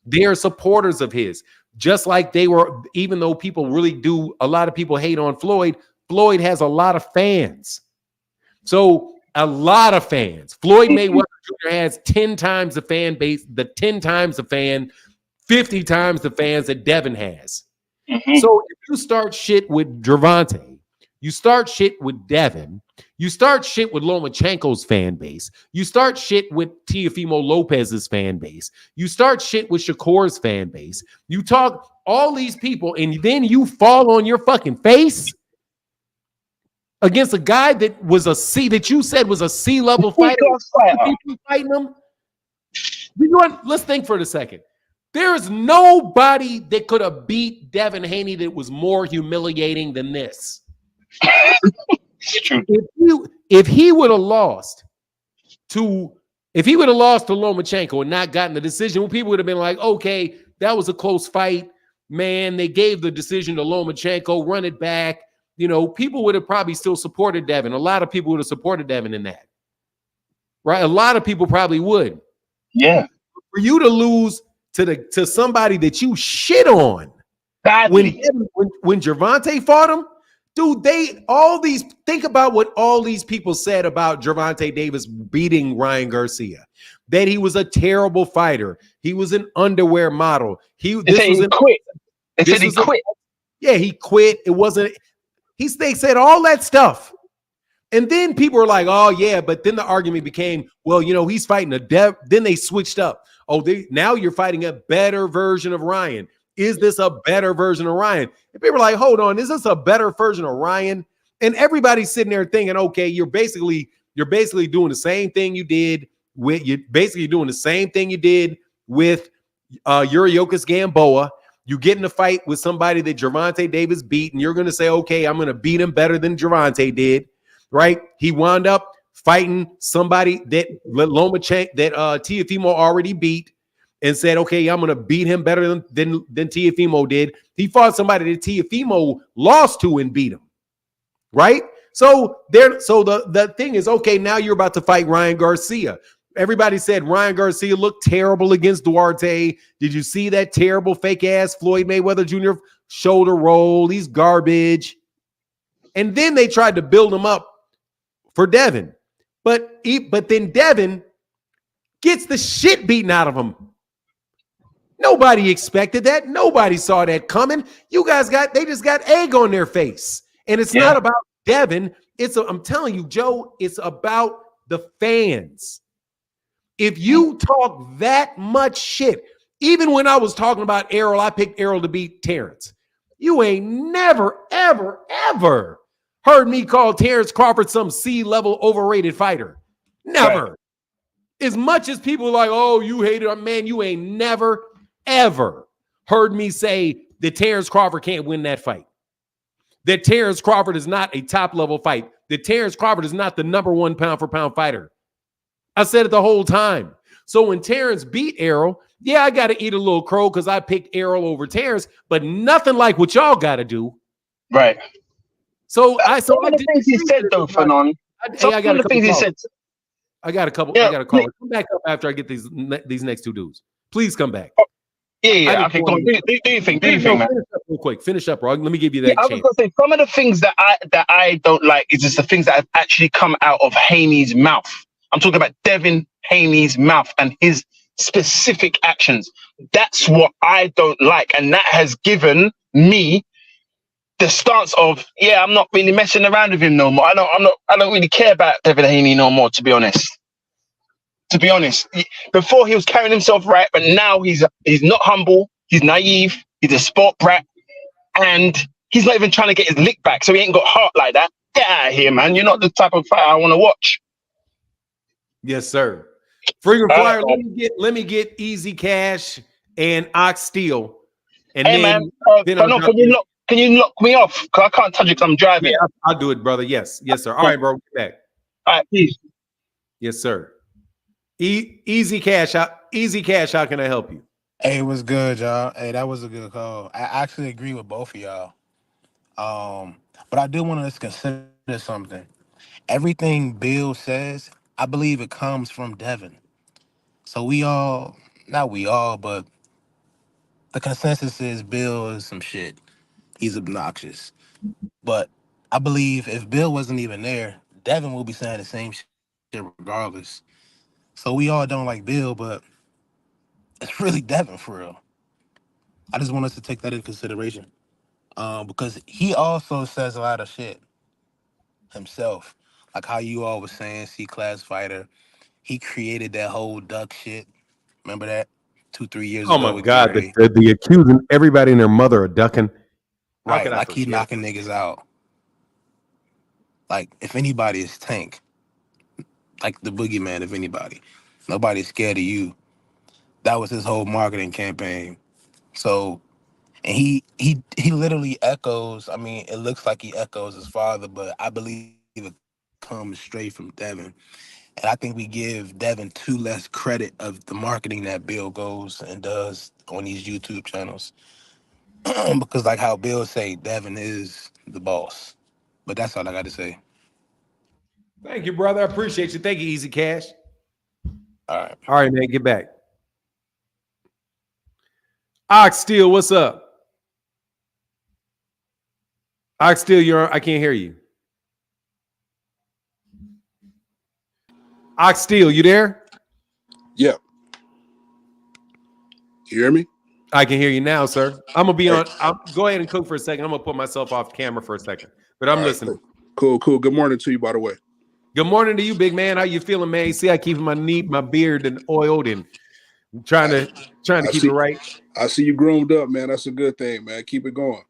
They are supporters of his, just like they were. Even though people really do, a lot of people hate on Floyd. Floyd has a lot of fans. So a lot of fans. Floyd Mayweather Jr. has 10 times the fan base, 50 times the fans that Devin has. Mm-hmm. So if you start shit with Gervonta, you start shit with Devin, you start shit with Lomachenko's fan base, you start shit with Teofimo Lopez's fan base, you start shit with Shakur's fan base, you talk all these people, and then you fall on your fucking face against a guy that was that you said was a C-level fighter. People fighting him. You know what? Let's think for a second. There is nobody that could have beat Devin Haney that was more humiliating than this. If he would have lost to Lomachenko and not gotten the decision, well, people would have been like, okay, that was a close fight. Man, they gave the decision to Lomachenko, run it back. people would have probably still supported Devin. A lot of people would have supported Devin in that. Right? A lot of people probably would. Yeah. For you to lose to somebody that you shit on Badly. when Gervonta fought him, dude, think about what all these people said about Gervonta Davis beating Ryan Garcia. That he was a terrible fighter. He was an underwear model. They quit. They said he quit. Yeah, he quit. It wasn't. They said all that stuff. And then people were like, oh, yeah, but then the argument became, well, he's fighting Then they switched up. Oh, now you're fighting a better version of Ryan. Is this a better version of Ryan? And people are like, hold on, is this a better version of Ryan? And everybody's sitting there thinking, okay, you're basically doing the same thing you did with Uriokas Gamboa. You get in a fight with somebody that Gervonta Davis beat, and you're going to say, okay, I'm going to beat him better than Gervonta did. Right? He wound up fighting somebody that Teofimo already beat and said, okay, I'm going to beat him better than Teofimo did. He fought somebody that Teofimo lost to and beat him. Right? So the thing is, okay, now you're about to fight Ryan Garcia. Everybody said Ryan Garcia looked terrible against Duarte. Did you see that terrible fake ass Floyd Mayweather Jr. shoulder roll? He's garbage. And then they tried to build him up for Devin. But then Devin gets the shit beaten out of him. Nobody expected that. Nobody saw that coming. They just got egg on their face. And it's not about Devin. I'm telling you, Joe, it's about the fans. If you talk that much shit, even when I was talking about Errol, I picked Errol to beat Terrence. You ain't never, ever, ever heard me call Terrence Crawford some C-level overrated fighter. Never. Right. As much as people are like, oh, you hate it, man, you ain't never, ever heard me say that Terrence Crawford can't win that fight. That Terrence Crawford is not a top-level fight. That Terrence Crawford is not the number one pound-for-pound fighter. I said it the whole time. So when Terrence beat Errol, yeah, I got to eat a little crow because I picked Errol over Terrence, but nothing like what y'all got to do. Right. So some of the things he said, though, Fanon. Some of the things he said. I got a couple. I got to call. Come back up after I get these next two dudes. Please come back. Yeah. Okay, go on. Do you think, man? Finish up real quick. Finish up, bro. Let me give you that chance. I was going to say, some of the things that I don't like is just the things that have actually come out of Haney's mouth. I'm talking about Devin Haney's mouth and his specific actions. That's what I don't like. And that has given me the stance of, I'm not really messing around with him no more. I don't really care about Devin Haney no more, to be honest. Before he was carrying himself right, but now he's not humble, he's naive, he's a sport brat, and he's not even trying to get his lick back, so he ain't got heart like that. Get out of here, man. You're not the type of fighter I want to watch. Yes, sir. Frequent flyer, let me get Easy Cash and Ox Steel. And hey, then, can you lock me off? Because I can't touch it because I'm driving. Yeah, I'll do it, brother. Yes, sir. All right, bro. Get back. All right, please. Yes, sir. Easy Cash. How can I help you? Hey, it was good, y'all. Hey, that was a good call. I actually agree with both of y'all. But I do want to consider something. Everything Bill says, I believe it comes from Devin. So but the consensus is Bill is some shit. He's obnoxious. But I believe if Bill wasn't even there, Devin will be saying the same shit regardless. So we all don't like Bill, but it's really Devin for real. I just want us to take that into consideration. Because he also says a lot of shit himself. Like how you all was saying, C-class fighter. He created that whole duck shit. Remember that? 2-3 years ago. Oh my God, the accusing everybody and their mother of ducking. Right, like he knocking niggas out. Like if anybody is Tank, like the boogeyman, if anybody. Nobody's scared of you. That was his whole marketing campaign. So, and he literally echoes, I mean, it looks like he echoes his father, but I believe it comes straight from Devin. And I think we give Devin too less credit of the marketing that Bill goes and does on these YouTube channels. Because like how Bill say, Devin is the boss. But that's all I got to say. Thank you, brother. I appreciate you. Thank you, Easy Cash. All right. All right, man. Get back. Ox Steel, what's up? Ox Steel, I can't hear you. Ox Steel, you there? Yeah. You hear me? I can hear you now, sir. I'm gonna be on. Go ahead and cook for a second. I'm gonna put myself off camera for a second, but I'm listening. Cool. Good morning to you, by the way. Good morning to you, big man. How you feeling, man? You see, I keep my beard and oiled and trying to keep it right. I see you groomed up, man. That's a good thing, man. Keep it going.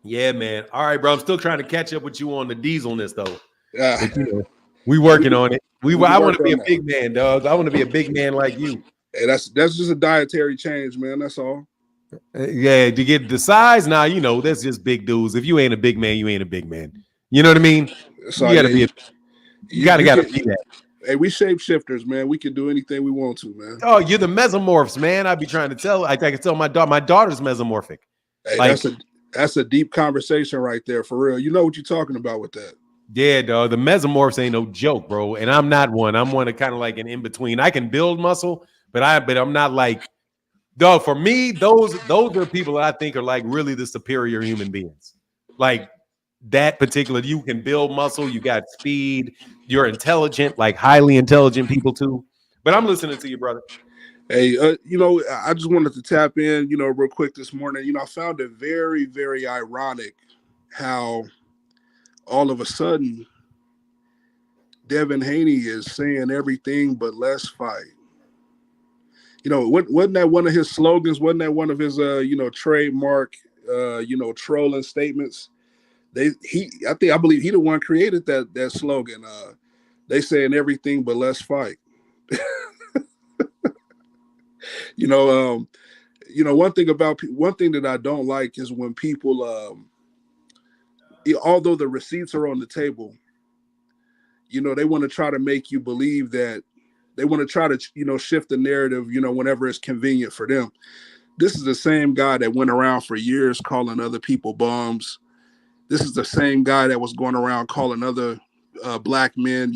Yeah, man. All right, bro. I'm still trying to catch up with you on the dieselness, though. But, we working on it. I want to be a that. big man, dog. I want to be a big man like you. Hey, that's just a dietary change, man. That's all. Yeah, to get the size, now that's just big dudes. If you ain't a big man, you ain't a big man. You know what I mean? So, you gotta be. You gotta be that. Hey, we shapeshifters, man. We can do anything we want to, man. Oh, you're the mesomorphs, man. I be trying to tell. I can tell my daughter's mesomorphic. Hey, that's a deep conversation right there, for real. You know what you're talking about with that. Yeah, dog. The mesomorphs ain't no joke, bro. And I'm not one. I'm one of kind of like an in between. I can build muscle, but I'm not like. Dog, for me, those are people that I think are like really the superior human beings. Like that particular, you can build muscle, you got speed, you're intelligent, like highly intelligent people too. But I'm listening to you, brother. Hey, I just wanted to tap in, real quick this morning. I found it very, very ironic how all of a sudden Devin Haney is saying everything but let's fight. Wasn't that one of his slogans? Wasn't that one of his, trademark, trolling statements? I believe he the one created that slogan. They saying everything but let's fight. One thing that I don't like is when people, although the receipts are on the table, they want to try to make you believe that. They want to try to, shift the narrative, whenever it's convenient for them. This is the same guy that went around for years calling other people bums. This is the same guy that was going around calling other black men,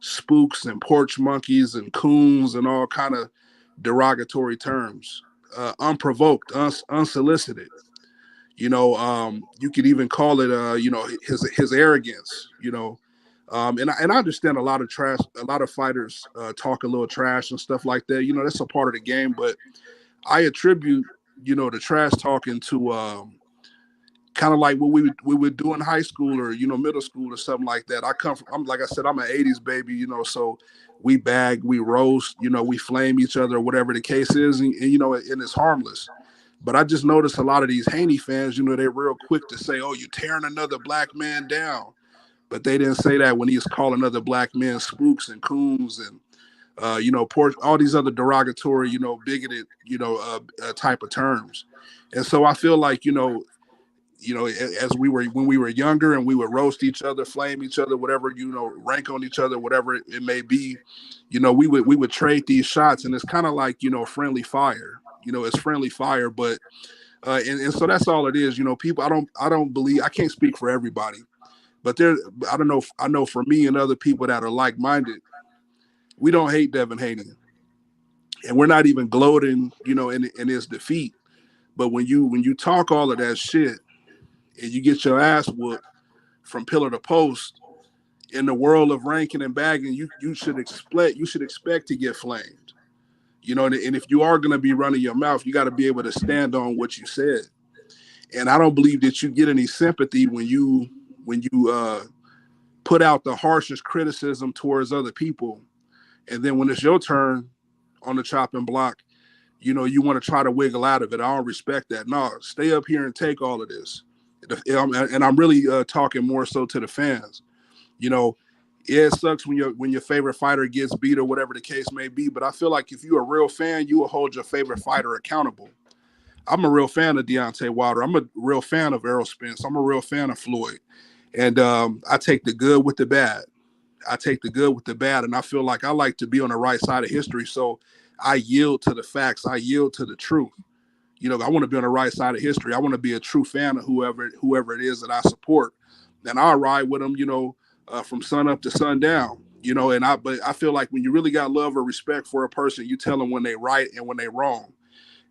spooks and porch monkeys and coons and all kind of derogatory terms, unprovoked, unsolicited. You could even call it, his arrogance, and I understand a lot of fighters talk a little trash and stuff like that. That's a part of the game. But I attribute, the trash talking to kind of like what we would do in high school or middle school or something like that. I'm like I said, I'm an '80s baby, so we bag, we roast, we flame each other, whatever the case is, and it's harmless. But I just noticed a lot of these Haney fans, they're real quick to say, "Oh, you're tearing another black man down." But they didn't say that when he was calling other black men spooks and coons and, all these other derogatory, bigoted, type of terms. And so I feel like, as when we were younger and we would roast each other, flame each other, whatever, rank on each other, whatever it may be, we would trade these shots, and it's kind of like, friendly fire. It's friendly fire, but and so that's all it is. People, I don't believe, I can't speak for everybody. But I don't know. I know for me and other people that are like-minded, we don't hate Devin Haney, and we're not even gloating, in his defeat. But when you talk all of that shit and you get your ass whooped from pillar to post in the world of ranking and bagging, you should expect to get flamed, And if you are going to be running your mouth, you got to be able to stand on what you said. And I don't believe that you get any sympathy when you put out the harshest criticism towards other people, and then when it's your turn on the chopping block, you want to try to wiggle out of it. I don't respect that. No, stay up here and take all of this. And I'm really talking more so to the fans. It sucks when your favorite fighter gets beat or whatever the case may be, but I feel like if you're a real fan, you will hold your favorite fighter accountable. I'm a real fan of Deontay Wilder. I'm a real fan of Errol Spence. I'm a real fan of Floyd. And I take the good with the bad. And I feel like I like to be on the right side of history. So I yield to the facts. I yield to the truth. I want to be on the right side of history. I want to be a true fan of whoever it is that I support. and I'll ride with them, from sun up to sundown. But I feel like when you really got love or respect for a person, you tell them when they right and when they wrong.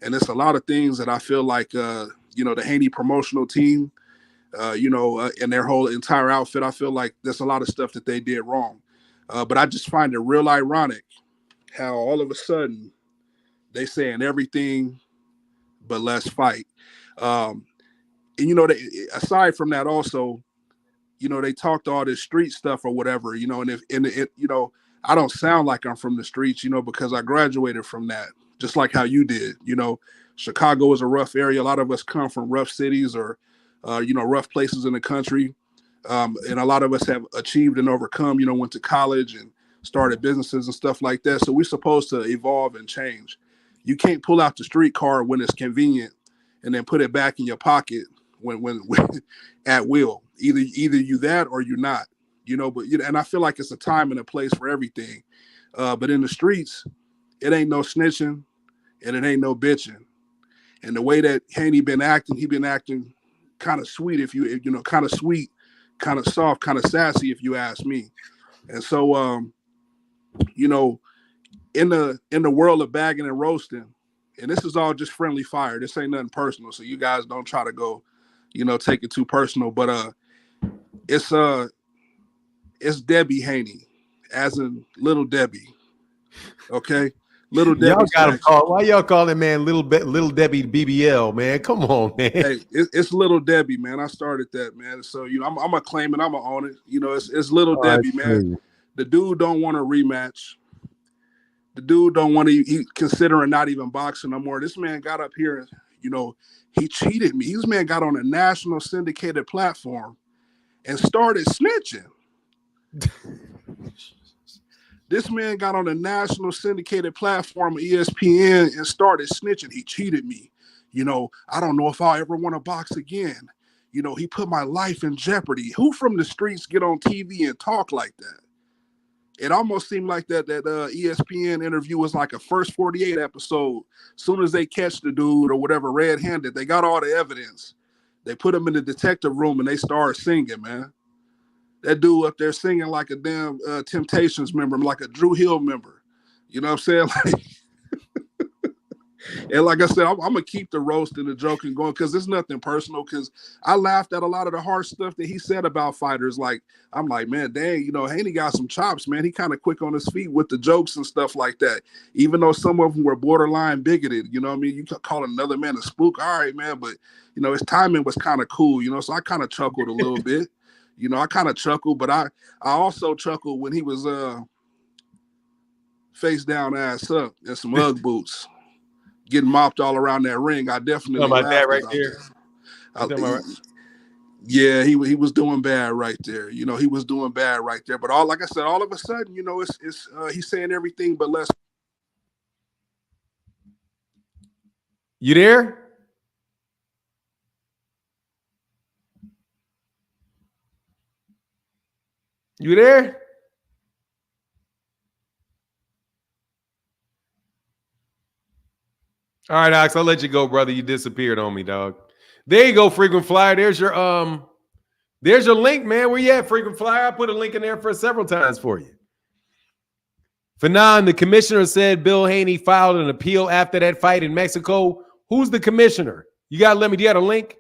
And it's a lot of things that I feel like, the Haney promotional team, and their whole entire outfit, I feel like there's a lot of stuff that they did wrong. But I just find it real ironic how all of a sudden they saying everything but let's fight. And, aside from that also, they talked all this street stuff or whatever, I don't sound like I'm from the streets, because I graduated from that, just like how you did. Chicago is a rough area. A lot of us come from rough cities or, rough places in the country. And a lot of us have achieved and overcome, went to college and started businesses and stuff like that. So we're supposed to evolve and change. You can't pull out the street card when it's convenient and then put it back in your pocket when at will. Either you that or you're not, and I feel like it's a time and a place for everything. But in the streets, it ain't no snitching and it ain't no bitching. And the way that Haney been acting, he been acting kind of sweet, kind of sweet, kind of soft, kind of sassy, if you ask me. And so, in the world of bagging and roasting, and this is all just friendly fire. This ain't nothing personal, so you guys don't try to go, take it too personal. But it's Debbie Haney, as in Little Debbie. Okay, Little Debbie. Y'all got him called. Why y'all call that man Little Debbie BBL, man? Come on, man. Hey, it's Little Debbie, man. I started that, man. So I'm gonna claim it. I'm gonna own it. It's Little Debbie, man. The dude don't want a rematch. The dude don't want to. He considering not even boxing no more. This man got up here, he cheated me. This man got on a national syndicated platform and started snitching. This man got on a national syndicated platform, ESPN, and started snitching. He cheated me. I don't know if I'll ever want to box again. He put my life in jeopardy. Who from the streets get on TV and talk like that? It almost seemed like that ESPN interview was like a first 48 episode. Soon as they catch the dude or whatever red-handed, they got all the evidence. They put him in the detective room and they started singing, man. That dude up there singing like a damn Temptations member, like a Drew Hill member. You know what I'm saying? And like I said, I'm going to keep the roast and the joking going because it's nothing personal, because I laughed at a lot of the harsh stuff that he said about fighters. Like, I'm like, man, dang, Haney got some chops, man. He kind of quick on his feet with the jokes and stuff like that, even though some of them were borderline bigoted. You know what I mean? You could call another man a spook. All right, man. But, his timing was kind of cool, so I kind of chuckled a little bit. I kind of chuckled, but I also chuckled when he was face down, ass up in some Ugg boots, getting mopped all around that ring. I definitely about that right there. Yeah, he was doing bad right there. He was doing bad right there. But like I said, all of a sudden, it's he's saying everything but less. You there? You there? All right, Ox, I'll let you go, brother. You disappeared on me, dog. There you go, frequent flyer. There's your link, man. Where you at, frequent flyer? I put a link in there for several times for you. Fanon, the commissioner said Bill Haney filed an appeal after that fight in Mexico. Who's the commissioner? You got to let me. Do you got a link?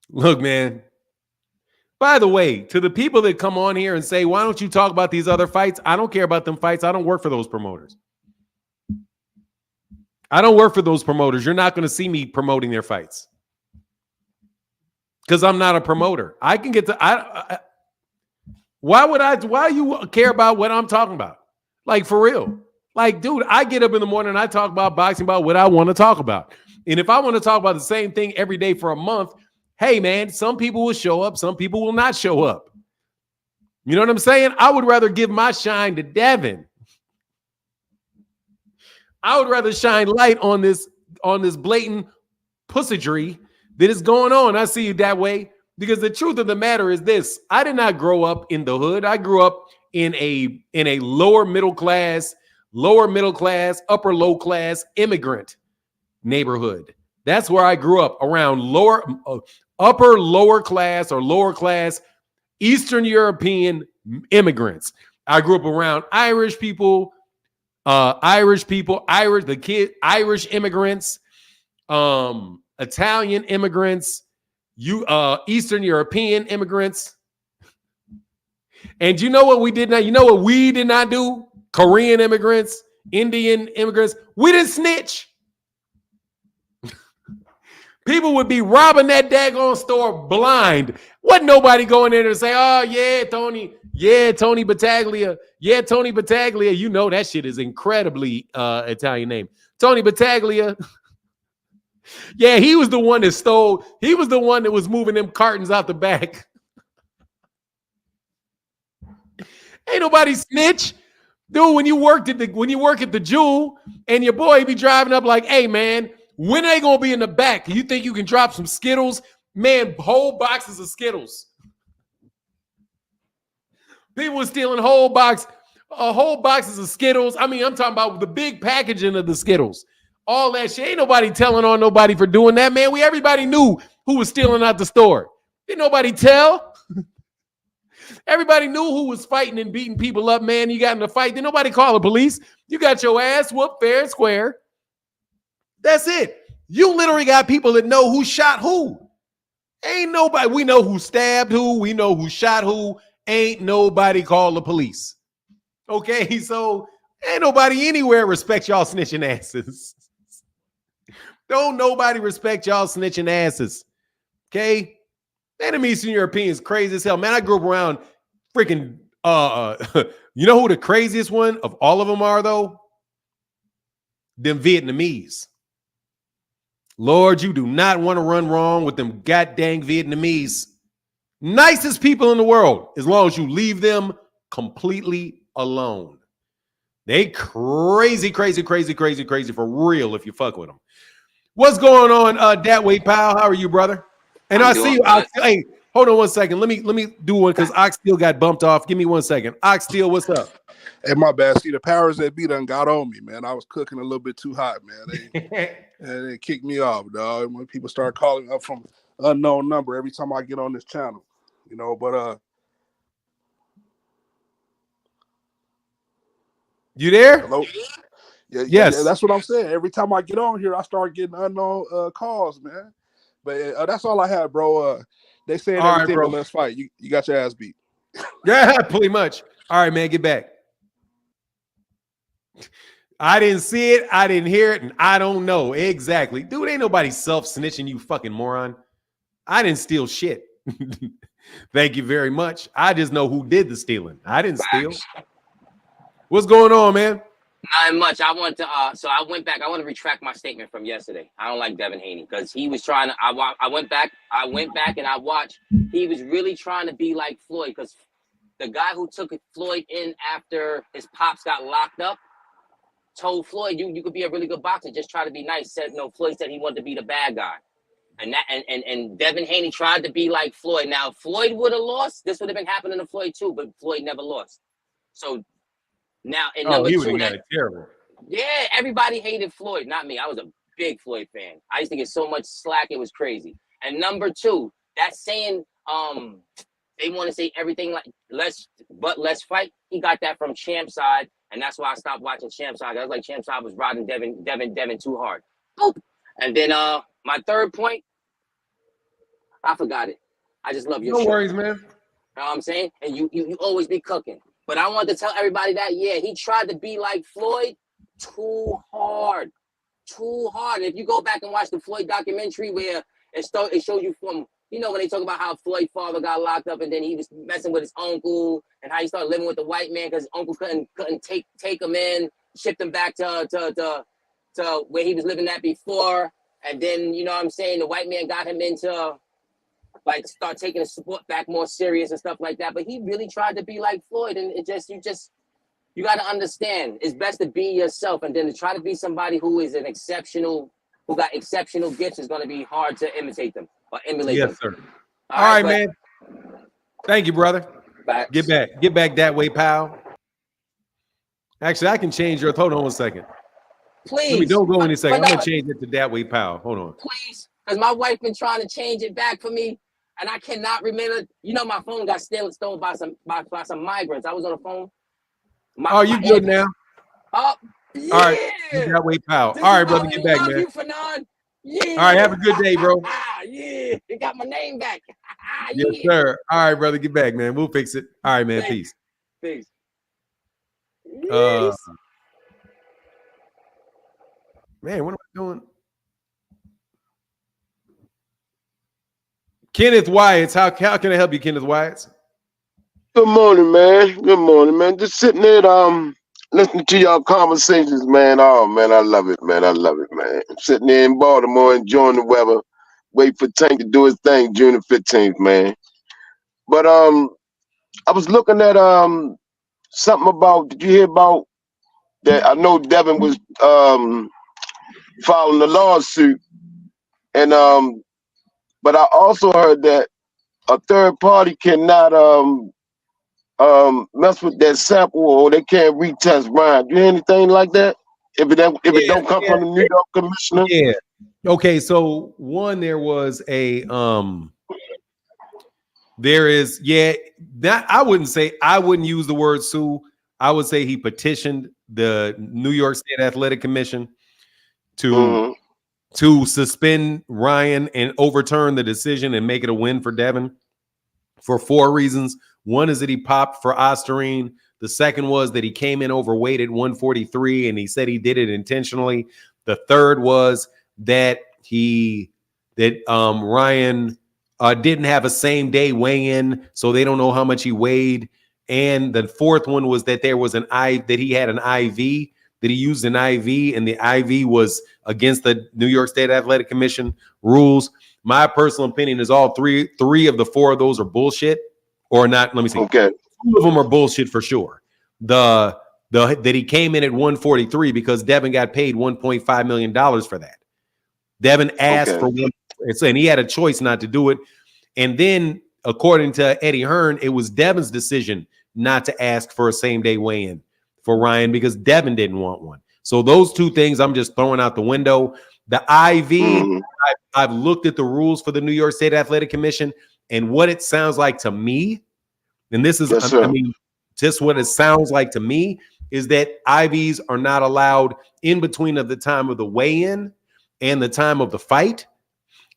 Look, man. By the way, to the people that come on here and say, why don't you talk about these other fights? I don't care about them fights. I don't work for those promoters. I don't work for those promoters. You're not going to see me promoting their fights because I'm not a promoter. I can get to. Why you care about what I'm talking about? Like, for real. Like, dude, I get up in the morning and I talk about boxing, about what I want to talk about. And if I want to talk about the same thing every day for a month, hey, man, some people will show up. Some people will not show up. You know what I'm saying? I would rather give my shine to Devin. I would rather shine light on this blatant pussygery that is going on. I see it that way because the truth of the matter is this. I did not grow up in the hood. I grew up in a lower middle class, upper low class immigrant neighborhood. That's where I grew up, around upper lower class or lower class Eastern European immigrants. I grew up around Irish Irish immigrants, Italian immigrants, Eastern European immigrants. And you know what we did not? You know what we did not do? Korean immigrants, Indian immigrants. We didn't snitch. People would be robbing that daggone store blind. Wasn't nobody going in there and say, oh, yeah, Tony. Yeah, Tony Battaglia. Yeah, Tony Battaglia. You know that shit is incredibly Italian name. Tony Battaglia. Yeah, he was the one that stole. He was the one that was moving them cartons out the back. Ain't nobody snitch. Dude, when you work at the Jewel and your boy be driving up like, hey, man, when are they going to be in the back? You think you can drop some Skittles? Man, whole boxes of Skittles. People were stealing whole boxes of Skittles. I mean, I'm talking about the big packaging of the Skittles. All that shit. Ain't nobody telling on nobody for doing that, man. Everybody knew who was stealing out the store. Didn't nobody tell? Everybody knew who was fighting and beating people up, man. You got in a fight. Didn't nobody call the police. You got your ass whooped fair and square. That's it. You literally got people that know who shot who. Ain't nobody. We know who stabbed who. We know who shot who. Ain't nobody call the police. Okay, so ain't nobody anywhere respect y'all snitching asses. Don't nobody respect y'all snitching asses. Okay? Them Eastern Europeans crazy as hell. Man, I grew up around freaking you know who the craziest one of all of them are, though? Them Vietnamese. Lord, you do not want to run wrong with them goddamn Vietnamese. Nicest people in the world, as long as you leave them completely alone. They crazy for real if you fuck with them. What's going on, that way, pal? How are you, brother? And I see you. Hey, hold on one second. Let me do one because Ox still got bumped off. Give me 1 second. Ox Steel, what's up? Hey, my bad. See, the powers that be done got on me, man. I was cooking a little bit too hot, man. They kicked me off, dog. When people start calling up from unknown number every time I get on this channel, you know. But you there? Hello? Yeah, yes. Yeah, that's what I'm saying. Every time I get on here, I start getting unknown calls, man. But that's all I have, bro. They saying all everything, right, but let's fight. You got your ass beat. Yeah, pretty much. All right, man, get back. I didn't see it, I didn't hear it, and I don't know. Exactly. Dude, ain't nobody self-snitching, you fucking moron. I didn't steal shit. Thank you very much. I just know who did the stealing. I didn't steal. What's going on, man? Not much. I want to so I went back. I want to retract my statement from yesterday. I don't like Devin Haney because he was trying to I went back and I watched. He was really trying to be like Floyd, because the guy who took Floyd in after his pops got locked up told Floyd, you could be a really good boxer, just try to be nice. Said no, Floyd said he wanted to be the bad guy. And that and Devin Haney tried to be like Floyd. Now, if Floyd would have lost, this would have been happening to Floyd too, but Floyd never lost. So now, and number two, terrible. Yeah, everybody hated Floyd, not me. I was a big Floyd fan. I used to get so much slack, it was crazy. And number two, that saying, they want to say everything like let's fight. He got that from Champ Side, and that's why I stopped watching Champ Side. I was like, Champ Side was riding Devin too hard. Boop. And then my third point, I forgot it. I just love your show. No worries, man. You know what I'm saying? And you always be cooking. But I wanted to tell everybody that, yeah, he tried to be like Floyd too hard. If you go back and watch the Floyd documentary where it shows you from, you know, when they talk about how Floyd's father got locked up and then he was messing with his uncle and how he started living with the white man because his uncle couldn't take him in, shipped him back to where he was living at before. And then, you know what I'm saying, the white man got him into like start taking the sport back more serious and stuff like that. But he really tried to be like Floyd, and you got to understand, it's best to be yourself, and then to try to be somebody who is who got exceptional gifts is going to be hard to imitate them or emulate them. Yes, sir. All right, man. Thank you, brother. Back. Get back that way, pal. Actually, I can change your. Hold on 1 second. Please. don't go any second. I'm Bernard, gonna change it to that way, pal. Hold on. please, because my wife been trying to change it back for me, and I cannot remember. You know, my phone got stolen by some migrants. I was on the phone. Oh, you good now? Oh, yeah. All right, that way, pal. All right, brother, get back, love man. you, Fernand. Yeah. All right, have a good day, bro. Yeah, you got my name back. Yes, sir. All right, brother, get back, man. We'll fix it. All right, man. Peace. Peace. Man, what am I doing? Kenneth Wyatts. How can I help you, Kenneth Wyatts? Good morning, man. Good morning, man. Just sitting there, listening to y'all conversations, man. Oh, man, I love it, man. I love it, man. I'm sitting there in Baltimore, enjoying the weather. Wait for Tank to do his thing, June the 15th, man. But I was looking at something about. Did you hear about that? I know Devin was filing a lawsuit, and but I also heard that a third party cannot mess with that sample, or they can't retest Ryan. Do you hear anything like that? If it don't come from the New York commissioner? Yeah. Okay, so one, there was a there is, that I wouldn't use the word sue. I would say he petitioned the New York State Athletic Commission to suspend Ryan and overturn the decision and make it a win for Devin for 4 reasons. One is that he popped for Osterine. The second was that he came in overweight at 143 and he said he did it intentionally. The third was that Ryan didn't have a same day weigh-in, so they don't know how much he weighed. And the fourth one was that there was that he had an IV, that he used an IV, and the IV was against the New York State Athletic Commission rules. My personal opinion is all three of the 4 of those are bullshit, or not. Let me see. Okay. 2 of them are bullshit for sure. That he came in at 143 because Devin got paid $1.5 million for that. Devin asked for one, and he had a choice not to do it. And then, according to Eddie Hearn, it was Devin's decision not to ask for a same-day weigh-in for Ryan because Devin didn't want one. So those 2 things I'm just throwing out the window. The IV, I've looked at the rules for the New York State Athletic Commission, and what it sounds like to me, and this is, just what it sounds like to me, is that IVs are not allowed in between of the time of the weigh-in and the time of the fight.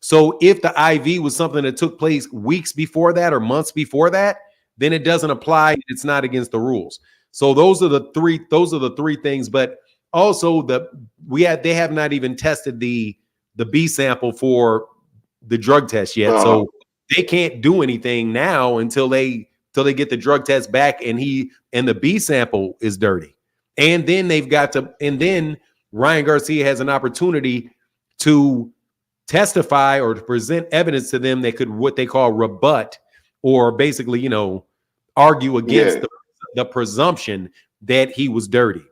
So if the IV was something that took place weeks before that or months before that, then it doesn't apply. It's not against the rules. So those are the three things. But also they have not even tested the B sample for the drug test yet. So they can't do anything now until they get the drug test back and the B sample is dirty. And then then Ryan Garcia has an opportunity to testify or to present evidence to them that could, what they call, rebut, or basically, argue against the presumption that he was dirty.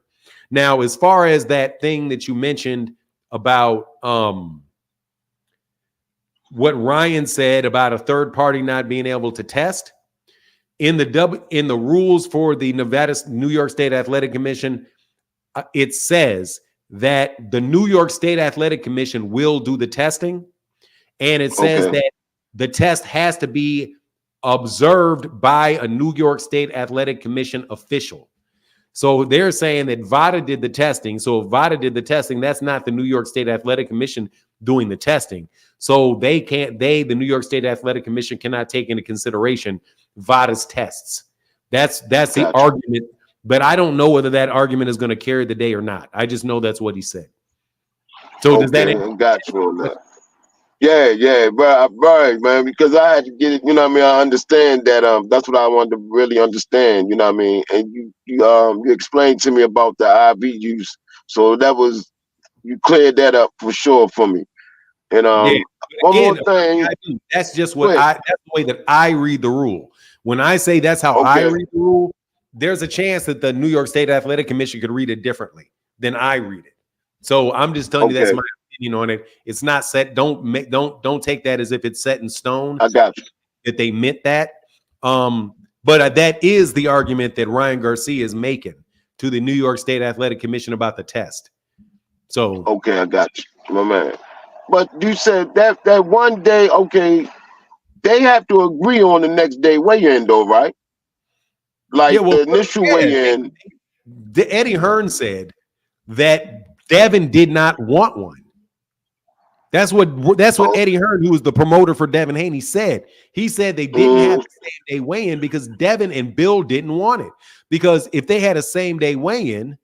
Now, as far as that thing that you mentioned about what Ryan said about a third party not being able to test, in the rules for the New York State Athletic Commission, it says that the New York State Athletic Commission will do the testing, and it says that the test has to be observed by a New York State Athletic Commission official. So they're saying that VADA did the testing. So if VADA did the testing, that's not the New York State Athletic Commission doing the testing. So the New York State Athletic Commission cannot take into consideration VADA's tests. That's the argument. But I don't know whether that argument is going to carry the day or not. I just know that's what he said. So does that? Got you on that. Yeah, right, man. Because I had to get it. I understand that. That's what I wanted to really understand. And you explained to me about the IV use, so you cleared that up for sure for me. And one more thing. That's just that's the way that I read the rule. When I say that's how I read the rule, there's a chance that the New York State Athletic Commission could read it differently than I read it. So I'm just telling you that's my opinion on it. It's not set. Don't take that as if it's set in stone. I got you. That they meant that. But that is the argument that Ryan Garcia is making to the New York State Athletic Commission about the test. So Okay, I got you, my man. But you said that one day, okay, they have to agree on the next day weigh-in, though, right? yeah, Like well, the initial weigh-in. Eddie Hearn said that Devin did not want one. That's what Oh, Eddie Hearn, who was the promoter for Devin Haney, said. He said they didn't have the same day weigh-in because Devin and Bill didn't want it. Because if they had a same day weigh-in,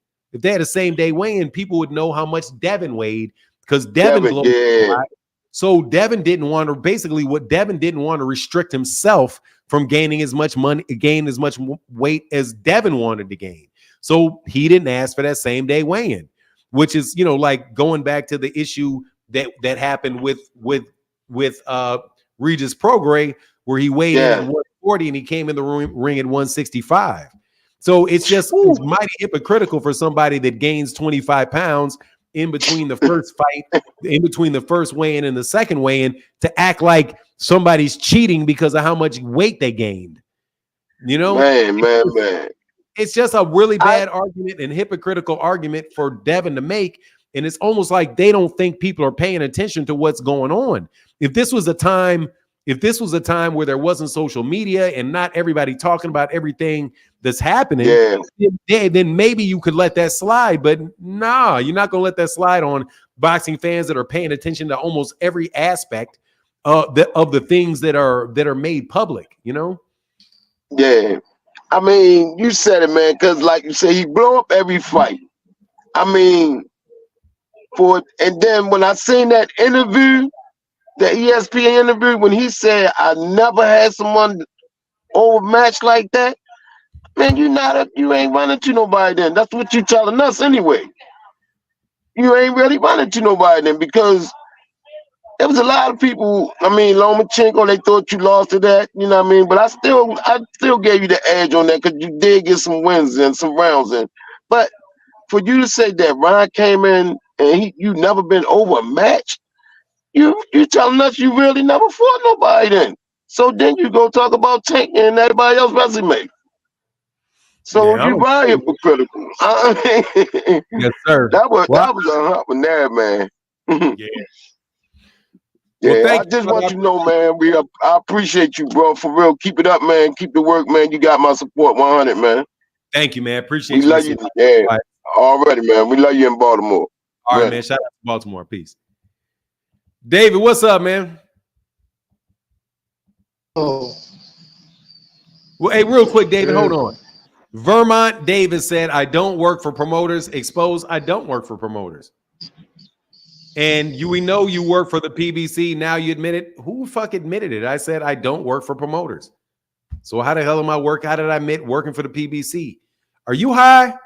people would know how much Devin weighed because Devin Devin, blows a yeah, lot. So Devin didn't want to Devin didn't want to restrict himself from gaining as much weight as Devin wanted to gain. So he didn't ask for that same day weigh-in, which is, like going back to the issue that happened with Regis Prograis, where he weighed in at yeah. 140 and he came in the ring at 165. So it's mighty hypocritical for somebody that gains 25 pounds in between the first fight, in between the first weigh-in and the second weigh-in, to act like somebody's cheating because of how much weight they gained. Man. It's just a really I bad argument and hypocritical argument for Devin to make. And it's almost like they don't think people are paying attention to what's going on. If this was a time where there wasn't social media and not everybody talking about everything that's happening, then maybe you could let that slide. But nah, you're not going to let that slide on boxing fans that are paying attention to almost every aspect of the things that are made public, Yeah. I mean, you said it, man, because like you said, he blow up every fight. I mean, and then when I seen that interview, the ESPN interview, when he said, I never had someone overmatched like that, man, you ain't running to nobody then. That's what you telling us anyway. You ain't really running to nobody then, because there was a lot of people. I mean, Lomachenko, they thought you lost to that, you know what I mean? But I still gave you the edge on that because you did get some wins and some rounds in. But for you to say that Ryan came in and you never been overmatched, you telling us you really never fought nobody then. So then you go talk about Tank and everybody else's resume. So Yeah, I you don't. are hypocritical. Yes, sir. that was Well, a hump in there, man. yeah. Well, Yeah, I thank just you. want you to know, man. I appreciate you, bro. For real, keep it up, man. Keep the work, man. You got my support, 100, man. Thank you, man. We Appreciate you. love you. Yeah, already, man. We love you in Baltimore. All right, man. Shout out to Baltimore. Peace. David, what's up, man? Oh, Well, hey, real quick, David, hold on. Vermont David said, I don't work for promoters. Expose, I don't work for promoters. And we know you work for the PBC. Now you admit it. Who the fuck admitted it? I said, I don't work for promoters. So how the hell am I working? How did I admit working for the PBC? Are you high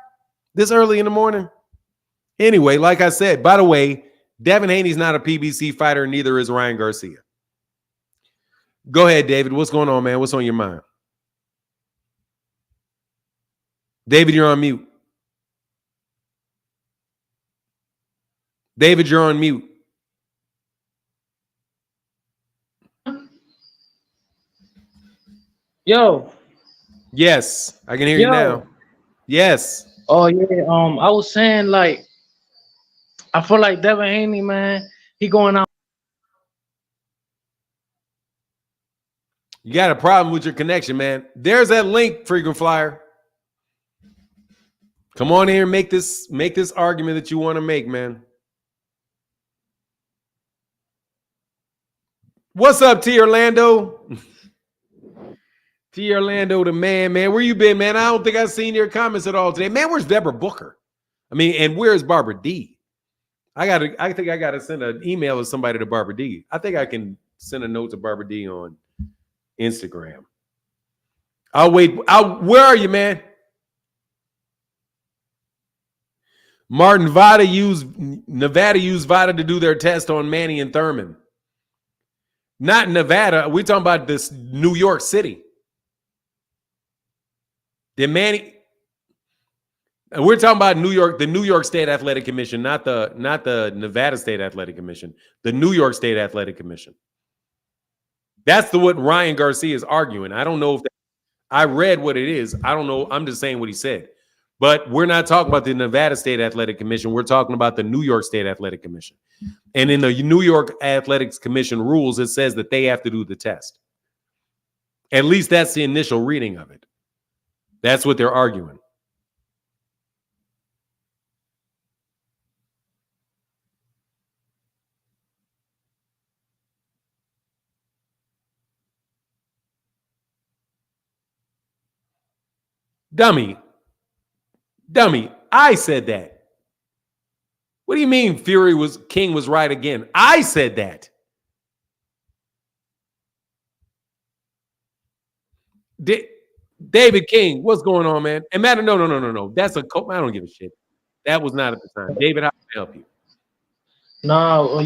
this early in the morning? Anyway, like I said, by the way, Devin Haney's not a PBC fighter, neither is Ryan Garcia. Go ahead, David. What's going on, man? What's on your mind? David, you're on mute. David, you're on mute. yo, Yes, I can hear you now. Yes. Oh yeah. I was saying like, I feel like Devin Haney, man, he going out. You got a problem with your connection, man. There's that link, frequent flyer. Come on here and make this argument that you want to make, man. What's up, T Orlando? T Orlando, the man. Where you been, man? I don't think I've seen your comments at all today. Man, where's Deborah Booker? I mean, and where's Barbara D? I think I gotta send an email to somebody to Barbara D. I think I can send a note to Barbara D on Instagram. I'll wait. Where are you, man? Nevada used Vada to do their test on Manny and Thurman. Not Nevada. We're talking about this New York City. We're talking about New York, the New York State Athletic Commission, not the Nevada State Athletic Commission, the New York State Athletic Commission. That's what Ryan Garcia is arguing. I don't know if I read what it is. I don't know. I'm just saying what he said. But we're not talking about the Nevada State Athletic Commission. We're talking about the New York State Athletic Commission. And in the New York Athletics Commission rules, it says that they have to do the test. At least that's the initial reading of it. That's what they're arguing. Dummy, I said that. What do you mean King was right again? I said that. David King, what's going on, man? And Matter, no. That's I don't give a shit. That was not at the time. David, how can I help you? Nah,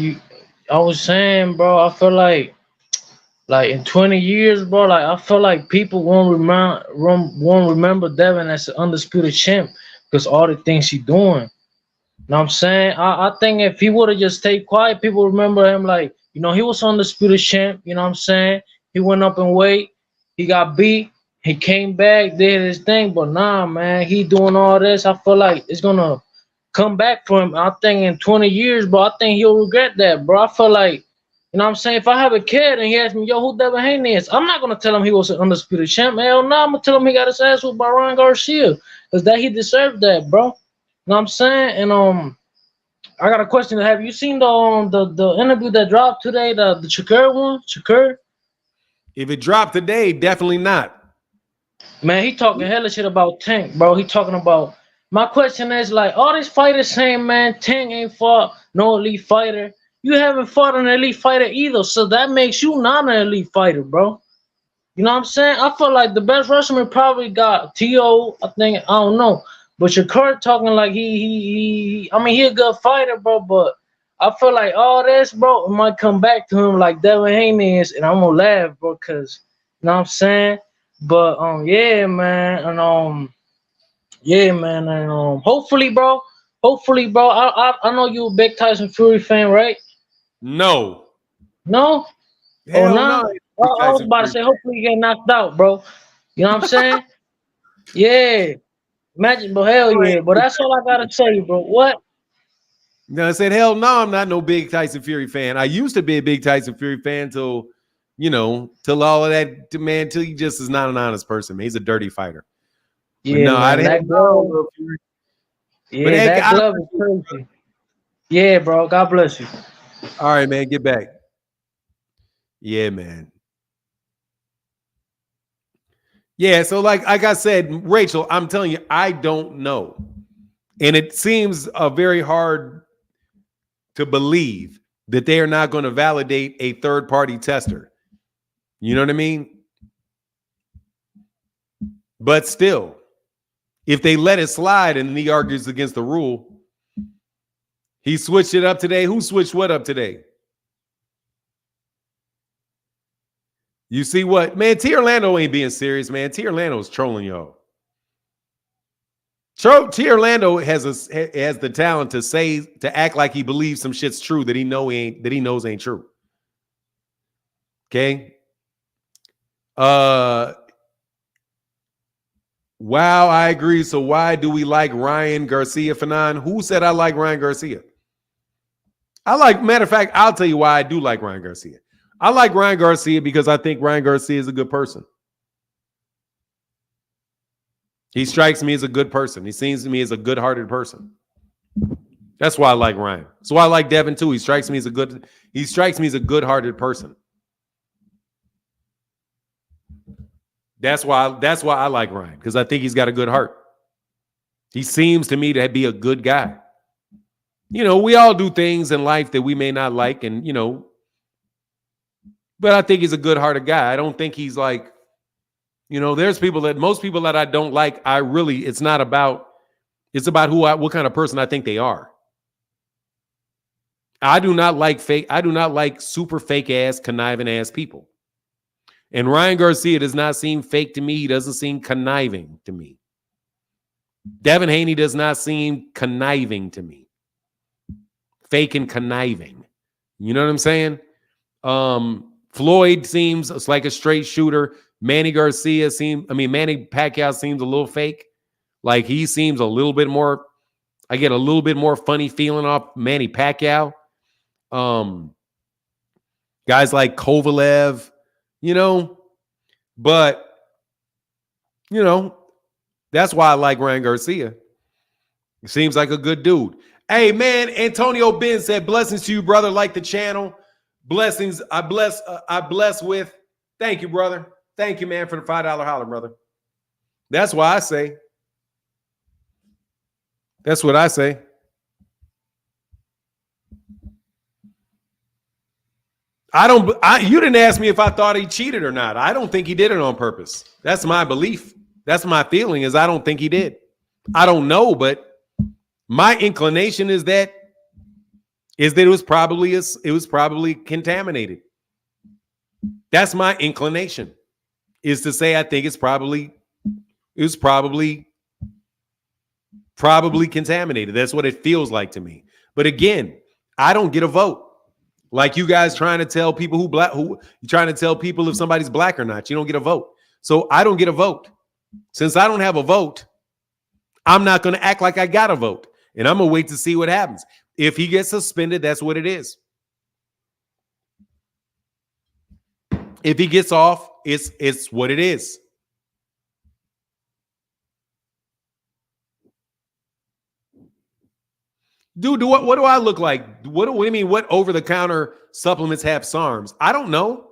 I was saying, bro, I feel like in 20 years, bro, like I feel like people won't remember Devin as an undisputed champ because all the things he doing. You know what I'm saying? I think if he would have just stayed quiet, people remember him like, he was undisputed champ. You know what I'm saying? He went up in weight. He got beat. He came back, did his thing. But nah, man, he doing all this. I feel like it's going to come back for him. I think in 20 years, bro, I think he'll regret that, bro. I feel like, you know what I'm saying? If I have a kid and he asks me, yo, who Devin Haney is? I'm not going to tell him he was an undisputed champ. Hell no, I'm going to tell him he got his ass whooped by Ryan Garcia. Because that he deserved that, bro. You know what I'm saying? And I got a question. Have you seen the interview that dropped today, the Shakur one? Shakur? If it dropped today, definitely not. Man, he talking hella shit about Tank, bro. He talking about. My question is like, all these fighters saying, man, Tank ain't fought no elite fighter. You haven't fought an elite fighter either, so that makes you not an elite fighter, bro. You know what I'm saying? I feel like the best Russian probably got T.O. I think, I don't know. But Shakur talking like he a good fighter, bro, but I feel like all this, bro, it might come back to him like Devin Haney is, and I'm gonna laugh, bro, because, you know what I'm saying? But, yeah, man, and, hopefully, bro, I know you a big Tyson Fury fan, right? No. No? Hell No? no. I was about to say, hopefully you get knocked out, bro. You know what I'm saying? Yeah. Imagine, but hell yeah. But that's all I gotta say, bro. What? No, I said, hell no, I'm not no big Tyson Fury fan. I used to be a big Tyson Fury fan till all of that, man, till he just is not an honest person, man. He's a dirty fighter. Yeah, no, man, that glove. Yeah, that glove is crazy. Yeah, bro. God bless you. All right, man. Get back. Yeah, man. Yeah, so like I said, Rachel, I'm telling you, I don't know. And it seems very hard to believe that they are not going to validate a third-party tester. You know what I mean? But still, if they let it slide and he argues against the rule, he switched it up today. Who switched what up today? You see what? Man, T. Orlando ain't being serious, man. T. Orlando's trolling y'all. T. Orlando has the talent to act like he believes some shit's true that he knows ain't true. Okay? Wow, I agree. So why do we like Ryan Garcia, Fanon? Who said I like Ryan Garcia? Matter of fact, I'll tell you why I do like Ryan Garcia. I like Ryan Garcia because I think Ryan Garcia is a good person. He strikes me as a good person. He seems to me as a good-hearted person. That's why I like Ryan. That's why I like Devin too. He strikes me as a good-hearted person. That's why I like Ryan, because I think he's got a good heart. He seems to me to be a good guy. We all do things in life that we may not like, and but I think he's a good-hearted guy. I don't think he's like, there's most people that I don't like. It's about what kind of person I think they are. I do not like super fake ass, conniving ass people. And Ryan Garcia does not seem fake to me. He doesn't seem conniving to me. Devin Haney does not seem conniving to me. Fake and conniving. You know what I'm saying? Floyd seems like a straight shooter. Manny Pacquiao seems a little fake. Like he seems a little bit more. I get a little bit more funny feeling off Manny Pacquiao. Guys like Kovalev, but that's why I like Ryan Garcia. He seems like a good dude. Hey man, Antonio Ben said, blessings to you, brother. Like the channel. Blessings. I bless with. Thank you, brother. Thank you, man, for the $5 holler, brother. That's why I say. That's what I say. You didn't ask me if I thought he cheated or not. I don't think he did it on purpose. That's my belief. That's my feeling, is I don't think he did. I don't know, but my inclination is that it was probably contaminated. That's my inclination, is to say I think it was probably contaminated. That's what it feels like to me. But again, I don't get a vote. Like you guys trying to tell people who trying to tell people if somebody's black or not. You don't get a vote. So I don't get a vote. Since I don't have a vote, I'm not going to act like I got a vote. And I'm going to wait to see what happens. If he gets suspended, that's what it is. If he gets off, it's what it is. Dude, what do I look like? What do you mean? What over-the-counter supplements have SARMs? I don't know.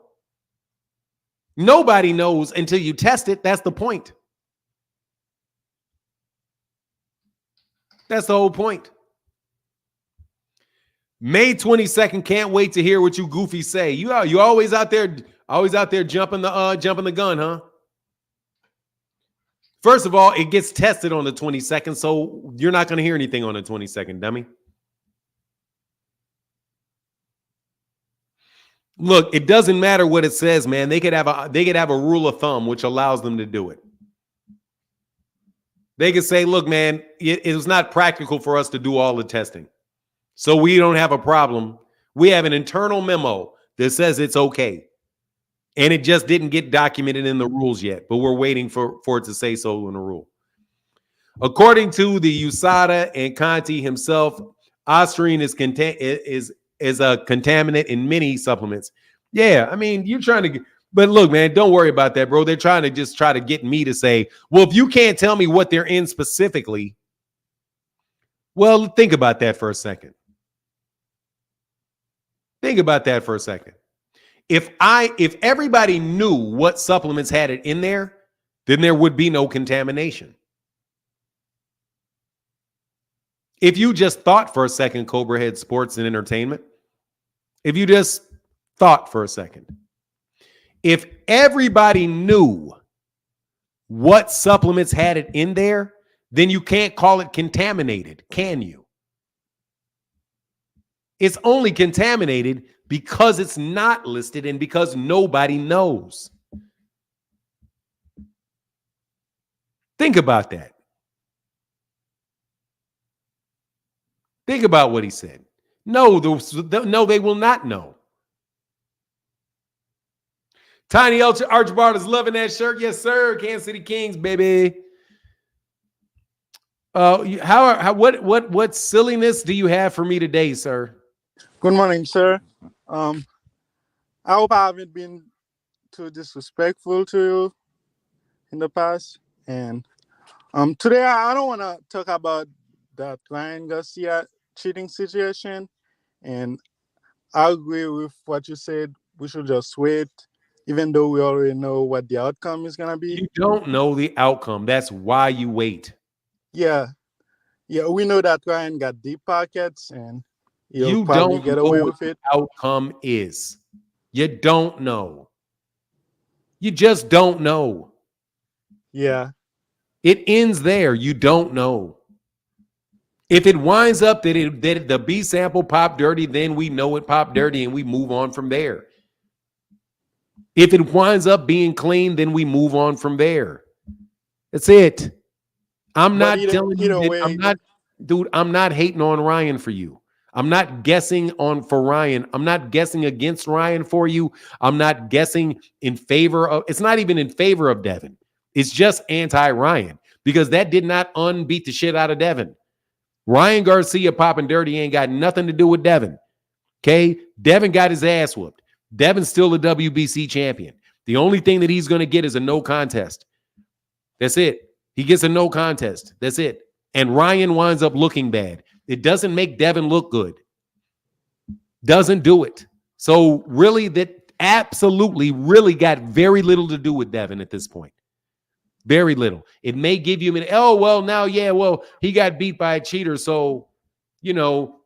Nobody knows until you test it. That's the point. That's the whole point. May 22nd. Can't wait to hear what you goofies say. You always out there jumping the gun, huh? First of all, it gets tested on the 22nd, so you're not going to hear anything on the 22nd, dummy. Look, it doesn't matter what it says, man. They could have a rule of thumb which allows them to do it. They could say, look, man, it was not practical for us to do all the testing. So we don't have a problem. We have an internal memo that says it's okay. And it just didn't get documented in the rules yet, but we're waiting for it to say so in the rule. According to the USADA and Conti himself, Ostrine is a contaminant in many supplements. Yeah, I mean, you're trying to but look, man, don't worry about that, bro. They're trying to get me to say, well, if you can't tell me what they're in specifically, well, think about that for a second. Think about that for a second. If everybody knew what supplements had it in there, then there would be no contamination. If you just thought for a second, Cobra Head Sports and Entertainment, if you just thought for a second, if everybody knew what supplements had it in there, then you can't call it contaminated, can you? It's only contaminated because it's not listed and because nobody knows. Think about that. Think about what he said. No, they will not know. Tiny Archibald is loving that shirt. Yes, sir. Kansas City Kings, baby. What silliness do you have for me today, sir? Good morning, sir. I hope I haven't been too disrespectful to you in the past. And today I don't want to talk about that Ryan Garcia cheating situation. And I agree with what you said. We should just wait, even though we already know what the outcome is going to be. You don't know the outcome. That's why you wait. Yeah, we know that Ryan got deep pockets and he'll probably get away with it. The outcome is. You don't know. You just don't know. Yeah. It ends there. You don't know. If it winds up that the B sample popped dirty, then we know it popped dirty and we move on from there. If it winds up being clean, then we move on from there. That's it. I'm not telling you that I'm not hating on Ryan for you. I'm not guessing for Ryan. I'm not guessing against Ryan for you. I'm not guessing in favor of, it's not even in favor of Devin. It's just anti-Ryan. because that did not unbeat the shit out of Devin. Ryan Garcia popping dirty ain't got nothing to do with Devin. Okay? Devin got his ass whooped. Devin's still a WBC champion. The only thing that he's going to get is a no contest. That's it. He gets a no contest. That's it. And Ryan winds up looking bad. It doesn't make Devin look good. Doesn't do it. So really, that absolutely really got very little to do with Devin at this point. Very little. It may give you he got beat by a cheater, so,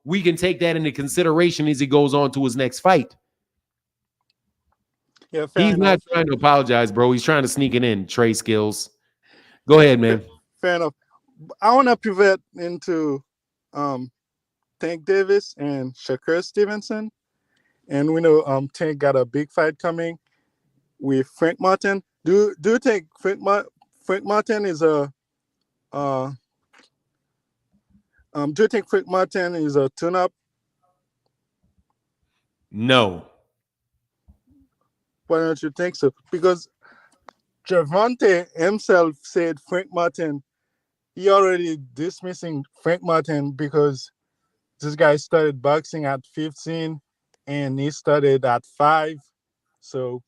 we can take that into consideration as he goes on to his next fight. Yeah, He's not trying to apologize, bro. He's trying to sneak it in. Trey Skills. Go ahead, man. Fair enough. I want to pivot into Tank Davis and Shakur Stevenson. And we know Tank got a big fight coming with Frank Martin. Do you think Frank Martin is a do you think Frank Martin is a tune-up? No. Why don't you think so? Because Gervonta himself said Frank Martin, he already dismissing Frank Martin because this guy started boxing at 15 and he started at 5. So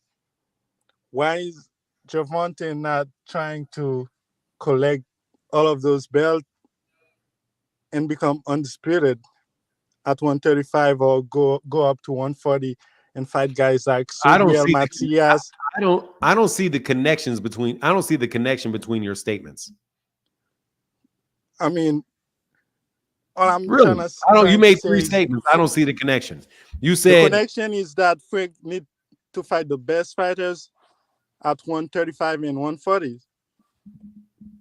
why is Gervonta not trying to collect all of those belts and become undisputed at 135 or go up to 140 and fight guys like Subriel Matias? I don't see the connection between your statements. I mean, all I'm really? You made 3 statements. I don't see the connection. You said the connection is that Frank need to fight the best fighters at 135 and 140.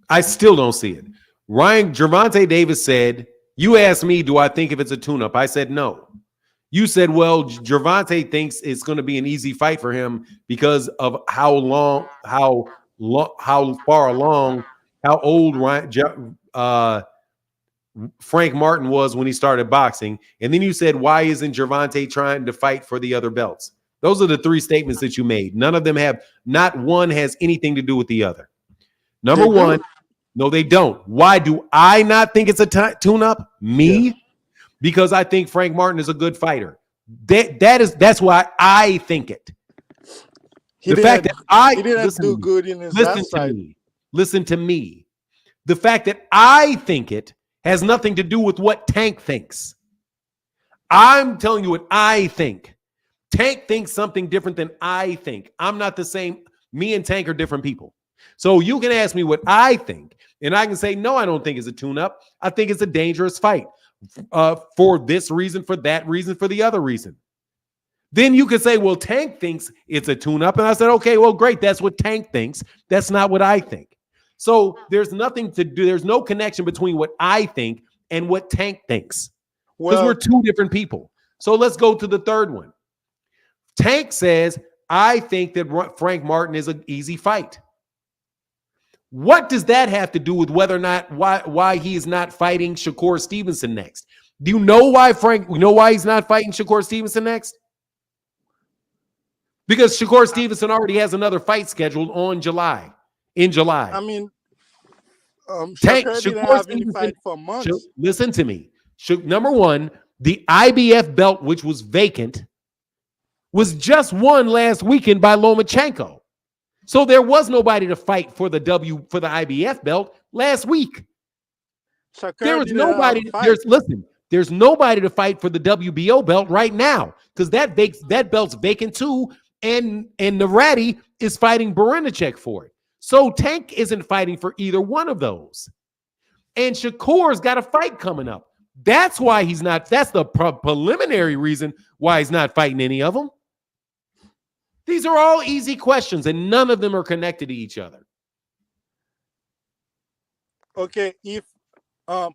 I still don't see it. Gervonta Davis said, you asked me, do I think if it's a tune-up? I said no. You said, well, Gervonta thinks it's going to be an easy fight for him because of how far along, how old Frank Martin was when he started boxing. And then you said, why isn't Gervonta trying to fight for the other belts? Those are the 3 statements that you made. Not one has anything to do with the other. Number one, no, they don't. Why do I not think it's a tune-up? Me? Yeah. Because I think Frank Martin is a good fighter. That's why I think it. He didn't do good in his last fight. Listen to me. The fact that I think it has nothing to do with what Tank thinks. I'm telling you what I think. Tank thinks something different than I think. I'm not the same. Me and Tank are different people. So you can ask me what I think, and I can say, no, I don't think it's a tune-up. I think it's a dangerous fight for this reason, for that reason, for the other reason. Then you could say, well, Tank thinks it's a tune-up. And I said, okay, well, great. That's what Tank thinks. That's not what I think. So there's nothing to do. There's no connection between what I think and what Tank thinks because we're 2 different people. So let's go to the third one. Tank says, I think that Frank Martin is an easy fight. What does that have to do with whether or not why he is not fighting Shakur Stevenson next? Do you know why he's not fighting Shakur Stevenson next? Because Shakur Stevenson already has another fight scheduled in July. I mean, Shakur didn't have any fight for months. Listen to me. Number one, the IBF belt, which was vacant, was just won last weekend by Lomachenko. So there was nobody to fight for the IBF belt last week. There's nobody to fight for the WBO belt right now because that belt's vacant too, and Narati is fighting Berinicek for it. So Tank isn't fighting for either one of those. And Shakur's got a fight coming up. That's why he's not. That's the preliminary reason why he's not fighting any of them. These are all easy questions, and none of them are connected to each other. Okay, if I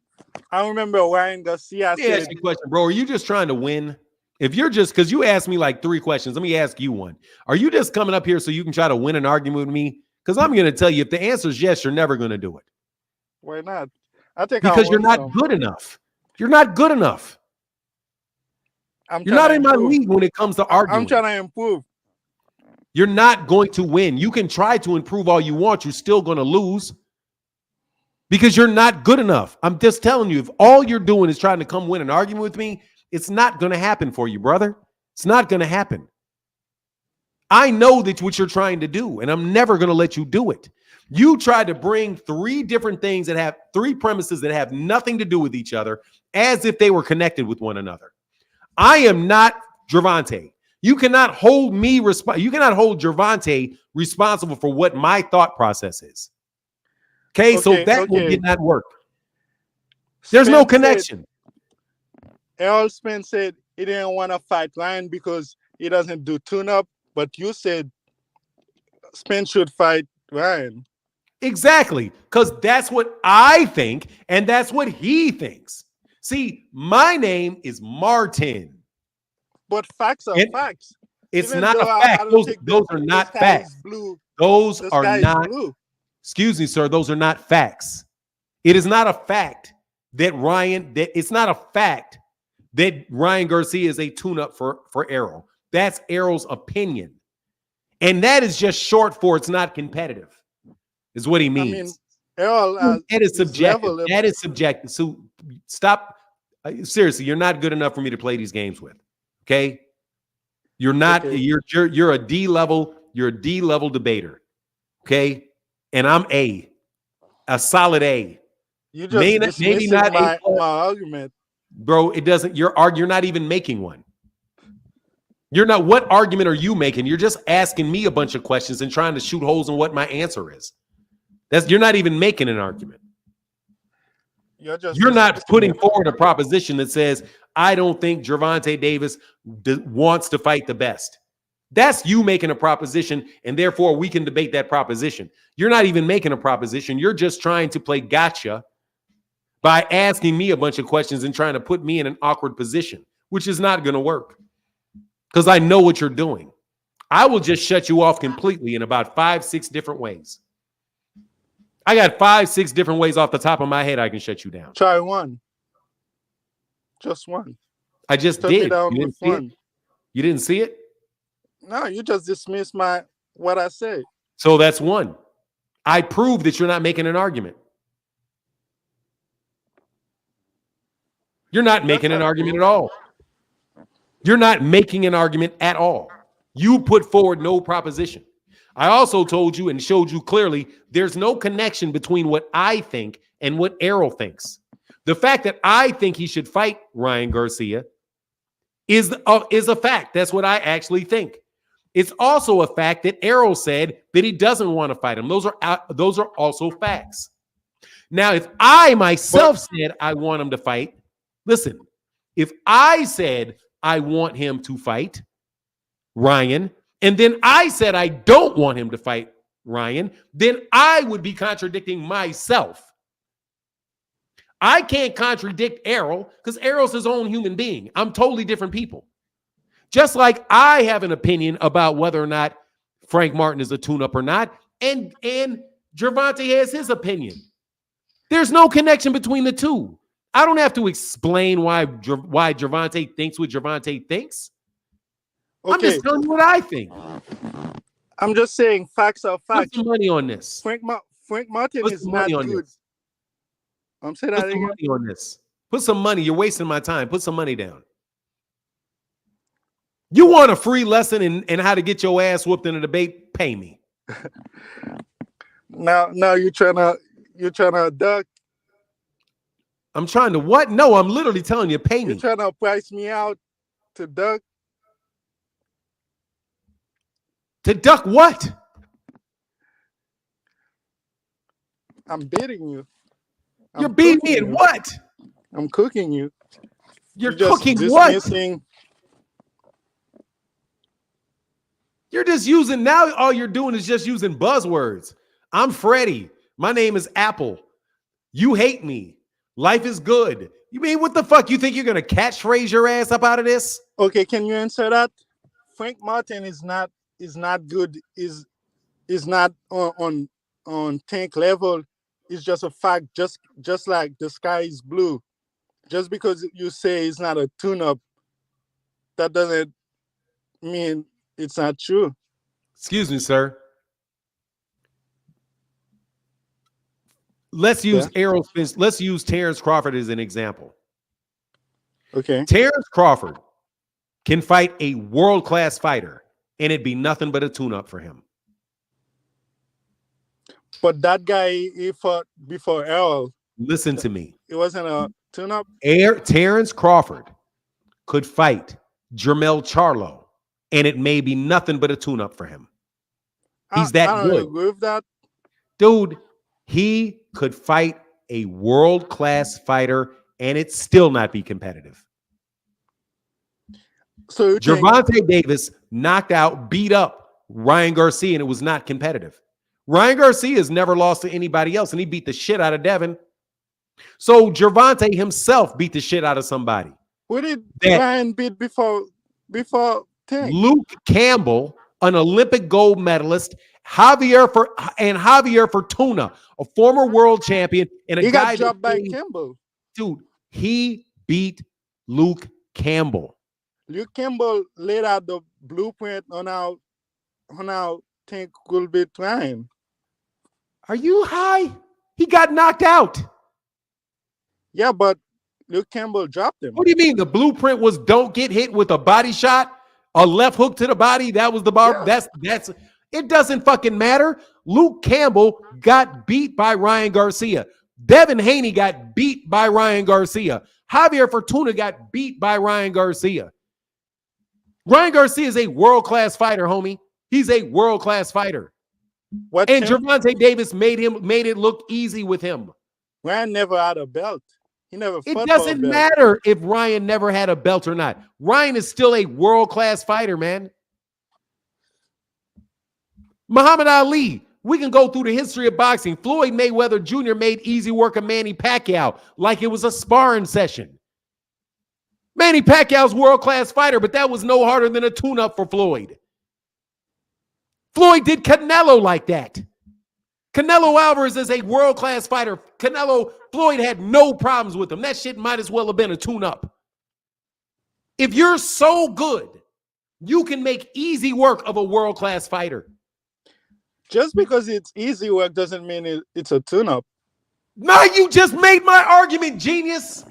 remember Ryan Garcia said, ask you a question, bro. Are you just trying to win? If you're just because you asked me like 3 questions, let me ask you one. Are you just coming up here so you can try to win an argument with me? Because I'm going to tell you, if the answer is yes, you're never going to do it. Why not? I think because you're not good enough. You're not good enough. You're not in my league when it comes to arguing. I'm trying to improve. You're not going to win. You can try to improve all you want. You're still going to lose. because you're not good enough. I'm just telling you, if all you're doing is trying to come win an argument with me, it's not going to happen for you, brother. It's not going to happen. I know that's what you're trying to do, and I'm never going to let you do it. You tried to bring three different things that have three premises that have nothing to do with each other as if they were connected with one another. I am not Gervonta. You cannot hold me you cannot hold Gervonta responsible for what my thought process is. Okay, so that did not work. There's no connection. Errol Spence said he didn't want to fight Ryan because he doesn't do tune-up, but you said Spence should fight Ryan. Exactly, because that's what I think, and that's what he thinks. See, my name is Martin. But facts are facts. It's not a fact. Those are not facts. Those are not. Excuse me, sir. Those are not facts. It is not a fact that it's not a fact that Ryan Garcia is a tune-up for Errol. That's Errol's opinion. And that is just short for it's not competitive, is what he means. I mean, Errol, that is subjective. That is subjective. So stop. Seriously, you're not good enough for me to play these games with. Okay? You're not, you're a D level, you're a D level debater. Okay? And I'm a solid A. You just maybe not my argument. Bro, it doesn't, you're not even making one. You're not, what argument are you making? You're just asking me a bunch of questions and trying to shoot holes in what my answer is. You're not even making an argument. You're not putting forward a proposition that says, I don't think Gervonta Davis wants to fight the best. That's you making a proposition, and therefore we can debate that proposition. You're not even making a proposition. You're just trying to play gotcha by asking me a bunch of questions and trying to put me in an awkward position, which is not going to work because I know what you're doing. I will just shut you off completely in about 5-6 different ways. I got 5-6 different ways off the top of my head I can shut you down. Try one. Just one. I just did. You didn't see it? You didn't see it? No, you just dismissed what I said. So that's one. I proved that you're not making an argument. You're not making an argument at all. You're not making an argument at all. You put forward no proposition. I also told you and showed you clearly there's no connection between what I think and what Errol thinks. The fact that I think he should fight Ryan Garcia is a fact. That's what I actually think. It's also a fact that Errol said that he doesn't want to fight him. Those are also facts. Now, if I myself said I want him to fight, listen, if I said I want him to fight Ryan, and then I said I don't want him to fight Ryan, then I would be contradicting myself. I can't contradict Errol because Errol's his own human being. I'm totally different people. Just like I have an opinion about whether or not Frank Martin is a tune-up or not, and Gervonta has his opinion. There's no connection between the two. I don't have to explain why Gervonta thinks what Gervonta thinks. Okay. I'm just telling you what I think. I'm just saying facts are facts. Put some money on this. Frank Martin is not good. I'm saying that again. Put some money on this. Put some money. You're wasting my time. Put some money down. You want a free lesson in how to get your ass whooped in a debate? Pay me. Now you're trying to duck. I'm trying to what? No, I'm literally telling you, pay me. You're trying to price me out to duck. To duck what? I'm beating you. You're beating me in what? I'm cooking you. You're cooking what? You're just using, now all you're doing is just using buzzwords. I'm Freddie. My name is Apple. You hate me. Life is good. You mean, what the fuck? You think you're going to catchphrase your ass up out of this? Okay, can you answer that? Frank Martin is not good, is not on tank level. It's just a fact, just like the sky is blue. Just because you say it's not a tune-up, that doesn't mean it's not true. Excuse me, sir. let's use Yeah. Errol Spence. Let's use Terrence Crawford as an example. Okay. Terrence Crawford can fight a world-class fighter, and it'd be nothing but a tune-up for him. But that guy, he fought before Errol. Listen to me. It wasn't a tune-up. Terrence Crawford could fight Jermell Charlo, and it may be nothing but a tune-up for him. He's that I don't good. agree with that. Dude, he could fight a world-class fighter, and it still not be competitive. So you think, Gervonta Davis knocked out, beat up Ryan Garcia, and it was not competitive. Ryan Garcia has never lost to anybody else, and he beat the shit out of Devin. So Gervonta himself beat the shit out of somebody. who did that- Ryan beat before Tank? Luke Campbell, an Olympic gold medalist, Javier Fortuna, a former world champion, and a He guy got dropped by that- Campbell. Dude, he beat Luke Campbell. Luke Campbell laid out the blueprint on how Tank could beat Ryan. Are you high? He got knocked out. Yeah, but Luke Campbell dropped him. What do you mean? The blueprint was don't get hit with a body shot, a left hook to the body. That was the bar. Yeah. That's it doesn't fucking matter. Luke Campbell got beat by Ryan Garcia. Devin Haney got beat by Ryan Garcia. Javier Fortuna got beat by Ryan Garcia. Ryan Garcia is a world-class fighter, homie. He's a world-class fighter. What And Tank- Gervonta Davis made it look easy with him. Ryan never had a belt. He never fought It for a doesn't belt. matter if Ryan never had a belt or not. Ryan is still a world-class fighter, man. Muhammad Ali, we can go through the history of boxing. Floyd Mayweather Jr. made easy work of Manny Pacquiao like it was a sparring session. Manny Pacquiao's a world-class fighter, but that was no harder than a tune-up for Floyd. Floyd did Canelo like that. Canelo Alvarez is a world-class fighter. Floyd had no problems with him. That shit might as well have been a tune-up. If you're so good, you can make easy work of a world-class fighter. Just because it's easy work doesn't mean it's a tune-up. Now you just made my argument, genius.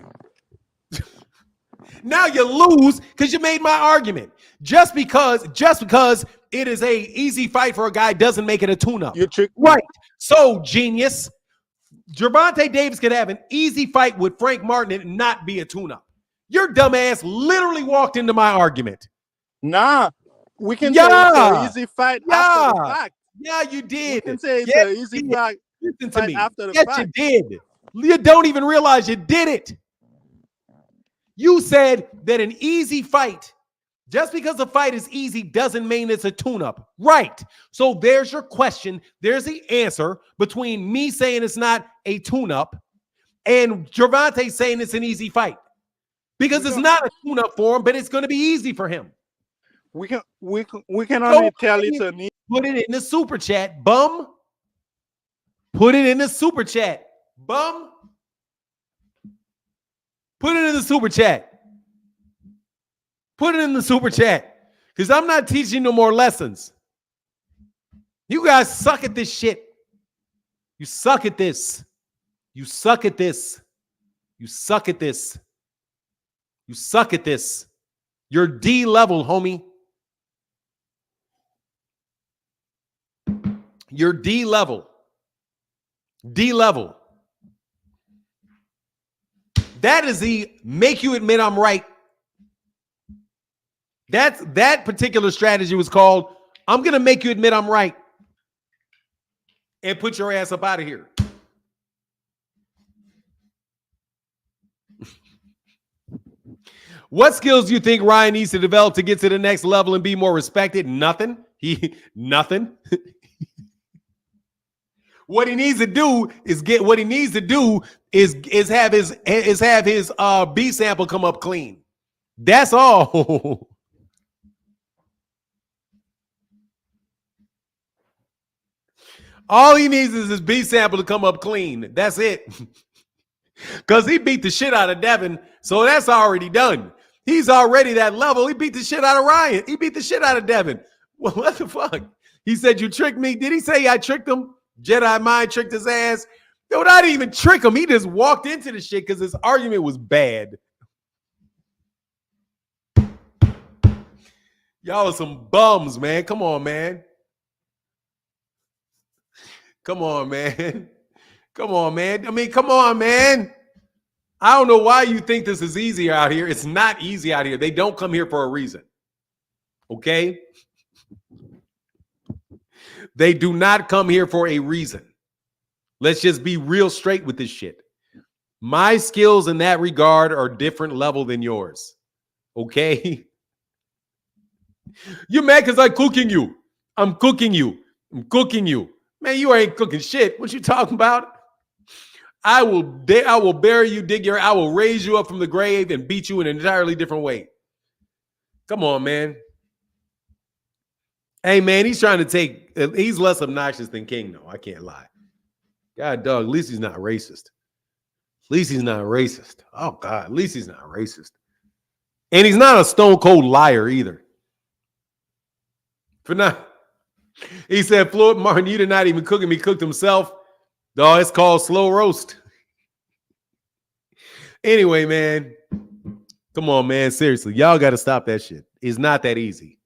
Now you lose because you made my argument. Just because it is a easy fight for a guy doesn't make it a tune-up. You trick Right. So, genius, Gervonta Davis could have an easy fight with Frank Martin and not be a tune-up. Your dumb ass literally walked into my argument. Nah, we can say it's an easy fight after the fact. Yeah, you did. We can say it's Yes, an easy you did. fight Listen to me. after the Yes, fact. you did. You don't even realize you did it. You said that an easy fight, just because a fight is easy doesn't mean it's a tune-up. Right. So there's your question. There's the answer between me saying it's not a tune-up and Gervonta saying it's an easy fight. Because it's not a tune-up for him, but it's going to be easy for him. We can only tell it's an easy. Put it in the super chat, bum. Put it in the super chat, bum. Put it in the super chat. Put it in the super chat. Because I'm not teaching no more lessons. You guys suck at this shit. You suck at this. You suck at this. You suck at this. You suck at this. You're D level, homie. You're D level. D level. That is the make you admit I'm right. That particular strategy was called, I'm going to make you admit I'm right. And put your ass up out of here. What skills do you think Ryan needs to develop to get to the next level and be more respected? Nothing. Nothing. What he needs to do is have his B sample come up clean. That's all. All he needs is his B sample to come up clean. That's it. Because he beat the shit out of Devin, so that's already done. He's already that level. He beat the shit out of Ryan. He beat the shit out of Devin. Well, what the fuck? He said, you tricked me. Did he say I tricked him? Jedi mind tricked his ass. Yo, I didn't even trick him. He just walked into the shit because his argument was bad. Y'all are some bums, man. Come on, man. Come on, man. Come on, man. I mean, come on, man. I don't know why you think this is easy out here. It's not easy out here. They don't come here for a reason. Okay? They do not come here for a reason. Let's just be real straight with this shit. My skills in that regard are different level than yours. Okay? You're mad because I'm cooking you. I'm cooking you. I'm cooking you. Man, you ain't cooking shit. What you talking about? I will bury you, I will raise you up from the grave and beat you in an entirely different way. Come on, man. Hey, man, he's less obnoxious than King, though. I can't lie. God, dog, at least he's not racist. At least he's not racist. Oh, God, at least he's not racist. And he's not a stone cold liar either. For now, he said, Floyd Martin, you did not even cook him. He cooked himself. Dog, it's called slow roast. Anyway, man, come on, man. Seriously, y'all got to stop that shit. It's not that easy.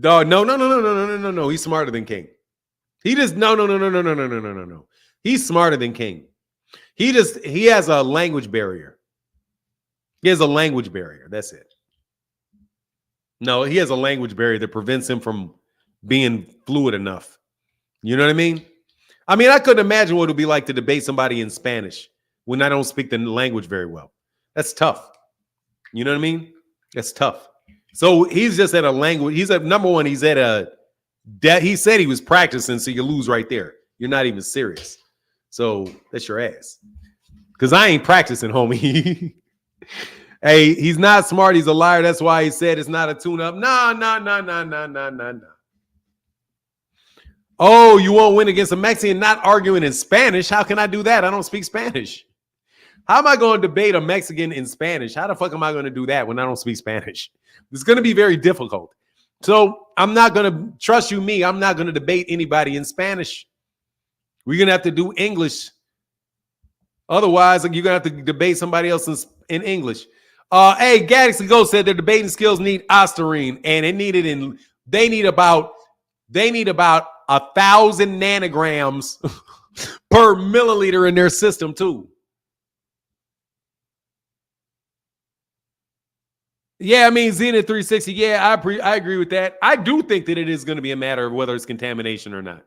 Dog, no. He's smarter than King. No. He's smarter than King. He has a language barrier. He has a language barrier. That's it. No, he has a language barrier that prevents him from being fluid enough. You know what I mean? I couldn't imagine what it would be like to debate somebody in Spanish when I don't speak the language very well. That's tough. You know what I mean? That's tough. So he's just at a language. He's at number one. He's at he said he was practicing, so you lose right there. You're not even serious. So that's your ass. Because I ain't practicing, homie. Hey, he's not smart. He's a liar. That's why he said it's not a tune-up. No. Oh, you won't win against a Mexican not arguing in Spanish? How can I do that? I don't speak Spanish. How am I going to debate a Mexican in Spanish? How the fuck am I going to do that when I don't speak Spanish? It's going to be very difficult. So I'm not going to, trust you me, I'm not going to debate anybody in Spanish. We're going to have to do English. Otherwise, you're going to have to debate somebody else in English. Hey, Gaddix Go said their debating skills need Ostarine, and they need about 1,000 nanograms per milliliter in their system too. Yeah, Zenith 360. Yeah, I agree with that. I do think that it is going to be a matter of whether it's contamination or not.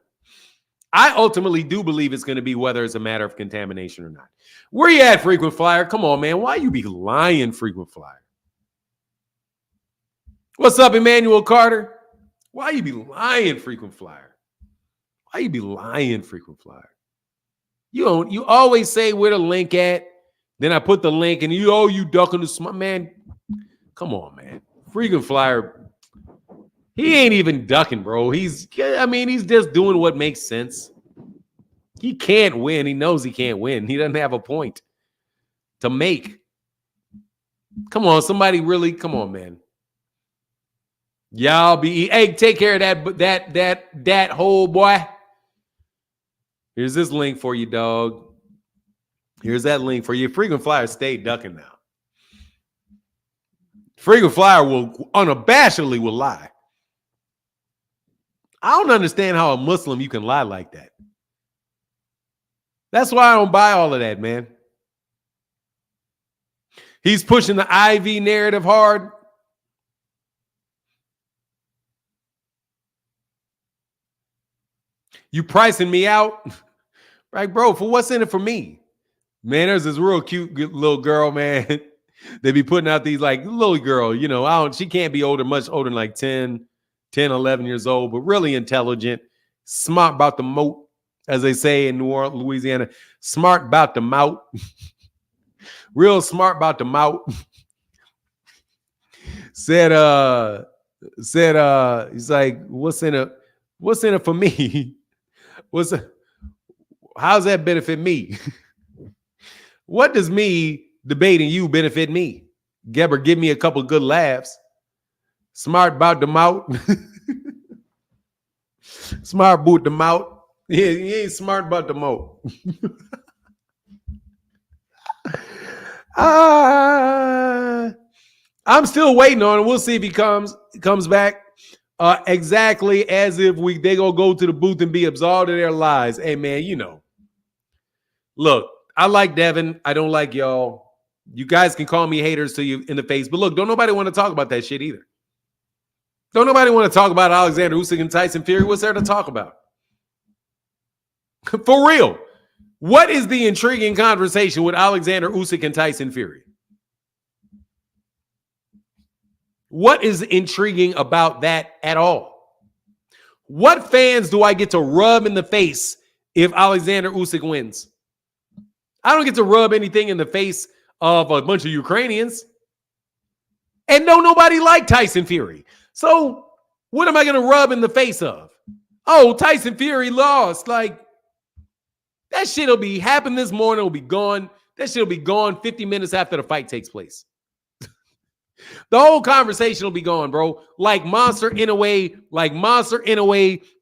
I ultimately do believe it's going to be whether it's a matter of contamination or not. Where you at, Frequent Flyer? Come on, man. Why you be lying, Frequent Flyer? What's up, Emmanuel Carter? Why you be lying, Frequent Flyer? Why you be lying, Frequent Flyer? You always say where the link at. Then I put the link and you ducking the smart man. Come on, man. Frequent Flyer. He ain't even ducking, bro. He's just doing what makes sense. He can't win. He knows he can't win. He doesn't have a point to make. Come on, somebody really, come on, man. Y'all hey, take care of that whole boy. Here's this link for you, dog. Here's that link for you. Frequent Flyer stay ducking now. Frequent Flyer will unabashedly will lie. I don't understand how a Muslim you can lie like that. That's why I don't buy all of that, man. He's pushing the IV narrative hard. You pricing me out? Right, bro, for what's in it for me? Man, there's this real cute little girl, man. They be putting out these like little girl, she can't be much older than like 10, 11 years old, but really intelligent, smart about the moat, as they say in New Orleans, Louisiana, smart about the mouth, real smart about the mouth. said, he's like, what's in it for me? How's that benefit me? What does me debating you benefit me? Geber, give me a couple good laughs. Smart about the mouth. Smart boot the mouth. He ain't smart about the mo. I'm still waiting on it. We'll see if he comes back exactly as if they gonna go to the booth and be absolved of their lies. Hey man, you know. Look, I like Devin. I don't like y'all. You guys can call me haters to you in the face, but look, don't nobody want to talk about that shit either. Don't nobody want to talk about Alexander Usyk and Tyson Fury. What's there to talk about? For real. What is the intriguing conversation with Alexander Usyk and Tyson Fury? What is intriguing about that at all? What fans do I get to rub in the face if Alexander Usyk wins? I don't get to rub anything in the face of a bunch of Ukrainians. And don't nobody like Tyson Fury. So what am I going to rub in the face of? Oh, Tyson Fury lost. Like, that shit will be happening this morning. It'll be gone. That shit will be gone 50 minutes after the fight takes place. The whole conversation will be gone, bro. Like Monster Inoue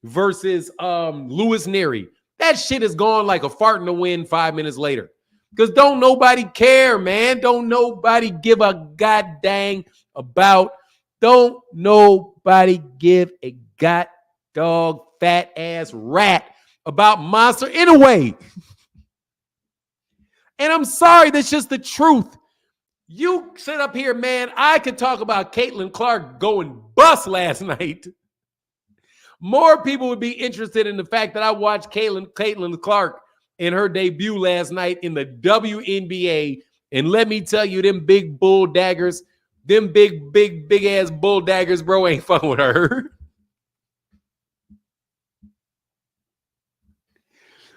versus Louis Nery. That shit is gone like a fart in the wind 5 minutes later. Because don't nobody care, man. Don't nobody give a goddamn about. Don't nobody give a god dog fat ass rat about Monster Inoue. And I'm sorry, that's just the truth. You sit up here, man. I could talk about Caitlin Clark going bust last night. More people would be interested in the fact that I watched Caitlin Clark in her debut last night in the WNBA. And let me tell you, them big bull daggers, them big ass bull daggers, bro, ain't fucking with her.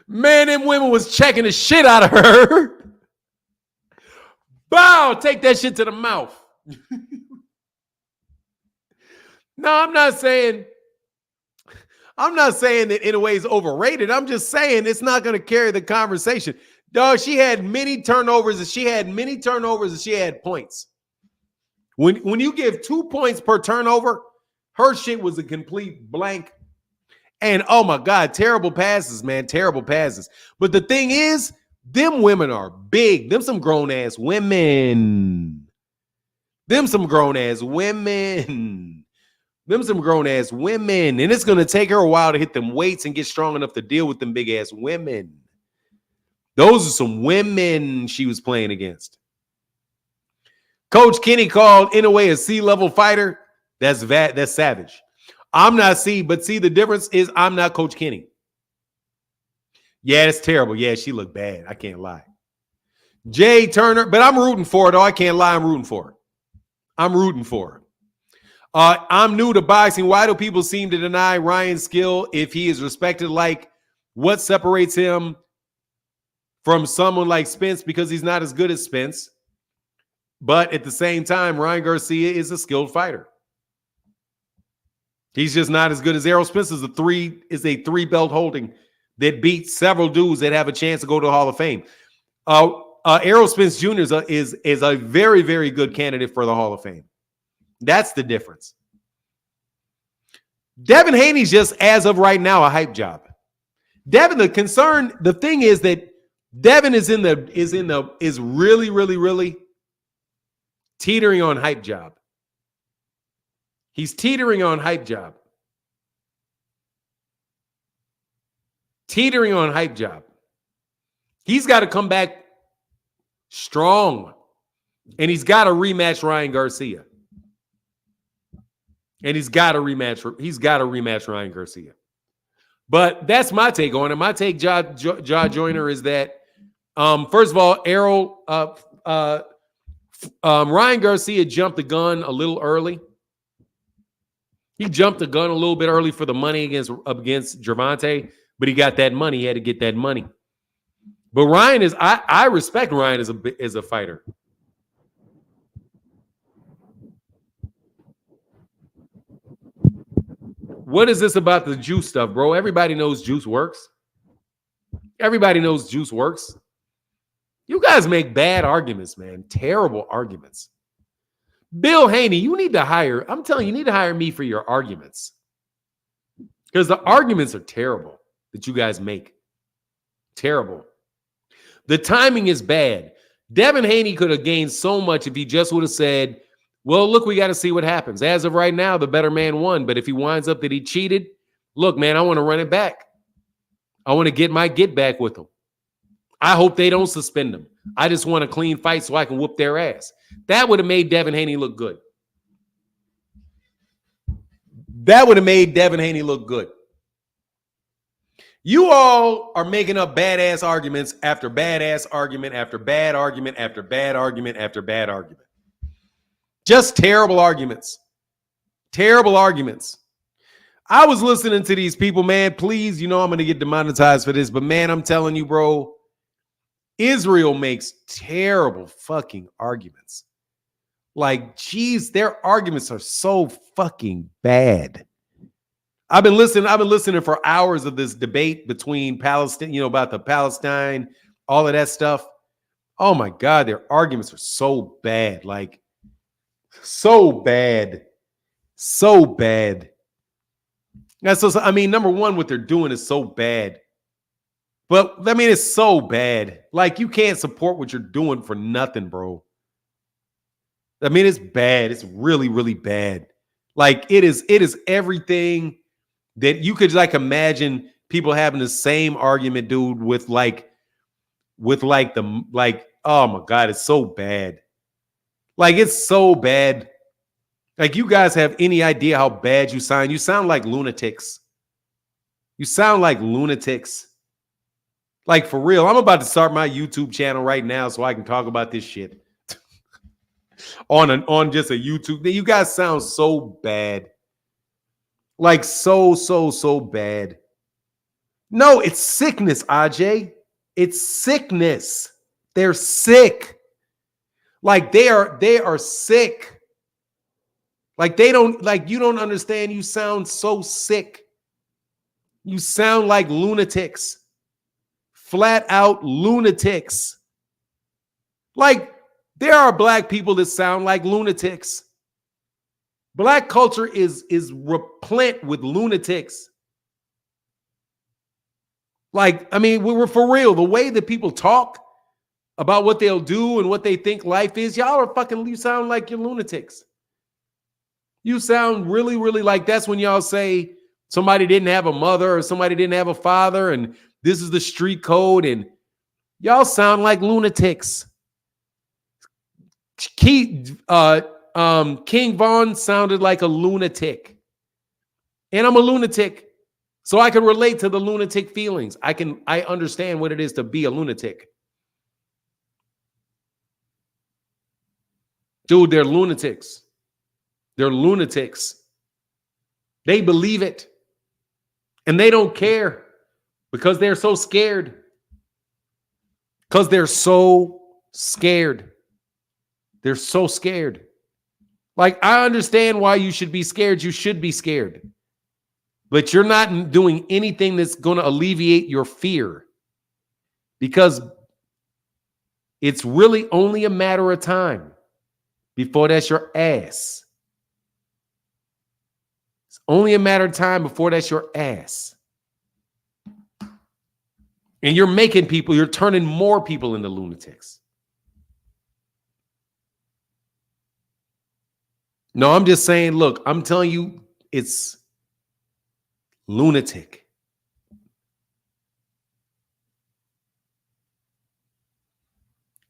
Man, them women was checking the shit out of her. Bow, take that shit to the mouth. No, I'm not saying that Inoue is overrated. I'm just saying it's not going to carry the conversation. Dog, she had many turnovers and she had points. When you give 2 points per turnover, her shit was a complete blank. And oh my God, terrible passes, man. Terrible passes. But the thing is, them women are big. Them some grown-ass women. And it's going to take her a while to hit them weights and get strong enough to deal with them big-ass women. Those are some women she was playing against. Coach Kenny called Inoue a C-level fighter. That's savage. I'm not C, but see, the difference is I'm not Coach Kenny. Yeah, it's terrible. Yeah, she looked bad. I can't lie. Jay Turner, but I'm rooting for her, though. I can't lie. I'm rooting for her. I'm new to boxing. Why do people seem to deny Ryan's skill if he is respected? Like, what separates him from someone like Spence? Because he's not as good as Spence. But at the same time, Ryan Garcia is a skilled fighter. He's just not as good as Errol Spence. Is a three belt holding that beats several dudes that have a chance to go to the Hall of Fame. Errol Spence Jr. is a very, very good candidate for the Hall of Fame. That's the difference. Devin Haney's just, as of right now, a hype job. Devin, the thing is that Devin is really, really, really teetering on hype job. He's teetering on hype job. He's got to come back strong. And he's got to rematch Ryan Garcia. He's got to rematch Ryan Garcia. But that's my take on it. My take, Jaw Joyner, is that first of all, Ryan Garcia jumped the gun a little early. He jumped the gun a little bit early for the money against Gervonta, but he got that money. He had to get that money. But Ryan is, I respect Ryan as a fighter. What is this about the juice stuff, bro? Everybody knows juice works. You guys make bad arguments, man. Terrible arguments. Bill Haney, you need to hire me for your arguments. Because the arguments are terrible. that you guys make. Terrible. The timing is bad. Devin Haney could have gained so much if he just would have said, well, look, we got to see what happens. As of right now, the better man won. But if he winds up that he cheated, look, man, I want to run it back. I want to get my get back with him. I hope they don't suspend him. I just want a clean fight so I can whoop their ass. That would have made Devin Haney look good. That would have made Devin Haney look good. You all are making up badass arguments after badass argument after bad argument after bad argument after bad argument. Just terrible arguments. Terrible arguments. I was listening to these people, man. Please, you know I'm going to get demonetized for this, but man, I'm telling you, bro, Israel makes terrible fucking arguments. Like, geez, their arguments are so fucking bad. I've been listening for hours of this debate between Palestine, you know, about the Palestine, all of that stuff. Oh my God, their arguments are so bad. Like, so bad. So bad. That's so, I mean, number one, what they're doing is so bad. But I mean, it's so bad. Like, you can't support what you're doing for nothing, bro. I mean, it's bad. It's really, really bad. Like, it is everything that you could like imagine people having the same argument, dude, with oh my God, it's so bad. Like, it's so bad. Like, you guys have any idea how bad you sound? You sound like lunatics. You sound like lunatics. Like, for real. I'm about to start my YouTube channel right now so I can talk about this shit. on just a YouTube. You guys sound so bad. Like, so bad. No, it's sickness, Aj. It's sickness. They're sick. Like, they are sick. Like, you don't understand. You sound so sick. You sound like lunatics. Flat out lunatics. Like, there are black people that sound like lunatics. Black culture is replete with lunatics. Like, I mean, we're for real. The way that people talk about what they'll do and what they think life is, you sound like you're lunatics. You sound really, really like that's when y'all say somebody didn't have a mother or somebody didn't have a father and this is the street code, and y'all sound like lunatics. King Von sounded like a lunatic. And I'm a lunatic. So I can relate to the lunatic feelings. I understand what it is to be a lunatic. Dude, they're lunatics. They're lunatics. They believe it. And they don't care because they're so scared. Because they're so scared. They're so scared. Like, I understand why you should be scared. You should be scared. But you're not doing anything that's going to alleviate your fear. Because it's really only a matter of time before that's your ass. It's only a matter of time before that's your ass. And you're turning more people into lunatics. No, I'm just saying, look, I'm telling you, it's lunatic.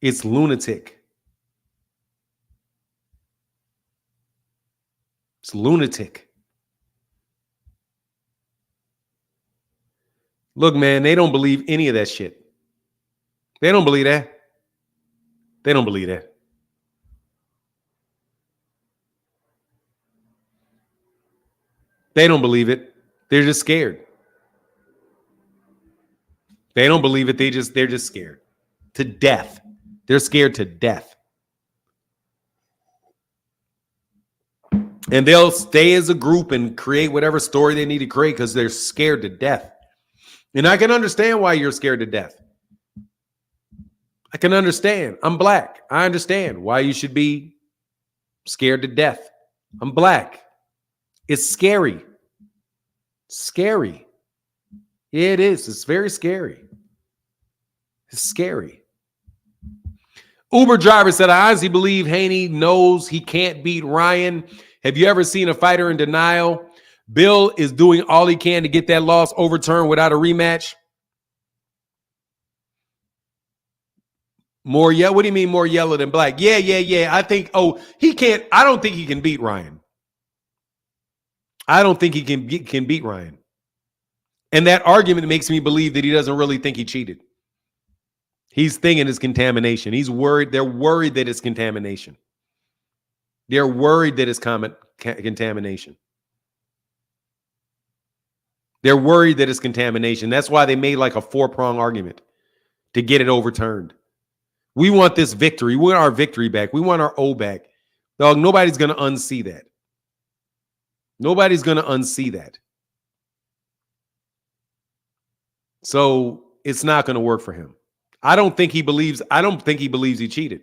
It's lunatic. It's lunatic. Look, man, they don't believe any of that shit. They don't believe that. They don't believe that. They don't believe it. They're just scared. They don't believe it. They're just scared to death. They're scared to death. And they'll stay as a group and create whatever story they need to create because they're scared to death. And I can understand why you're scared to death. I can understand. I'm black. I understand why you should be scared to death. I'm black. It's scary. Scary. Yeah, it is. It's very scary. It's scary. Uber driver said, I honestly believe Haney knows he can't beat Ryan. Have you ever seen a fighter in denial? Bill is doing all he can to get that loss overturned without a rematch. More yellow? What do you mean more yellow than black? Yeah. I think, he can't. I don't think he can beat Ryan. I don't think he can beat Ryan. And that argument makes me believe that he doesn't really think he cheated. He's thinking it's contamination. He's worried. They're worried that it's contamination. They're worried that it's contamination. They're worried that it's contamination. That's why they made like a 4-prong argument to get it overturned. We want this victory. We want our victory back. We want our O back. Dog, nobody's going to unsee that. Nobody's going to unsee that. So it's not going to work for him. I don't think he believes he cheated.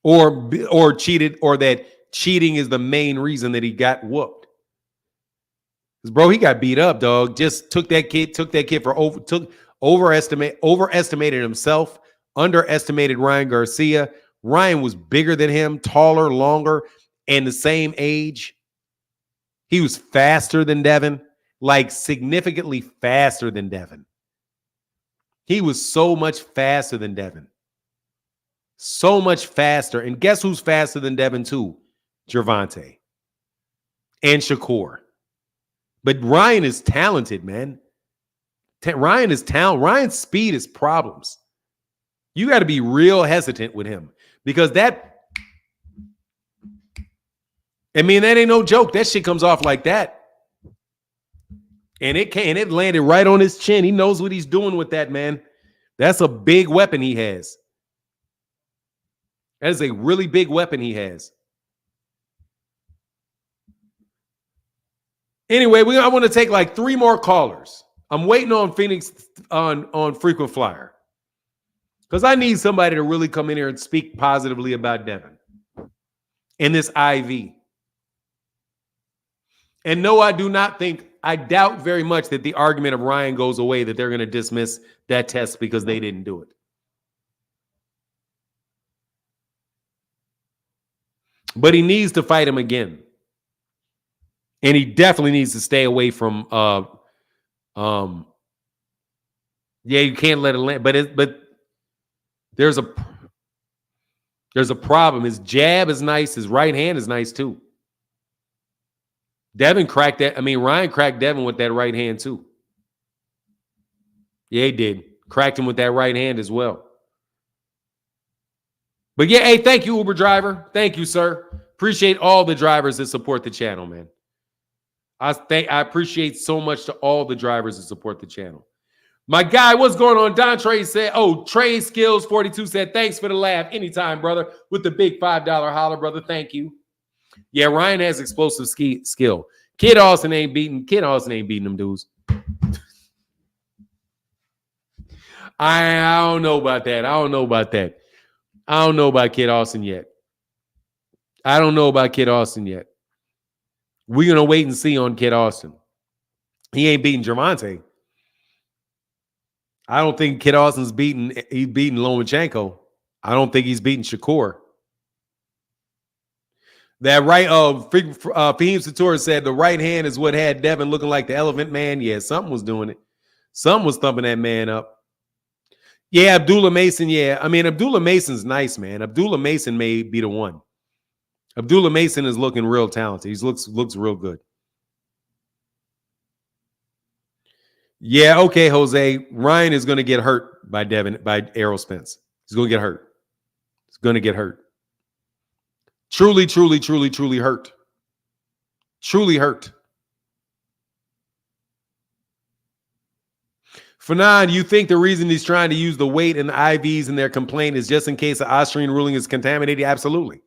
Or cheated, or that cheating is the main reason that he got whooped. Because bro, he got beat up, dog. Just took that kid for overestimated himself, underestimated Ryan Garcia. Ryan was bigger than him, taller, longer, and the same age. He was faster than Devin, like significantly faster than Devin. He was so much faster than Devin. So much faster. And guess who's faster than Devin too? Gervonta and Shakur. But Ryan is talented, man. Ryan is talent. Ryan's speed is problems. You got to be real hesitant with him because that ain't no joke. That shit comes off like that. And it landed right on his chin. He knows what he's doing with that, man. That's a big weapon he has. That is a really big weapon he has. Anyway, I want to take like 3 more callers. I'm waiting on Phoenix on Frequent Flyer. Because I need somebody to really come in here and speak positively about Devin and this IV. And no, I doubt very much that the argument of Ryan goes away, that they're going to dismiss that test because they didn't do it. But he needs to fight him again. And he definitely needs to stay away from you can't let it land. But there's a problem. His jab is nice, his right hand is nice too. Ryan cracked Devin with that right hand too. Yeah, he did. Cracked him with that right hand as well. But yeah, hey, thank you, Uber driver. Thank you, sir. Appreciate all the drivers that support the channel, man. I appreciate so much to all the drivers that support the channel. My guy, what's going on? Don Trey said, Trey Skills 42 said, thanks for the laugh. Anytime, brother. With the big $5 holler, brother. Thank you. Yeah, Ryan has explosive skill. Kid Austin ain't beating them dudes. I don't know about that. I don't know about Kid Austin yet. We're going to wait and see on Kid Austin. He ain't beating Gervonta. I don't think Kid Austin's beating Lomachenko. I don't think he's beating Shakur. That right, Fahim Sator said the right hand is what had Devin looking like the Elephant Man. Yeah, something was doing it. Something was thumping that man up. Yeah, Abdullah Mason. Yeah, I mean, Abdullah Mason's nice, man. Abdullah Mason may be the one. Abdullah Mason is looking real talented. He looks real good. Yeah, okay, Jose. Ryan is going to get hurt by Errol Spence. He's going to get hurt. Truly, truly, truly, truly hurt. Truly hurt. Fanon, you think the reason he's trying to use the weight and the IVs in their complaint is just in case the Austrian ruling is contaminated? Absolutely.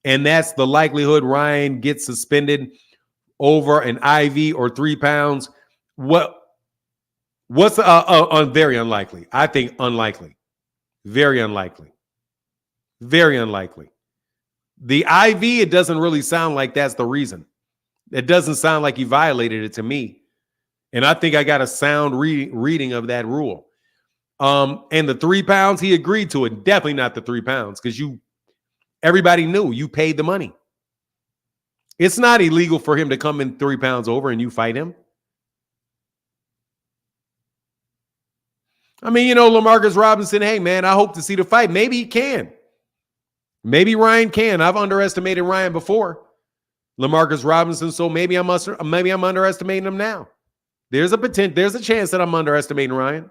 And that's the likelihood Ryan gets suspended over an IV or 3 pounds. What's very unlikely? I think unlikely. Very unlikely. Very unlikely. The IV, it doesn't really sound like that's the reason. It doesn't sound like he violated it to me. And I think I got a sound reading of that rule. And the 3 pounds, he agreed to it. Definitely not the 3 pounds, because everybody knew you paid the money. It's not illegal for him to come in 3 pounds over and you fight him. I mean, LaMarcus Robinson, hey, man, I hope to see the fight. Maybe he can. Maybe Ryan can. I've underestimated Ryan before. LaMarcus Robinson, so maybe I'm underestimating him now. There's a chance that I'm underestimating Ryan.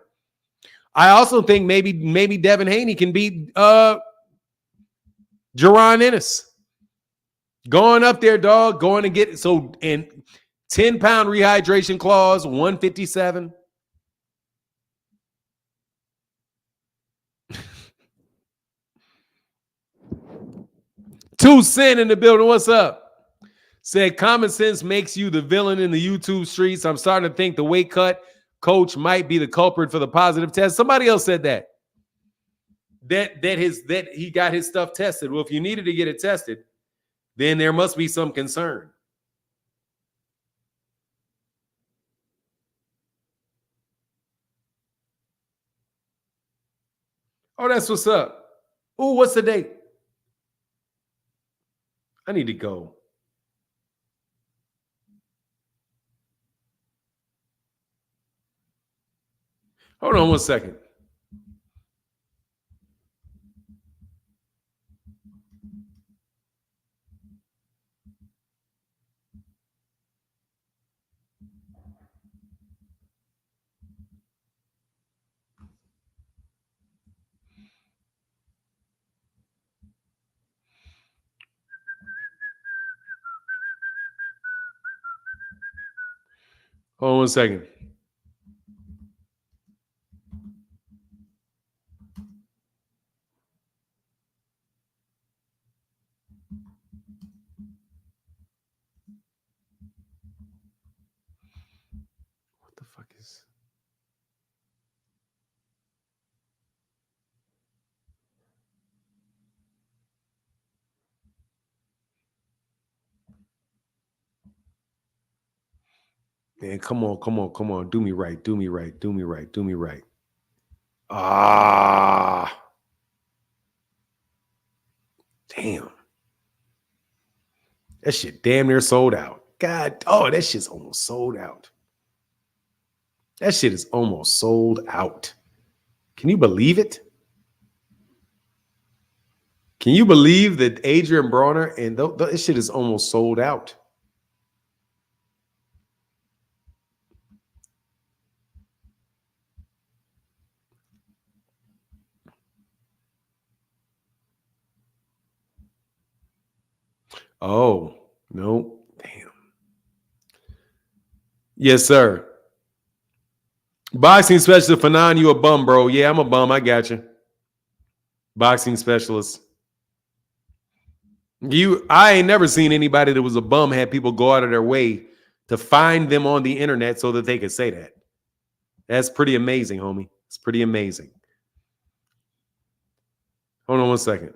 I also think maybe Devin Haney can beat Jaron Ennis. Going up there, dog, going to get so and 10-pound rehydration clause, 157. Two Cent in the building. What's up? Said common sense makes you the villain in the YouTube streets. I'm starting to think the weight cut coach might be the culprit for the positive test. Somebody else said that he got his stuff tested. Well, if you needed to get it tested, then there must be some concern. Oh, that's what's up. Oh, what's the date? I need to go. Hold on 1 second. Hold on 1 second. What the fuck is... Man, come on. Do me right. Ah. Damn. That shit damn near sold out. God, that shit's almost sold out. That shit is almost sold out. Can you believe it? Can you believe that Adrian Bronner and this shit is almost sold out? Oh, no. Damn. Yes, sir. Boxing specialist Fanon, you a bum, bro. Yeah, I'm a bum. I got you. Boxing specialist. I ain't never seen anybody that was a bum had people go out of their way to find them on the internet so that they could say that. That's pretty amazing, homie. It's pretty amazing. Hold on 1 second.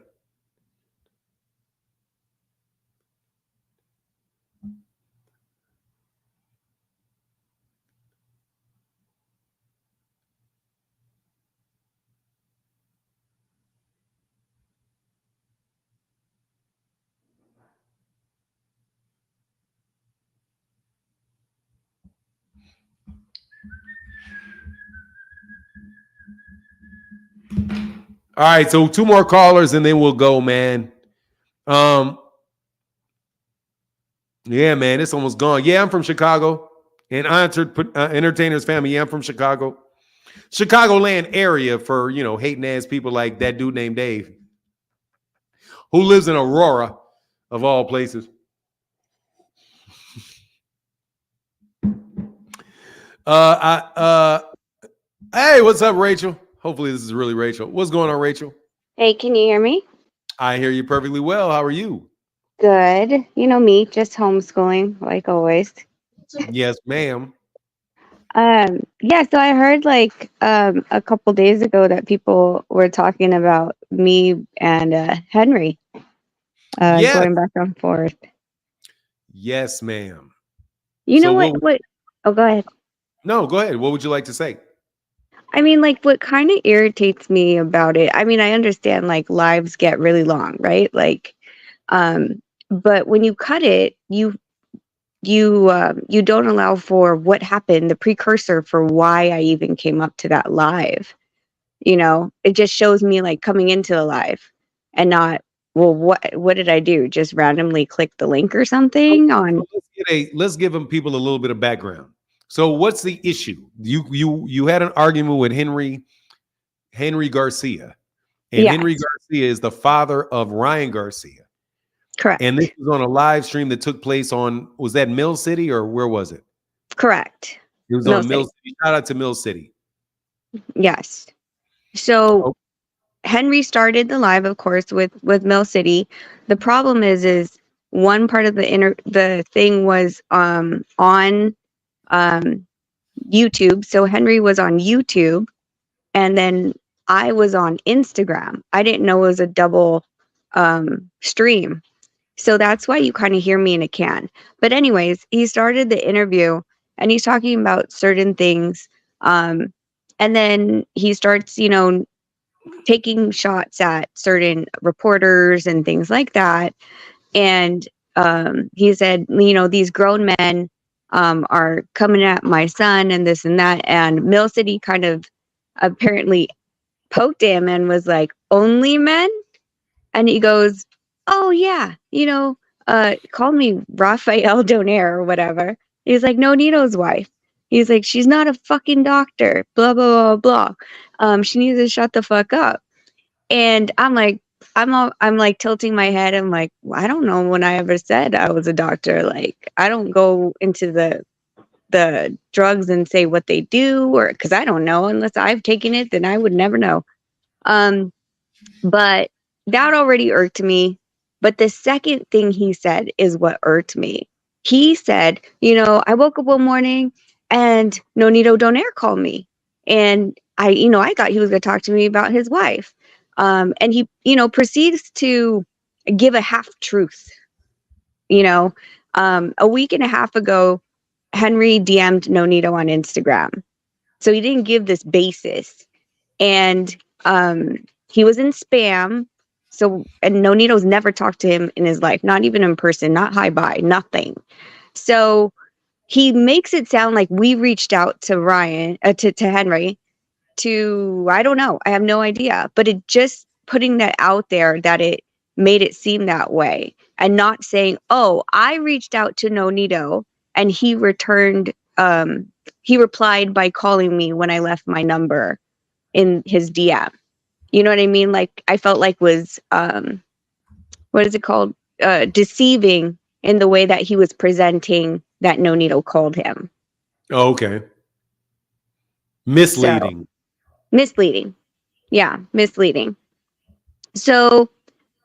All right, so 2 more callers and then we'll go, man. Yeah, man, it's almost gone. Yeah, I'm from Chicago. And I answered entertainers family. Yeah, I'm from Chicago. Chicagoland area for, hating ass people like that dude named Dave, who lives in Aurora, of all places. Hey, what's up, Rachel? Hopefully this is really Rachel. What's going on, Rachel? Hey, can you hear me? I hear you perfectly well. How are you? Good. You know me, just homeschooling, like always. Yes, ma'am. Yeah, so I heard a couple days ago that people were talking about me and Henry going back and forth. Yes, ma'am. You know what? Oh, go ahead. No, go ahead. What would you like to say? I mean, like, what kind of irritates me about it, I mean, I understand, like, lives get really long, right? Like, but when you cut it, you don't allow for what happened, the precursor for why I even came up to that live. You know, it just shows me like coming into the live and not, well, what did I do? Just randomly click the link or something on. Let's give them people a little bit of background. So what's the issue? You had an argument with Henry Garcia. And Yes. Henry Garcia is the father of Ryan Garcia. Correct. And this was on a live stream that took place on, was that Mill City or where was it? Correct. It was on Mill City. Shout out to Mill City. Yes. So Henry started the live, of course, with Mill City. The problem is one part of the thing was on YouTube. So Henry was on YouTube, and then I was on Instagram. I didn't know it was a double stream. So that's why you kind of hear me in a can. But anyways, he started the interview and he's talking about certain things. And then he starts, you know, taking shots at certain reporters and things like that. And he said, you know, these grown men are coming at my son and this and that. And Mill City kind of apparently poked him and was like, only men? And he goes, oh yeah, you know, called me Raphael Donaire or whatever. He's like, no, Nito's wife. He's like, she's not a fucking doctor, blah, blah, blah, blah. She needs to shut the fuck up. And I'm like, I'm like tilting my head. I'm like, well, I don't know when I ever said I was a doctor. Like, I don't go into the drugs and say what they do, or because I don't know. Unless I've taken it, then I would never know. But that already irked me. But the second thing he said is what irked me. He said, you know, I woke up one morning and Nonito Donaire called me. And I thought he was going to talk to me about his wife. And he, you know, proceeds to give a half truth. You know, a week and a half ago, Henry DM'd Nonito on Instagram. So he didn't give this basis. And he was in spam. So, and Nonito's never talked to him in his life, not even in person, not hi bye, nothing. So he makes it sound like we reached out to Ryan, to Henry, to, I don't know, I have no idea, but it just putting that out there that it made it seem that way, and not saying, oh, I reached out to Nonito and he returned, he replied by calling me when I left my number in his DM. You know what I mean? Like, I felt like was, what is it called? Deceiving in the way that he was presenting that Nonito called him. Oh, okay. Misleading. So, misleading. Yeah, misleading. So,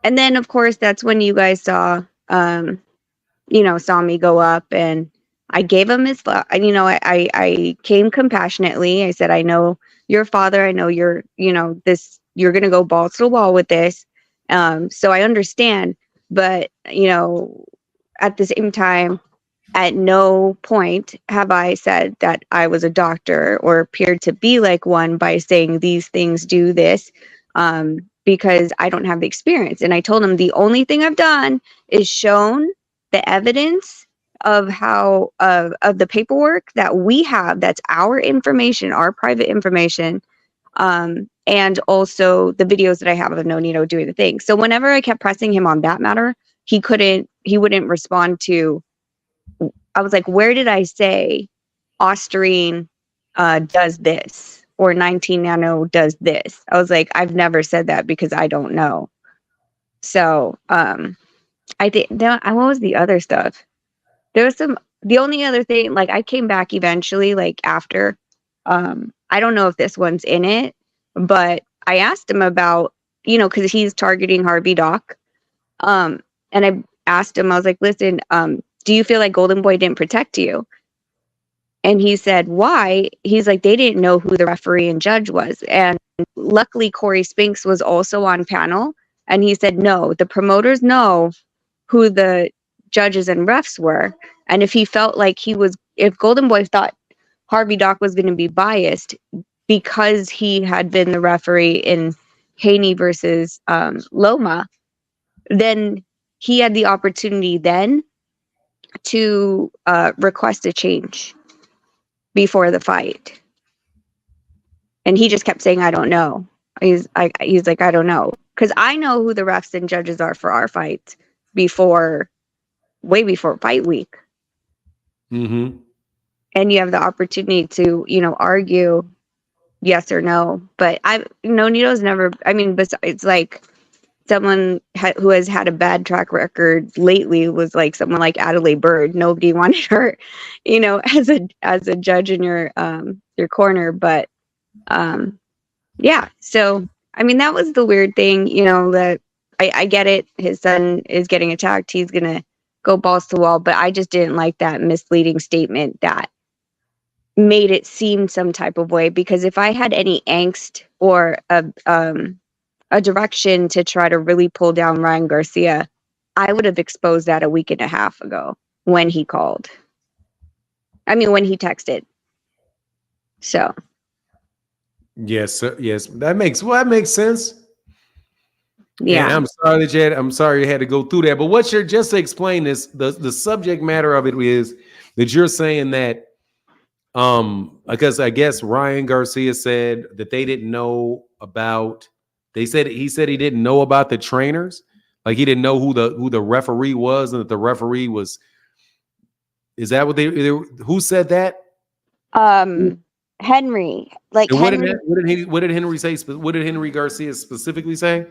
and then of course, that's when you guys saw me go up, and I gave him his, I came compassionately. I said, I know your father. I know you're going to go balls to the wall with this. So I understand, but, you know, at the same time, at no point have I said that I was a doctor or appeared to be like one by saying these things, do this, because I don't have the experience. And I told him the only thing I've done is shown the evidence of how of the paperwork that we have, that's our information, our private information, and also the videos that I have of Nonito doing the thing. So whenever I kept pressing him on that matter, he wouldn't respond to. I was like, where did I say Osterine does this or 19 nano does this? I was like, I've never said that because I don't know. So I think what was the other stuff? There was the only other thing, like I came back eventually, like after, I don't know if this one's in it, but I asked him about, cause he's targeting Harvey Doc. And I asked him, I was like, listen, do you feel like Golden Boy didn't protect you? And he said, why? He's like, they didn't know who the referee and judge was. And luckily Corey Spinks was also on panel. And he said, no, the promoters know who the judges and refs were. And if he felt like if Golden Boy thought Harvey Dock was going to be biased because he had been the referee in Haney versus Loma, then he had the opportunity then to request a change before the fight. And he just kept saying, I don't know. He's like, I don't know. Because I know who the refs and judges are for our fights way before fight week. Mm-hmm. And you have the opportunity to, argue yes or no. But Nito's never, besides like someone who has had a bad track record lately was like someone like Adelaide Bird. Nobody wanted her, as a judge in your corner. But yeah. So, that was the weird thing, that I get it. His son is getting attacked. He's going to go balls to the wall. But I just didn't like that misleading statement that made it seem some type of way. Because if I had any angst or a direction to try to really pull down Ryan Garcia, I would have exposed that a week and a half ago when he called. When he texted. So. Yes, yes, that makes sense. Yeah, and I'm sorry you had to go through that. But just to explain this, the subject matter of it is that you're saying that because I guess Ryan Garcia said that they didn't know about. He said he didn't know about the trainers, like he didn't know who the referee was, and that the referee was. Is that what who said that? Henry. Like and Henry, what did Henry say? What did Henry Garcia specifically say?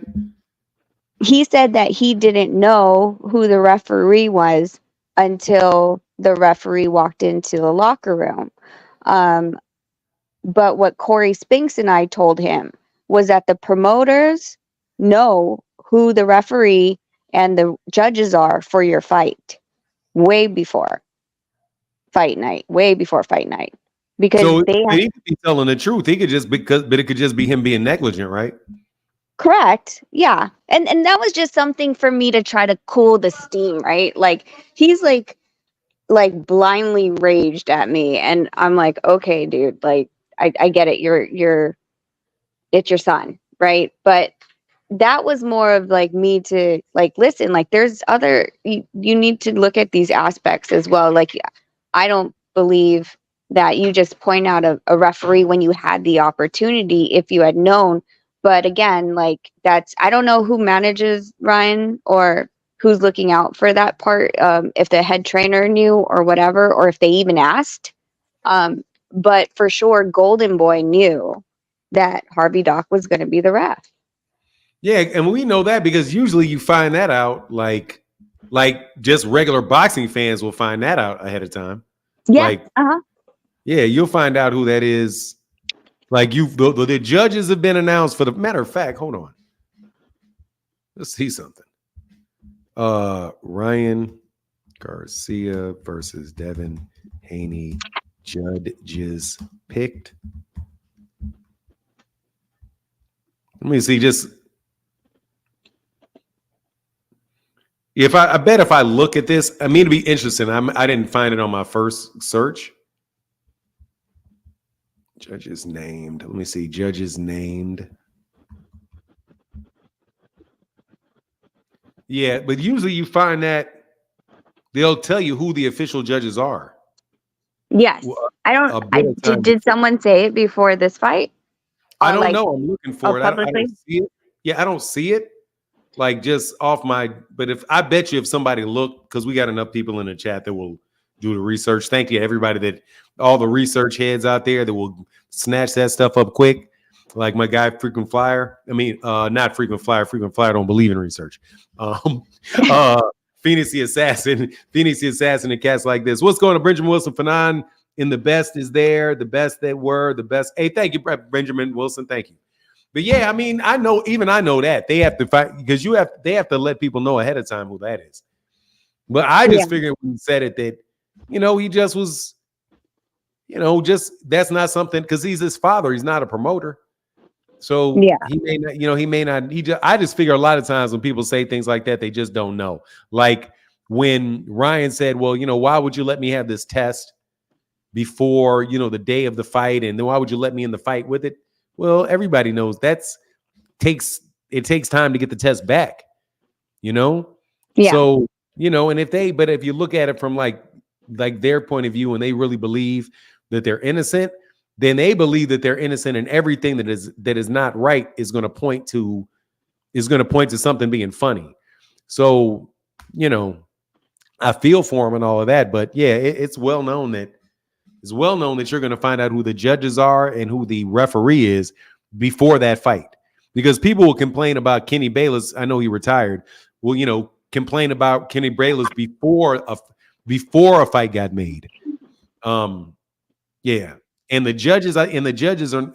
He said that he didn't know who the referee was until the referee walked into the locker room. But what Corey Spinks and I told him was that the promoters know who the referee and the judges are for your fight way before fight night. Because so he could be telling the truth. He could but it could just be him being negligent, right? Correct. Yeah. And that was just something for me to try to cool the steam, right? Like he's like blindly raged at me, and I'm like, okay, dude, like I get it. It's your son, right? But that was more of like me to like, listen, like there's other, you need to look at these aspects as well. Like, I don't believe that you just point out a referee when you had the opportunity if you had known. But again, like I don't know who manages Ryan or who's looking out for that part. If the head trainer knew or whatever, or if they even asked. But for sure, Golden Boy knew that Harvey Dock was going to be the ref. Yeah, and we know that because usually you find that out like just regular boxing fans will find that out ahead of time. Yeah. Yeah, you'll find out who that is. Like the judges have been announced. For the matter of fact, hold on. Let's see something. Ryan Garcia versus Devin Haney. Judges picked. Let me see. Just I bet if I look at this, it'd be interesting. I didn't find it on my first search. Judges named. Let me see. Judges named. Yeah, but usually you find that they'll tell you who the official judges are. Yes. Did someone say it before this fight? I don't know. I'm looking for it. I don't see it. Yeah, I don't see it. Like just off my, but I bet you if somebody looked, because we got enough people in the chat that will do the research. Thank you, everybody all the research heads out there that will snatch that stuff up quick. Like my guy, Frequent Flyer. Not Frequent Flyer. Frequent Flyer don't believe in research. Phoenix the Assassin, and cats like this. What's going on? Benjamin Wilson Fanon in the best is there. The best that were the best. Hey, thank you, Benjamin Wilson. Thank you. But yeah, I know that they have to fight because they have to let people know ahead of time who that is. But I just figured when he said it that, he just was, just that's not something because he's his father. He's not a promoter. So he may not, I just figure a lot of times when people say things like that, they just don't know. Like when Ryan said, well, why would you let me have this test before, you know, the day of the fight, and then why would you let me in the fight with it? Well, everybody knows takes time to get the test back, you know? Yeah. So, you know, and if you look at it from like their point of view, and they really believe that they're innocent, then they believe that they're innocent, and everything that is not right is going to point to something being funny. So, you know, I feel for them and all of that, but yeah, it's well known that you're going to find out who the judges are and who the referee is before that fight. Because people will complain about Kenny Bayless. I know he retired. Well, you know, complain about Kenny Bayless before a fight got made. Yeah. And the judges are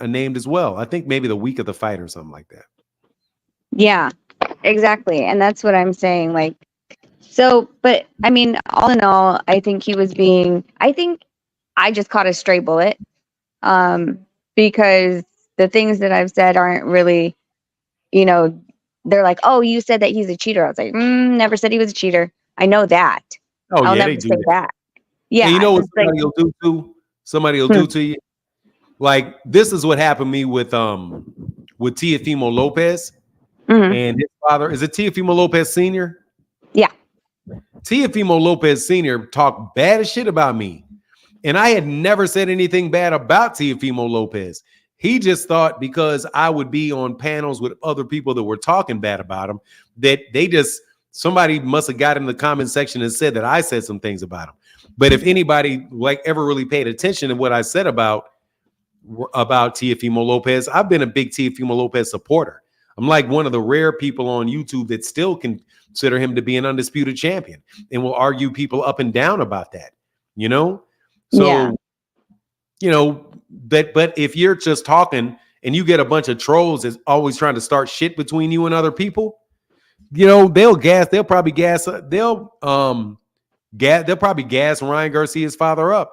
named as well. I think maybe the week of the fight or something like that. Yeah, exactly. And that's what I'm saying. Like, so, but I mean, all in all, I think I just caught a stray bullet. Because the things that I've said aren't really, you know, they're like, oh, you said that he's a cheater. I was like, never said he was a cheater. I know that. Oh, I'll yeah, never they do say that. Yeah. And you know what it's like, somebody will do too? Somebody will do to you. Like, this is what happened to me with Teofimo Lopez and his father. Is it Teofimo Lopez Sr.? Yeah. Teofimo Lopez Sr. talked bad as shit about me. And I had never said anything bad about Teofimo Lopez. He just thought because I would be on panels with other people that were talking bad about him, that somebody must have got in the comment section and said that I said some things about him. But if anybody like ever really paid attention to what I said about Teofimo Lopez, I've been a big Teofimo Lopez supporter. I'm like one of the rare people on YouTube that still consider him to be an undisputed champion and will argue people up and down about that, you know? So, yeah. you know, but if you're just talking and you get a bunch of trolls that's always trying to start shit between you and other people, you know, they'll probably gas Ryan Garcia's father up.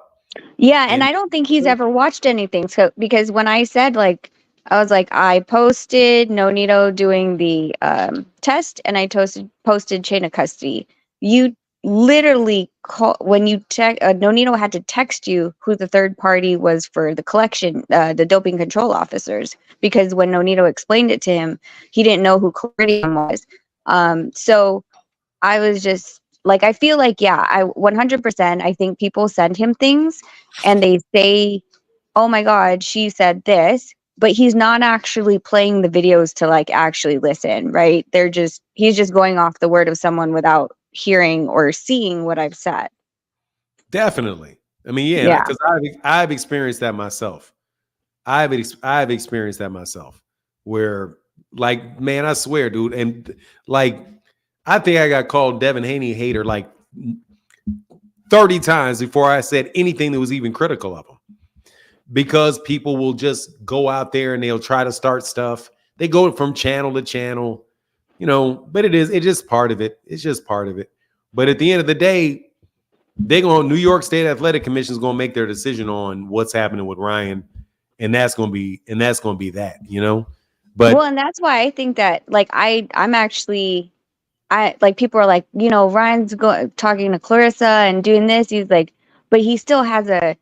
Yeah, and I don't think he's ever watched anything. So because when I said, like, I was like, I posted Nonito doing the test, and I posted chain of custody. You literally when you check, Nonito had to text you who the third party was for the collection, the doping control officers, because when Nonito explained it to him, he didn't know who Claridium was. So I was just like, I feel like, yeah, I 100%, I think people send him things and they say, oh my God, she said this, but he's not actually playing the videos to like actually listen, right? He's just going off the word of someone without hearing or seeing what I've said. Definitely. I mean, yeah, because I've experienced that myself. I've experienced that myself where, like, man, I swear, dude. And like, I think I got called Devin Haney hater like 30 times before I said anything that was even critical of him. Because people will just go out there and they'll try to start stuff. They go from channel to channel, you know, but it's just part of it. It's just part of it. But at the end of the day, New York State Athletic Commission is going to make their decision on what's happening with Ryan. And that's going to be that, you know. But well, and that's why I think that, like, I'm actually, like, people are like, you know, Ryan's talking to Clarissa and doing this. He's like, but he still has an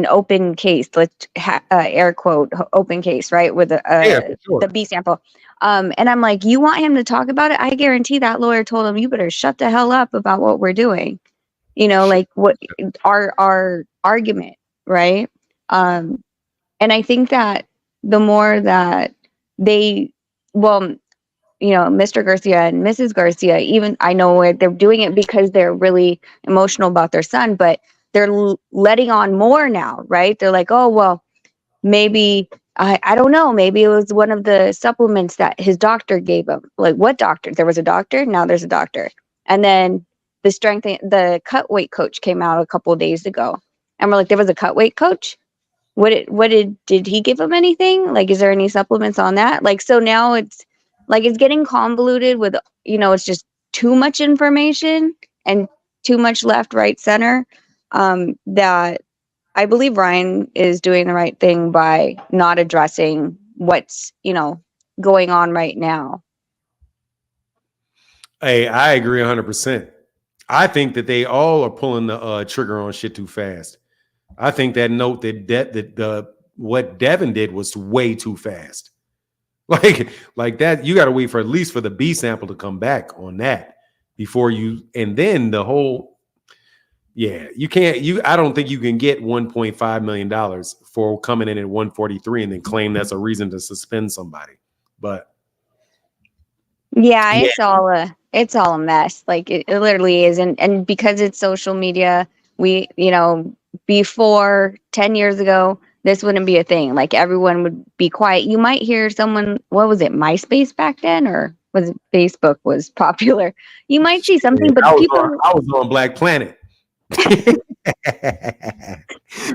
open case. Let's air quote open case, right, with the B sample. And I'm like, you want him to talk about it? I guarantee that lawyer told him, you better shut the hell up about what we're doing. You know, like what our argument, right? And I think that the more that Mr. Garcia and Mrs. Garcia, even, I know they're doing it because they're really emotional about their son, but they're letting on more now, right? They're like, oh, well, maybe, I don't know, maybe it was one of the supplements that his doctor gave him. Like, what doctor? There was a doctor, now there's a doctor. And then the cut weight coach came out a couple of days ago, and we're like, there was a cut weight coach? Did he give him anything? Like, is there any supplements on that? Like, so now it's like, it's getting convoluted with, you know, it's just too much information and too much left, right, center, that I believe Ryan is doing the right thing by not addressing what's, you know, going on right now. Hey, I agree 100%. I think that they all are pulling the trigger on shit too fast. I think that note that what Devin did was way too fast. Like that, you got to wait for at least for the B sample to come back on that before you, and then the whole, you can't, I don't think you can get $1.5 million for coming in at 143 and then claim that's a reason to suspend somebody. But yeah, it's all a mess. Like it literally is. And because it's social media, we, before 10 years ago, this wouldn't be a thing. Like everyone would be quiet. You might hear someone, what was it, MySpace back then, or was it Facebook was popular? You might see something, but I people. was on Black Planet.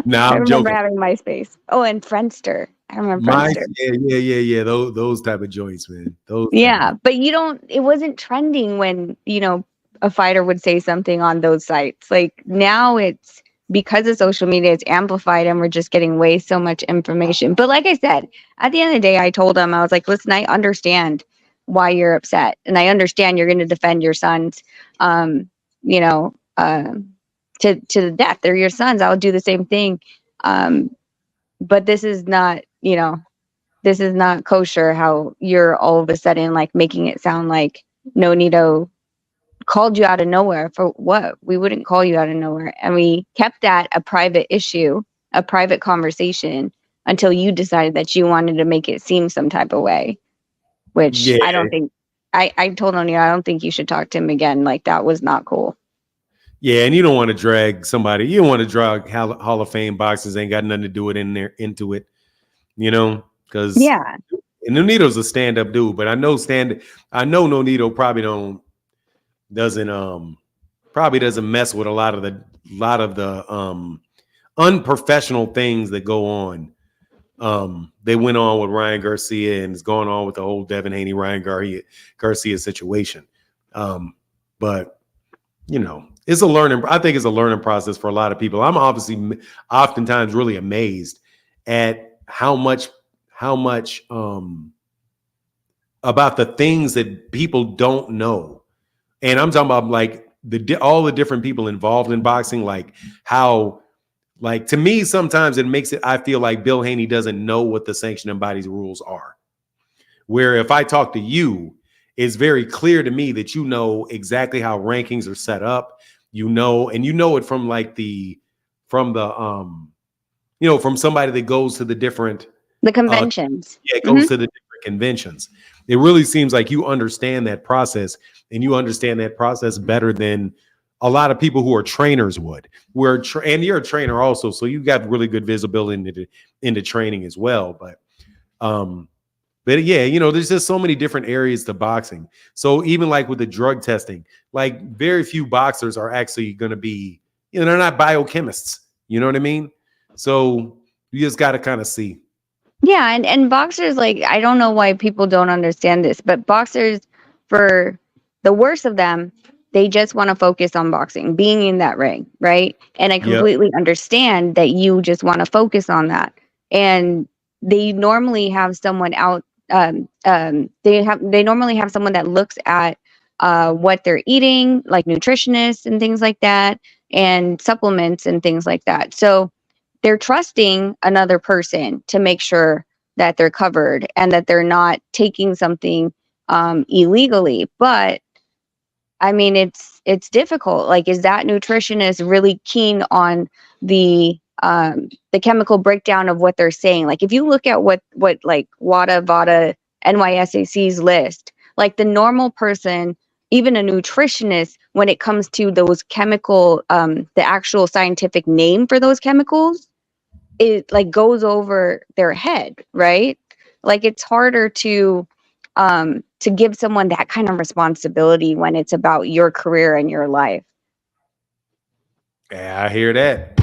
Nah, I I'm remember joking. having MySpace. Oh, and Friendster. I remember Friendster. Yeah. Those type of joints, man. Yeah, but it wasn't trending when, a fighter would say something on those sites. Like now it's because of social media, it's amplified and we're just getting way so much information. But like I said, at the end of the day, I told him, I was like, listen, I understand why you're upset. And I understand you're going to defend your sons, you know, to the death. They're your sons. I'll do the same thing. But this is not, this is not kosher how you're all of a sudden like making it sound like Nonito called you out of nowhere. For what? We wouldn't call you out of nowhere. And we kept that a private issue, a private conversation until you decided that you wanted to make it seem some type of way, which I don't think, I told Nonito, I don't think you should talk to him again. Like that was not cool. Yeah, and you don't want to drag somebody. You don't want to drag Hall of Fame boxers ain't got nothing to do with into it, because and Nonito's a stand-up dude, but I know Nonito probably doesn't mess with a lot of the unprofessional things that go on. They went on with Ryan Garcia and is going on with the whole Devin Haney, Ryan Garcia situation. But it's I think it's a learning process for a lot of people. I'm oftentimes really amazed at how much about the things that people don't know. And I'm talking about like all the different people involved in boxing, like how, like to me, sometimes it makes it, I feel like Bill Haney doesn't know what the sanctioning body's rules are. Where if I talk to you, it's very clear to me that you know exactly how rankings are set up, and you know it from from somebody that goes to the conventions. It goes to the different conventions. It really seems like you understand that process, and you understand that process better than a lot of people who are trainers would. And you're a trainer also, so you got really good visibility into training as well. But yeah, there's just so many different areas to boxing. So even like with the drug testing, like very few boxers are actually going to be, they're not biochemists. You know what I mean? So you just got to kind of see. Yeah, and boxers, like, I don't know why people don't understand this, but boxers, for the worst of them, they just want to focus on boxing, being in that ring, right? And I completely understand that you just want to focus on that. And they normally have someone out. They normally have someone that looks at what they're eating, like nutritionists and things like that, and supplements and things like that. So they're trusting another person to make sure that they're covered and that they're not taking something illegally. But I mean, it's difficult. Like, is that nutritionist really keen on the chemical breakdown of what they're saying? Like, if you look at what like WADA, VADA, NYSAC's list, like the normal person, even a nutritionist, when it comes to those chemical, the actual scientific name for those chemicals, it like goes over their head, right? Like it's harder to give someone that kind of responsibility when it's about your career and your life. Yeah, I hear that.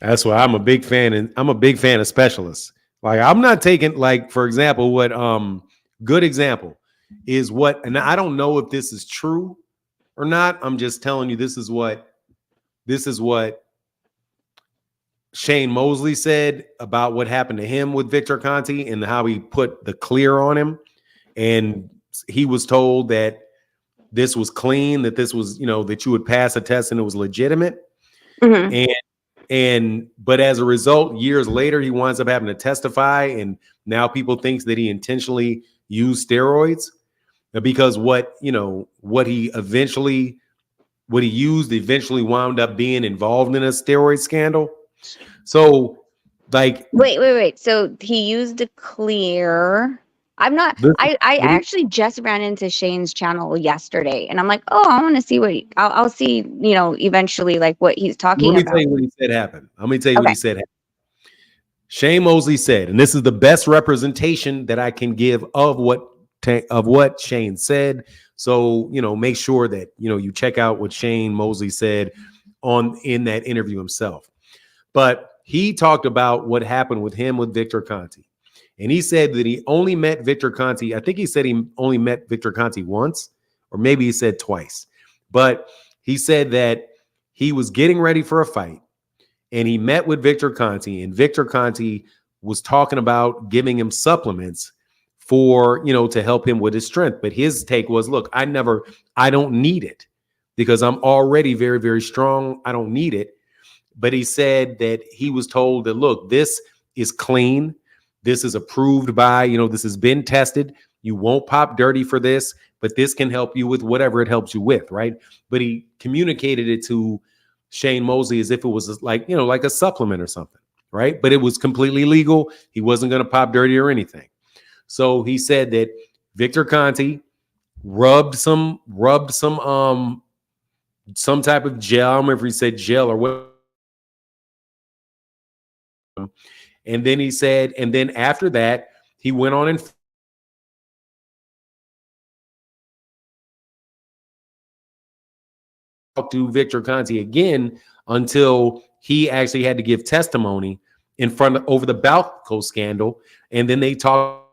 That's why I'm a big fan, and I'm a big fan of specialists. Like I'm not taking, like, for example, what good example is what, and I don't know if this is true or not. I'm just telling you this is what Shane Mosley said about what happened to him with Victor Conti and how he put the clear on him. And he was told that this was clean, that this was, that you would pass a test and it was legitimate. Mhm. But as a result, years later, he winds up having to testify, and now people thinks that he intentionally used steroids because what he used eventually wound up being involved in a steroid scandal. So, like, wait. So he used a clear. I'm not. I actually just ran into Shane's channel yesterday, and I'm like, oh, I want to see I'll see. Eventually, like what he's talking let me about. tell you what he said happened. Let me tell you what Okay. he said happened. Shane Mosley said, and this is the best representation that I can give of what Shane said. So, make sure that, you check out what Shane Mosley said in that interview himself. But he talked about what happened with him with Victor Conte. And he said that he only met Victor Conte. I think he said he only met Victor Conte once, or maybe he said twice. But he said that he was getting ready for a fight, and he met with Victor Conte, and Victor Conte was talking about giving him supplements for, to help him with his strength. But his take was, look, I don't need it because I'm already very, very strong. I don't need it. But he said that he was told that, look, this is clean. This is approved by, this has been tested. You won't pop dirty for this, but this can help you with whatever it helps you with, right? But he communicated it to Shane Mosley as if it was like a supplement or something, right? But it was completely legal. He wasn't going to pop dirty or anything. So he said that Victor Conte rubbed some type of gel. I don't remember if he said gel or what. And then he said, and then after that, he went on and talked to Victor Conte again until he actually had to give testimony over the Balco scandal. And then they talked.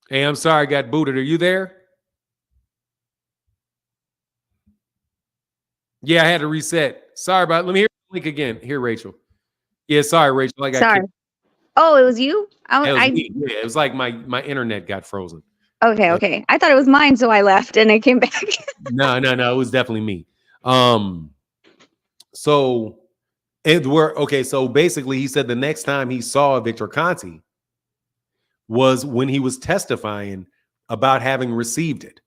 Hey, I'm sorry, I got booted. Are you there? Yeah, I had to reset. Sorry about it. Let me hear the link again. Here, Rachel. Yeah, sorry, Rachel. I got Sorry. kicked. Oh, it was you. It was me. Yeah, it was like my internet got frozen. Okay. I thought it was mine, so I left and I came back. No. It was definitely me. So basically he said the next time he saw Victor Conte was when he was testifying about having received it.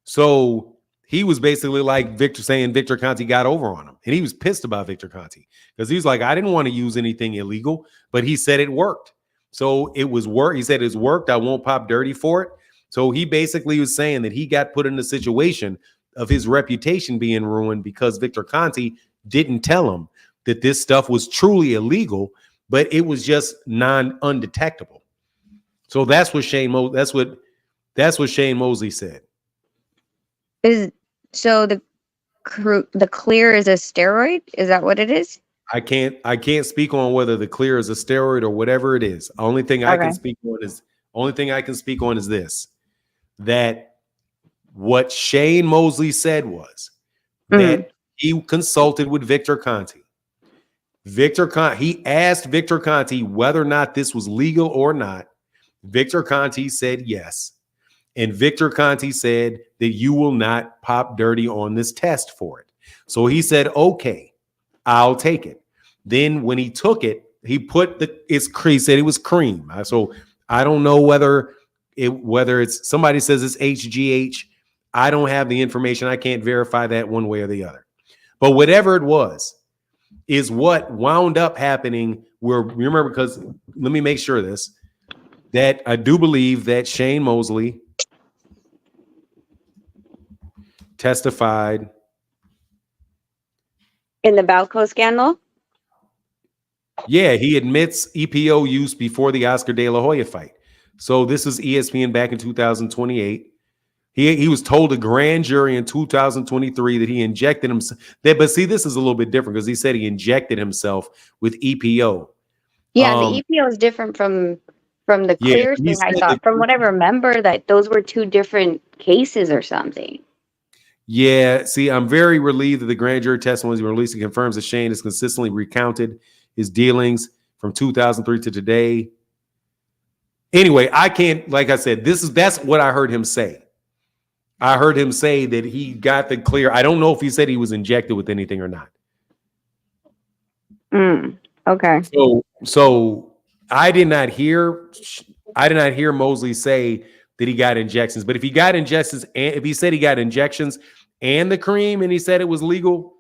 So he was basically like Victor Conte got over on him. And he was pissed about Victor Conte because he was like, I didn't want to use anything illegal, but he said it worked. So it was work. He said it's worked. I won't pop dirty for it. So he basically was saying that he got put in a situation of his reputation being ruined because Victor Conte didn't tell him that this stuff was truly illegal, but it was just undetectable. So that's what Shane Mosley said. So the clear is a steroid? Is that what it is? I can't speak on whether the clear is a steroid or whatever it is. Only thing I can speak on is this: that what Shane Mosley said was that he consulted with Victor Conte. He asked Victor Conte whether or not this was legal or not. Victor Conte said yes. And Victor Conte said that you will not pop dirty on this test for it. So he said, okay, I'll take it. Then when he took it, he said it was cream. So I don't know whether it's somebody says it's HGH. I don't have the information. I can't verify that one way or the other. But whatever it was is what wound up happening where, remember, because let me make sure of this, that I do believe that Shane Mosley testified in the Balco scandal. Yeah, he admits EPO use before the Oscar De La Hoya fight. So this is ESPN back in 2028. He was told a grand jury in 2023 that he injected himself. But see, this is a little bit different because he said he injected himself with EPO. Yeah, the EPO is different from the Yeah, clear he thing. I said thought, that. from what I remember, that those were two different cases or something. Yeah, see, I'm very relieved that the grand jury testimony released and confirms that Shane has consistently recounted his dealings from 2003 to today. Anyway, I can't, like I said, that's what I heard him say. I heard him say that he got the clear. I don't know if he said he was injected with anything or not. Okay. So I did not hear Mosley say that he got injections. But if he got injections, and if he said he got injections and the cream, and he said it was legal,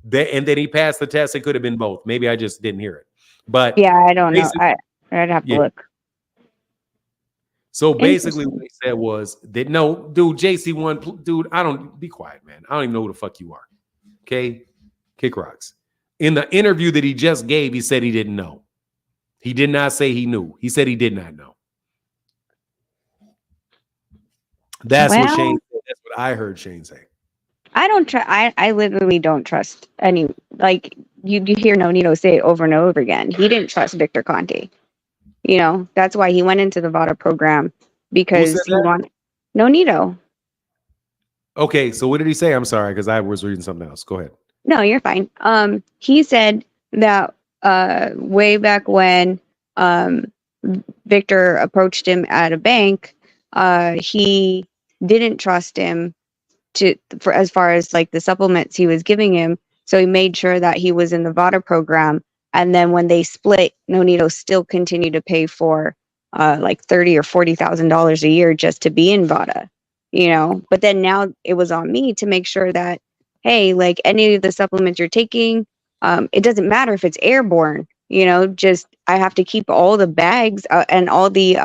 and then he passed the test, it could have been both. Maybe I just didn't hear it. But yeah, I don't know. I'd have to look. So basically, what he said was that no, dude, JC1, dude, I don't be quiet, man. I don't even know who the fuck you are. Okay, kick rocks. In the interview that he just gave, he said he didn't know. He did not say he knew. He said he did not know. That's what Shane said. That's what I heard Shane say. I don't trust. I literally don't trust any. Like you hear Nonito say it over and over again. He didn't trust Victor Conte. You know, that's why he went into the VADA program, because he wanted Nonito. Okay, so what did he say? I'm sorry, because I was reading something else. Go ahead. No, you're fine. He said that way back when Victor approached him at a bank, he didn't trust him for as far as like the supplements he was giving him. So he made sure that he was in the VADA program. And then when they split, Nonito still continued to pay for like $30,000 or $40,000 a year just to be in VADA, you know. But then now it was on me to make sure that, hey, like any of the supplements you're taking, it doesn't matter if it's airborne, you know. Just I have to keep all the bags and all the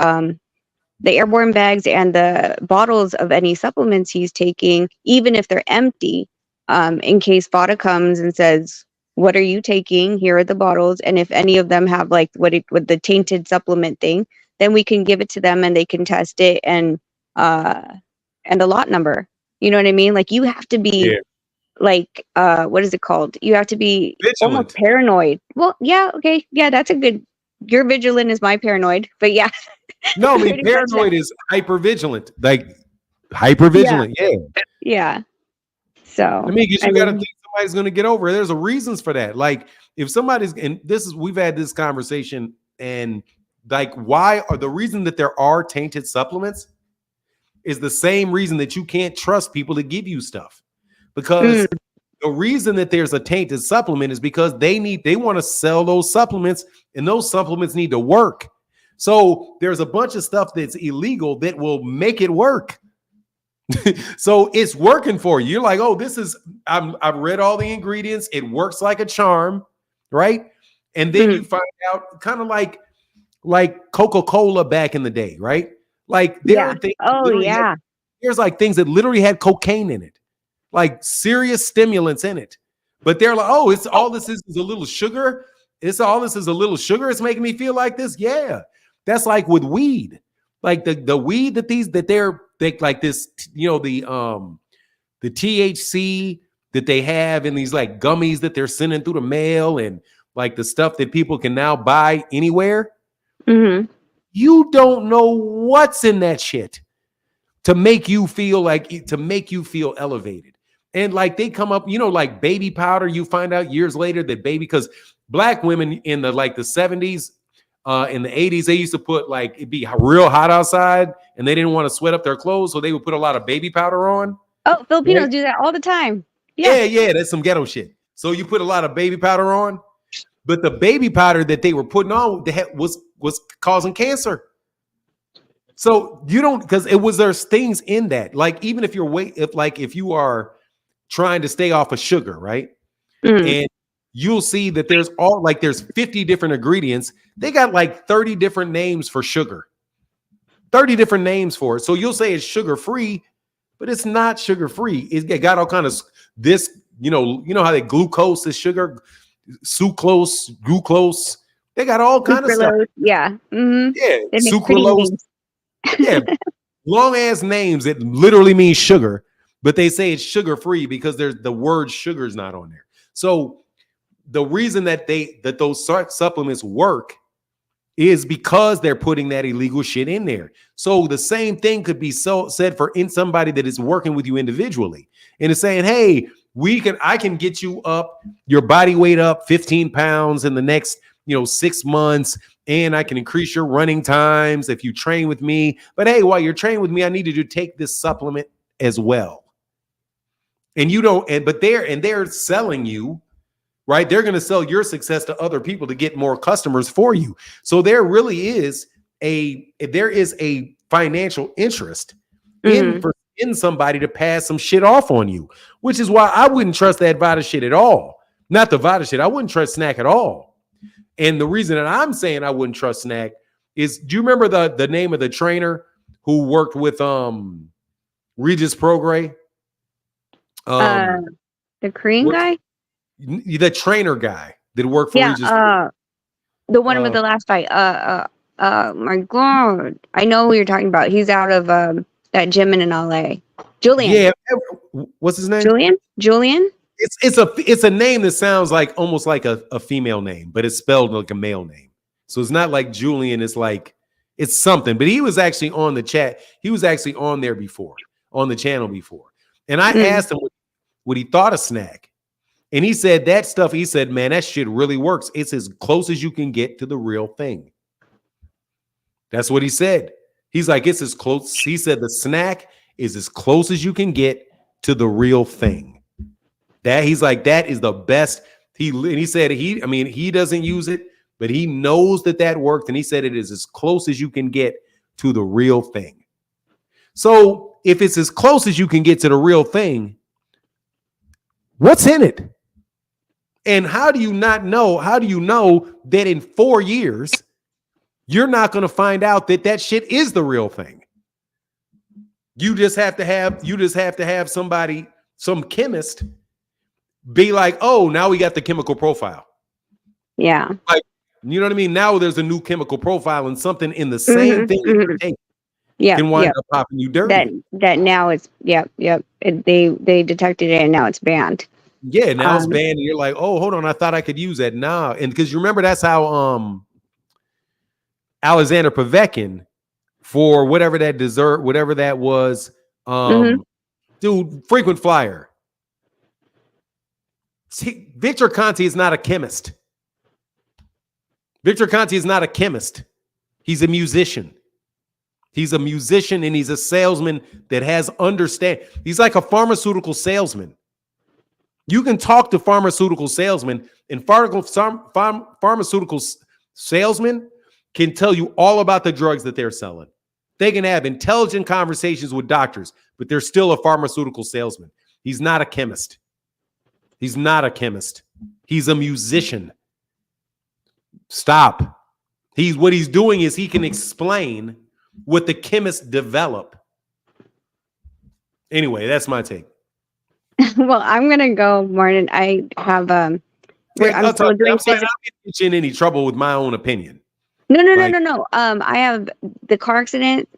airborne bags and the bottles of any supplements he's taking, even if they're empty, in case VADA comes and says, what are you taking? Here are the bottles. And if any of them have like with the tainted supplement thing, then we can give it to them and they can test it and a lot number. You know what I mean? Like you have to be like, what is it called? You have to be almost paranoid. Well, yeah. Okay. Yeah. That's a good, your vigilant is my paranoid, but yeah. No, I mean, paranoid is hypervigilant. Like hypervigilant. Yeah. Yeah. So I mean, you got to think somebody's going to get over it. There's a reasons for that. Like if somebody's, and we've had this conversation, and like, why are the reason that there are tainted supplements is the same reason that you can't trust people to give you stuff, because the reason that there's a tainted supplement is because they want to sell those supplements, and those supplements need to work. So there's a bunch of stuff that's illegal that will make it work. So it's working for you. You're like, oh, I've read all the ingredients. It works like a charm, right? And then you find out, kind of like Coca-Cola back in the day, right? Like there are things. There's like things that literally had cocaine in it, like serious stimulants in it. But they're like, oh, it's all this is a little sugar. It's a little sugar. It's making me feel like this. Yeah, that's like with weed. Like the weed that they're like this, you know, the THC that they have in these like gummies that they're sending through the mail, and like the stuff that people can now buy anywhere. You don't know what's in that shit to make you feel elevated. And like they come up, you know, like baby powder, you find out years later that because black women in the 70s, in the 80s, they used to put like, it'd be real hot outside and they didn't want to sweat up their clothes. So they would put a lot of baby powder on. Oh, Filipinos do that all the time. Yeah. That's some ghetto shit. So you put a lot of baby powder on, but the baby powder that they were putting on was causing cancer. So you don't, because there's things in that. Like even if if you are trying to stay off of sugar, right? And you'll see that there's 50 different ingredients. They got like 30 different names for sugar, 30 different names for it. So you'll say it's sugar free, but it's not sugar free. It got all kind of this, you know how they glucose is sugar, sucrose, glucose. They got all kind of stuff. Sucralose. Yeah. Mm-hmm. Yeah, They make pretty sucralose. names. Yeah, long ass names that literally mean sugar, but they say it's sugar free because there's the word sugar is not on there. So the reason that those supplements work is because they're putting that illegal shit in there. So the same thing could be said for somebody that is working with you individually and is saying, hey, I can get you up your body weight up 15 pounds in the next 6 months, and I can increase your running times if you train with me. But hey, while you're training with me, I need you to take this supplement as well. And you don't, but they're selling you, right? They're going to sell your success to other people to get more customers for you. So there really is a financial interest in somebody to pass some shit off on you, which is why I wouldn't trust that Vita shit at all. Not the Vita shit. I wouldn't trust Snack at all. And the reason that I'm saying I wouldn't trust Snack is, do you remember the name of the trainer who worked with Regis Prograis? The Korean guy? The trainer guy that worked for Regis. The one with the last fight. My God. I know who you're talking about. He's out of that gym in LA. Julian. Yeah. What's his name? Julian? It's a name that sounds like almost like a female name, but it's spelled like a male name. So it's not like Julian. It's something. But he was actually on the chat. He was actually on there before, on the channel before. And I asked him what he thought of Snack. And he said that stuff, he said, man, that shit really works. It's as close as you can get to the real thing. That's what he said. He's like, it's as close. He said the Snack is as close as you can get to the real thing. That he's like, that is the best. He said he doesn't use it, but he knows that worked. And he said it is as close as you can get to the real thing. So if it's as close as you can get to the real thing, what's in it? And how do you not know? How do you know that in 4 years, you're not going to find out that shit is the real thing? You just have to have somebody, some chemist, be like, oh, now we got the chemical profile. Yeah. Like, you know what I mean? Now there's a new chemical profile and something in the same thing that you take can wind up popping you dirty. That now it's they detected it and now it's banned. Yeah, now it's banned, and you're like, oh, hold on, I thought I could use that. Nah, and because you remember that's how Alexander Povetkin, for whatever that dessert, whatever that was, dude, frequent flyer. See, Victor Conti is not a chemist. Victor Conti is not a chemist. He's a musician. He's a musician and he's a salesman that has understand. He's like a pharmaceutical salesman. You can talk to pharmaceutical salesmen, and pharmaceutical salesmen can tell you all about the drugs that they're selling. They can have intelligent conversations with doctors, but they're still a pharmaceutical salesman. He's not a chemist. He's not a chemist. He's a musician. Stop. What he's doing is he can explain what the chemists develop. Anyway, that's my take. Well, I'm gonna go, Martin. I have I'm still doing. I'm not getting in any trouble with my own opinion. No. I have the car accident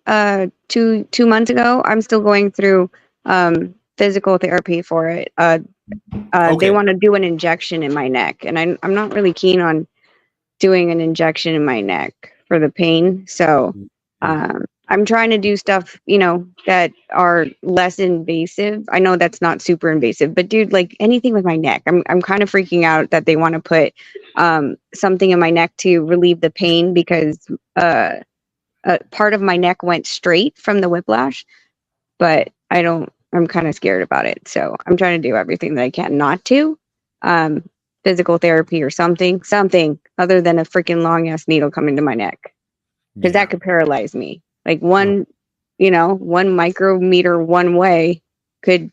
2 months ago. I'm still going through physical therapy for it. They want to do an injection in my neck, and I'm not really keen on doing an injection in my neck for the pain. So I'm trying to do stuff, that are less invasive. I know that's not super invasive, but dude, like anything with my neck, I'm kind of freaking out that they want to put something in my neck to relieve the pain because part of my neck went straight from the whiplash, but I'm kind of scared about it. So I'm trying to do everything that I can not to. Physical therapy or something other than a freaking long ass needle coming to my neck. Because that could paralyze me. Like one micrometer one way could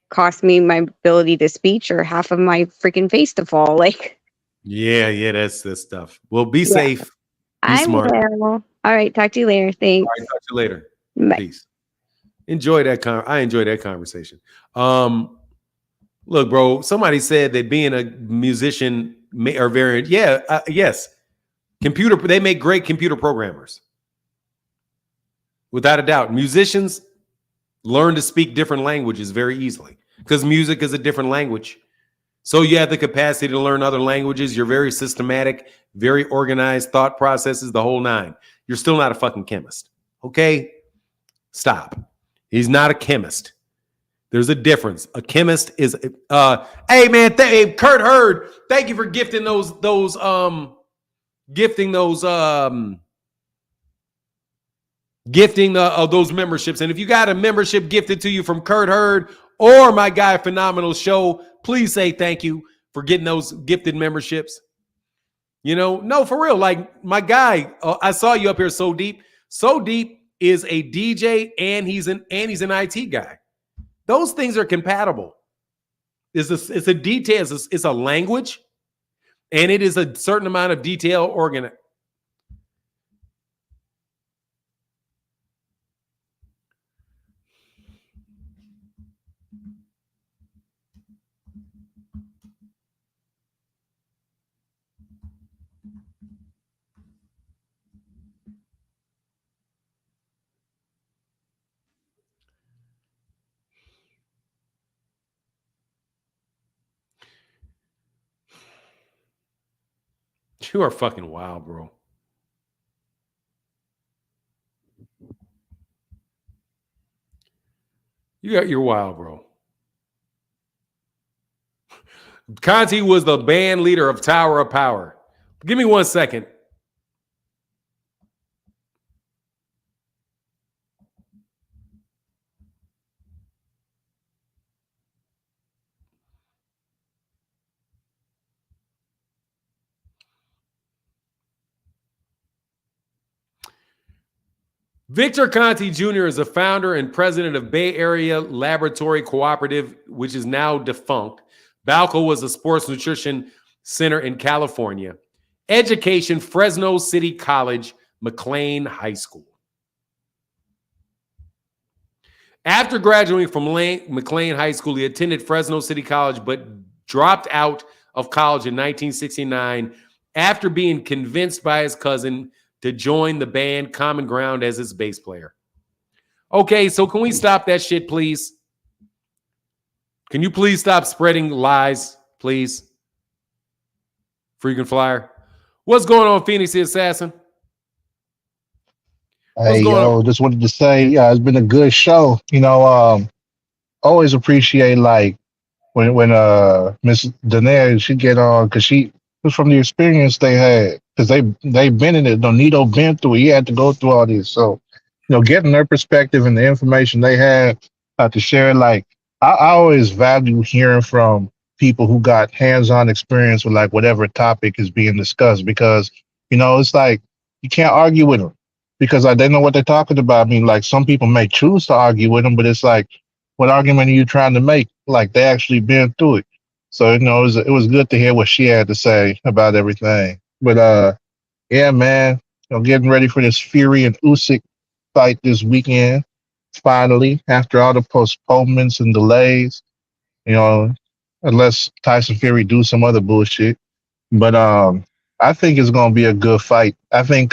cost me my ability to speech or half of my freaking face to fall. Like, yeah, that's stuff. Well, be safe. Be smart. Will. All right, talk to you later. Thanks. All right, talk to you later. Bye. Peace. Enjoy that. I enjoyed that conversation. Look, bro. Somebody said that being a musician yes. They make great computer programmers. Without a doubt. Musicians learn to speak different languages very easily because music is a different language. So you have the capacity to learn other languages. You're very systematic, very organized thought processes, the whole nine. You're still not a fucking chemist. Okay? Stop. He's not a chemist. There's a difference. A chemist is hey man, Kurt Hurd, thank you for gifting those memberships. And if you got a membership gifted to you from Kurt Hurd or my guy Phenomenal Show, please say thank you for getting those gifted memberships. You know, no, for real. Like my guy, I saw you up here, So Deep. So Deep is a DJ and he's an IT guy. Those things are compatible. It's a detail. It's a language, and it is a certain amount of detail organized. You are fucking wild, bro. You're wild, bro. Conti was the band leader of Tower of Power. Give me 1 second. Victor Conti Jr. is a founder and president of Bay Area Laboratory Cooperative, which is now defunct. Balco was a sports nutrition center in California. Education, Fresno City College, McLean High School. After graduating from McLean High School, he attended Fresno City College, but dropped out of college in 1969 after being convinced by his cousin to join the band Common Ground as his bass player. Okay, so can we stop that shit, please? Can you please stop spreading lies, please? Freaking flyer. What's going on, Phoenix the Assassin? Hey, yo, just wanted to say, yeah, it's been a good show. You know, always appreciate like when Miss Daenerys she get on because she was from the experience they had because they've been in it. Donito been through it. He had to go through all this. So, you know, getting their perspective and the information they had to share. Like I always value hearing from people who got hands-on experience with like whatever topic is being discussed because, you know, it's like you can't argue with them because they know what they're talking about. I mean, like some people may choose to argue with them, but it's like, what argument are you trying to make? Like they actually been through it. So, you know, it was good to hear what she had to say about everything. But yeah, man, you know, getting ready for this Fury and Usyk fight this weekend. Finally, after all the postponements and delays, you know, unless Tyson Fury do some other bullshit. But I think it's gonna be a good fight. I think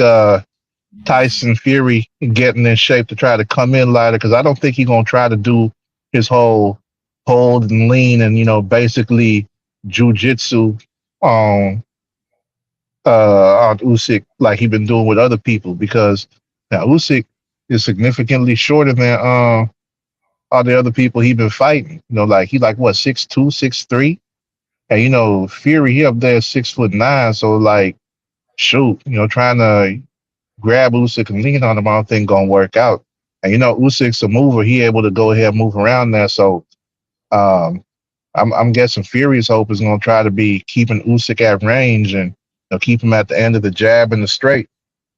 Tyson Fury getting in shape to try to come in lighter because I don't think he's gonna try to do his whole hold and lean and, you know, basically jujitsu on Usyk like he been doing with other people because now Usyk is significantly shorter than all the other people he been fighting. You know, like he like what 6'2", 6'3", and you know Fury he up there 6'9", so like shoot, you know, trying to grab Usyk and lean on him, I don't think gonna work out. And you know Usyk's a mover; he able to go ahead and move around there. So I'm guessing Fury's hope is gonna try to be keeping Usyk at range and, you know, keep him at the end of the jab and the straight.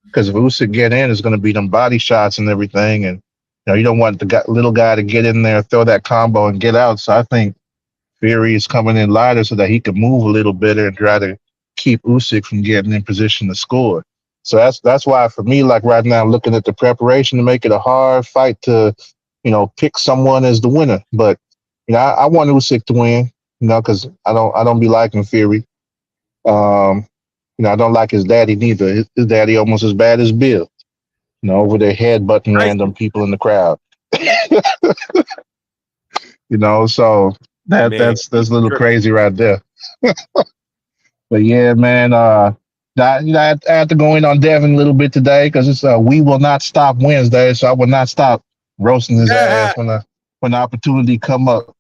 Because if Usyk get in, it's gonna be them body shots and everything, and you know you don't want the little guy to get in there, throw that combo, and get out. So I think Fury is coming in lighter so that he can move a little better and try to keep Usyk from getting in position to score. So that's why for me, like right now, looking at the preparation to make it a hard fight to, you know, pick someone as the winner. But you know, I want Usyk to win, you know, because I don't be liking Fury. I don't like his daddy neither. His daddy almost as bad as Bill. Over their head butting random people in the crowd. So Man, that's a little crazy right there. But yeah, man, I had to go in on Devin a little bit today because it's We Will Not Stop Wednesday, so I will not stop roasting his ass when the opportunity come up.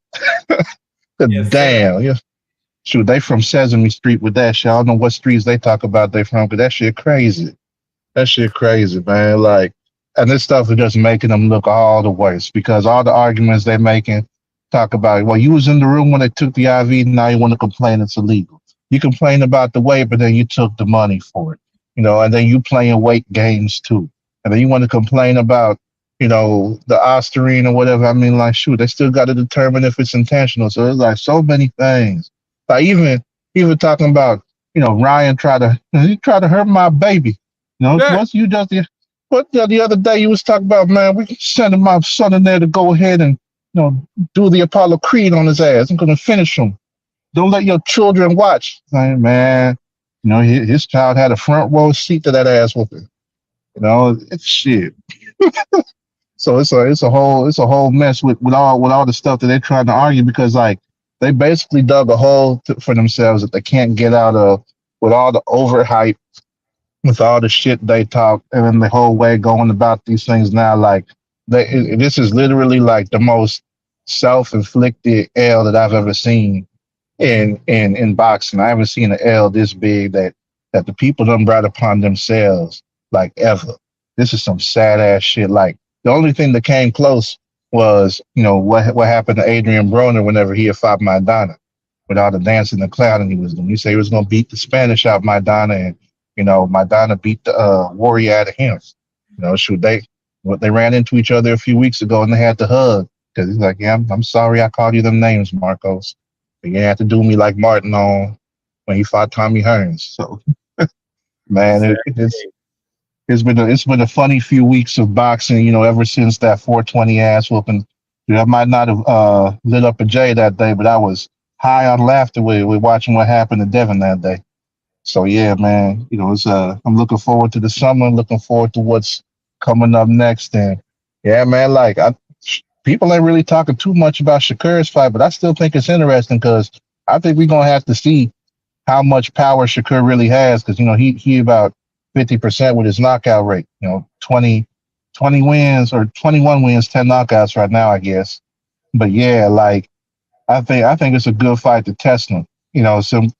yes, sir. Damn, yeah. Shoot, they from Sesame Street with that shit. I don't know what streets they talk about they from, because that shit crazy. That shit crazy, man. Like, and this stuff is just making them look all the worse because all the arguments they're making talk about, well, you was in the room when they took the IV, now you want to complain it's illegal. You complain about the weight, but then you took the money for it, and then you playing weight games too. And then you want to complain about, the ostarine or whatever. I mean, like, shoot, they still got to determine if it's intentional. So there's like so many things. Like even talking about, Ryan tried to hurt my baby. Once you just the other day you was talking about, man, we sending my son in there to go ahead and do the Apollo Creed on his ass. I'm gonna finish him. Don't let your children watch. Like, man, his child had a front row seat to that ass whooping. It's shit. So it's a whole mess with all the stuff that they're trying to argue because like they basically dug a hole for themselves that they can't get out of with all the overhype, with all the shit they talk, and then the whole way going about these things now. Like this is literally like the most self-inflicted L that I've ever seen in boxing. I haven't seen an L this big that the people done brought upon themselves like ever. This is some sad ass shit. Like the only thing that came close was what happened to Adrian Broner whenever he had fought Maidana with all the dancing and clowning he was doing. He said he was gonna beat the Spanish out Maidana, and Maidana beat the Warrior out of him. Shoot, they ran into each other a few weeks ago and they had to hug because he's like, yeah, I'm sorry I called you them names, Marcos. But you had to do me like Martin on when he fought Tommy Hearns. So, man, it's been a funny few weeks of boxing. Ever since that 420 ass whooping. I might not have lit up a J that day, but I was high on laughter with watching what happened to Devin that day. So yeah, man, it's I'm looking forward to the summer, looking forward to what's coming up next. And yeah, man, like people ain't really talking too much about Shakur's fight, but I still think it's interesting because I think we're gonna have to see how much power Shakur really has because he about 50% with his knockout rate. 20 wins or 21 wins, 10 knockouts right now, I guess. But yeah, like I think it's a good fight to test him.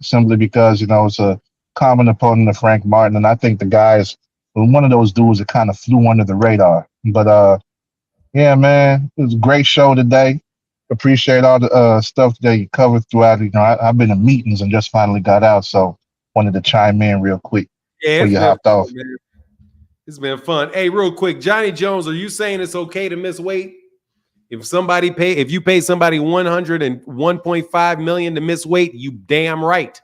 Simply because it's a common opponent of Frank Martin, and I think the guys, one of those dudes that kind of flew under the radar. But yeah, man, it was a great show today. Appreciate all the stuff that you covered throughout. I've been in meetings and just finally got out, so wanted to chime in real quick before you hopped off. Man. It's been fun. Hey, real quick, Johnny Jones, are you saying it's okay to miss weight? If you pay somebody $101.5 million to miss weight, you damn right.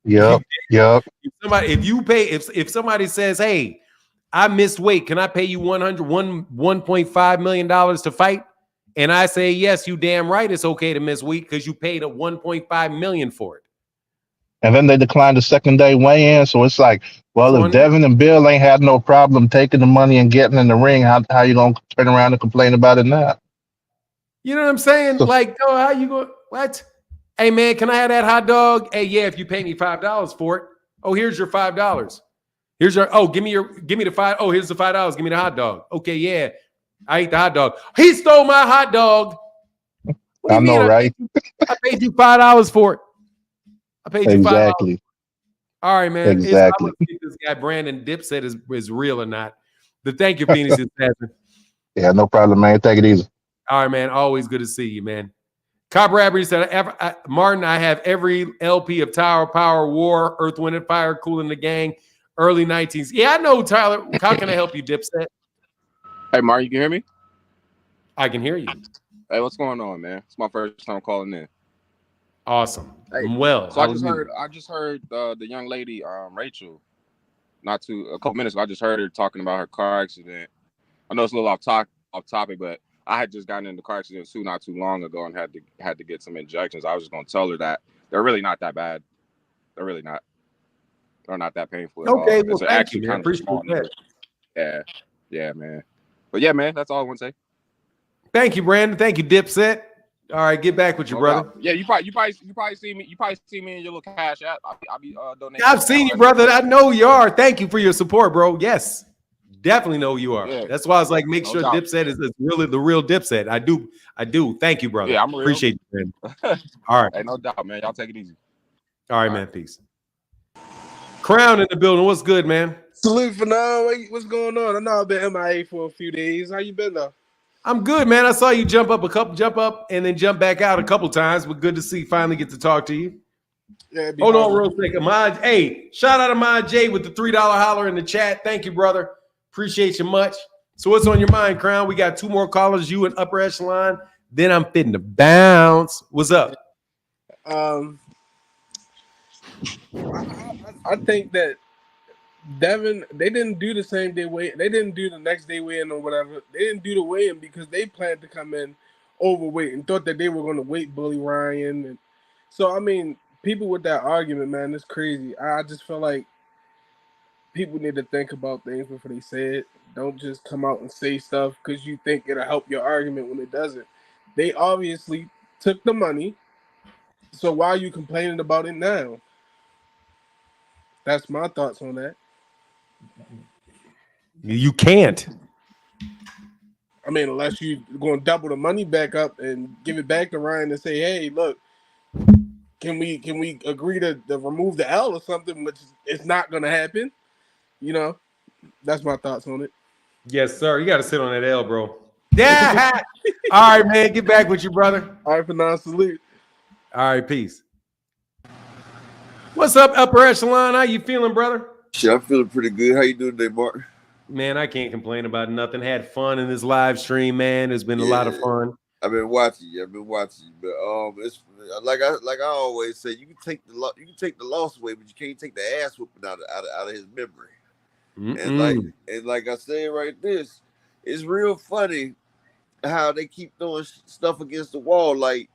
Yep. If somebody says, "Hey, I missed weight, can I pay you $1.5 million to fight?" And I say, "Yes, you damn right. It's okay to miss weight because you paid a $1.5 million for it." And then they declined the second day weigh-in. So it's like, well, if Devin and Bill ain't had no problem taking the money and getting in the ring, how you gonna turn around and complain about it now? You know what I'm saying? So, like, oh, how you go? What? Hey, man, can I have that hot dog? Hey, yeah, if you pay me $5 for it. Oh, here's your $5. Here's your. Oh, give me the $5. Oh, here's the $5. Give me the hot dog. Okay, yeah, I ate the hot dog. He stole my hot dog. I know, right? I paid you $5 for it. I paid you $5. Exactly. All right, man. Exactly. I'm gonna see if this guy Brandon Dipset is real or not. But thank you, Phoenix. Yeah, no problem, man. Take it easy. All right, man. Always good to see you, man. Cop Rabbery said, Martin, I have every LP of Tower Power, War, Earth, Wind, and Fire, Cool in the Gang, early 19s. Yeah, I know, Tyler. How can I help you, Dipset? Hey, Martin, you can hear me? I can hear you. Hey, what's going on, man? It's my first time calling in. Awesome. Hey, well, so I just heard the young lady, Rachel, a couple minutes ago. I just heard her talking about her car accident. I know it's a little off topic, but I had just gotten in the car accident not too long ago and had to get some injections. I was just gonna tell her that they're really not that bad. They're really not. are not that painful at all. Okay, well, It's thank actually you, man. kind of a small Appreciate that. number. Yeah, man. But yeah, man, that's all I want to say. Thank you, Brandon. Thank you, Dipset. All right, get back with you, No brother. doubt. Yeah, you probably see me. You probably see me in your little cash app. I'll be donating. I've seen you, brother. I know you are. Thank you for your support, bro. Yes, definitely know you are. Yeah. That's why I was like, make No sure doubt. Dipset is really the real Dipset. I do. Thank you, brother. Yeah, I'm real. Appreciate you, man. All right. Hey, no doubt, man. Y'all take it easy. All right, man. Peace. Crown in the building. What's good, man? Salute for now. What's going on? I know I've been MIA for a few days. How you been though? I'm good, man. I saw you jump up and then jump back out a couple times, but good to see finally get to talk to you. Yeah, Hold on real quick. Ahmad, hey, shout out to Ahmad J with the $3 holler in the chat. Thank you, brother. Appreciate you much. So what's on your mind, Crown? We got 2 more callers, you and Upper Echelon. Then I'm fitting to bounce. What's up? I think that Devin, they didn't do the same day weigh. They didn't do the next day weigh-in or whatever. They didn't do the weigh-in because they planned to come in overweight and thought that they were going to weight bully Ryan. And so, I mean, people with that argument, man, it's crazy. I just feel like people need to think about things before they say it. Don't just come out and say stuff because you think it'll help your argument when it doesn't. They obviously took the money. So why are you complaining about it now? That's my thoughts on that. You can't. I mean, unless you're going to double the money back up and give it back to Ryan and say, hey, look, can we agree to remove the L or something, which it's not going to happen? You know, that's my thoughts on it. Yes, sir. You got to sit on that L, bro. Yeah. All right, man. Get back with you, brother. All right, for now, salute. All right, peace. What's up, Upper Echelon? How you feeling, brother? Shit, I'm feeling pretty good. How you doing today, Mark? Man, I can't complain about nothing. Had fun in this live stream, man. It's been a lot of fun. I've been watching you, but it's like I always say, you can take the loss away, but you can't take the ass whooping out of his memory. And like I said right this, it's real funny how they keep throwing stuff against the wall. Like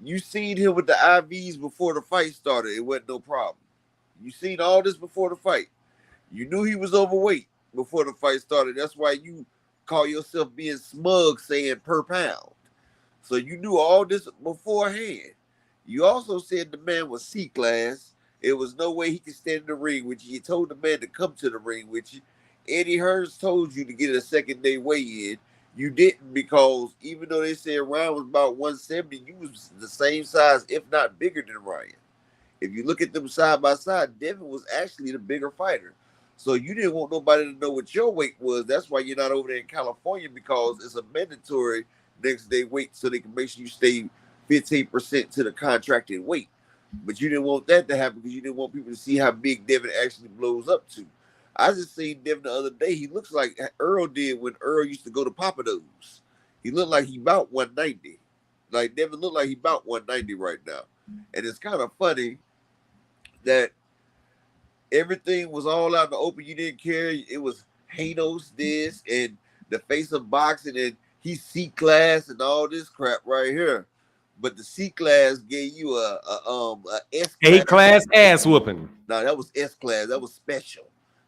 you seen him with the IVs before the fight started, it wasn't no problem. You seen all this before the fight. You knew he was overweight before the fight started. That's why you call yourself being smug saying per pound. So you knew all this beforehand. You also said the man was C-class. It was no way he could stand in the ring with you. You told the man to come to the ring with you. Eddie Hearns told you to get a second day weigh-in. You didn't because even though they said Ryan was about 170, you was the same size, if not bigger than Ryan. If you look at them side by side, Devin was actually the bigger fighter. So you didn't want nobody to know what your weight was. That's why you're not over there in California, because it's a mandatory next day weight so they can make sure you stay 15% to the contracted weight. But you didn't want that to happen because you didn't want people to see how big Devin actually blows up to. I just seen Devin the other day. He looks like Earl did when Earl used to go to Papa Do's. He looked like he about 190. Like Devin looked like he about 190 right now. And it's kind of funny that everything was all out in the open. You didn't care. It was Hanos this and the face of boxing and he's C-class and all this crap right here. But the C-class gave you a S-class. A-class ass whooping. No, that was S-class. That was special.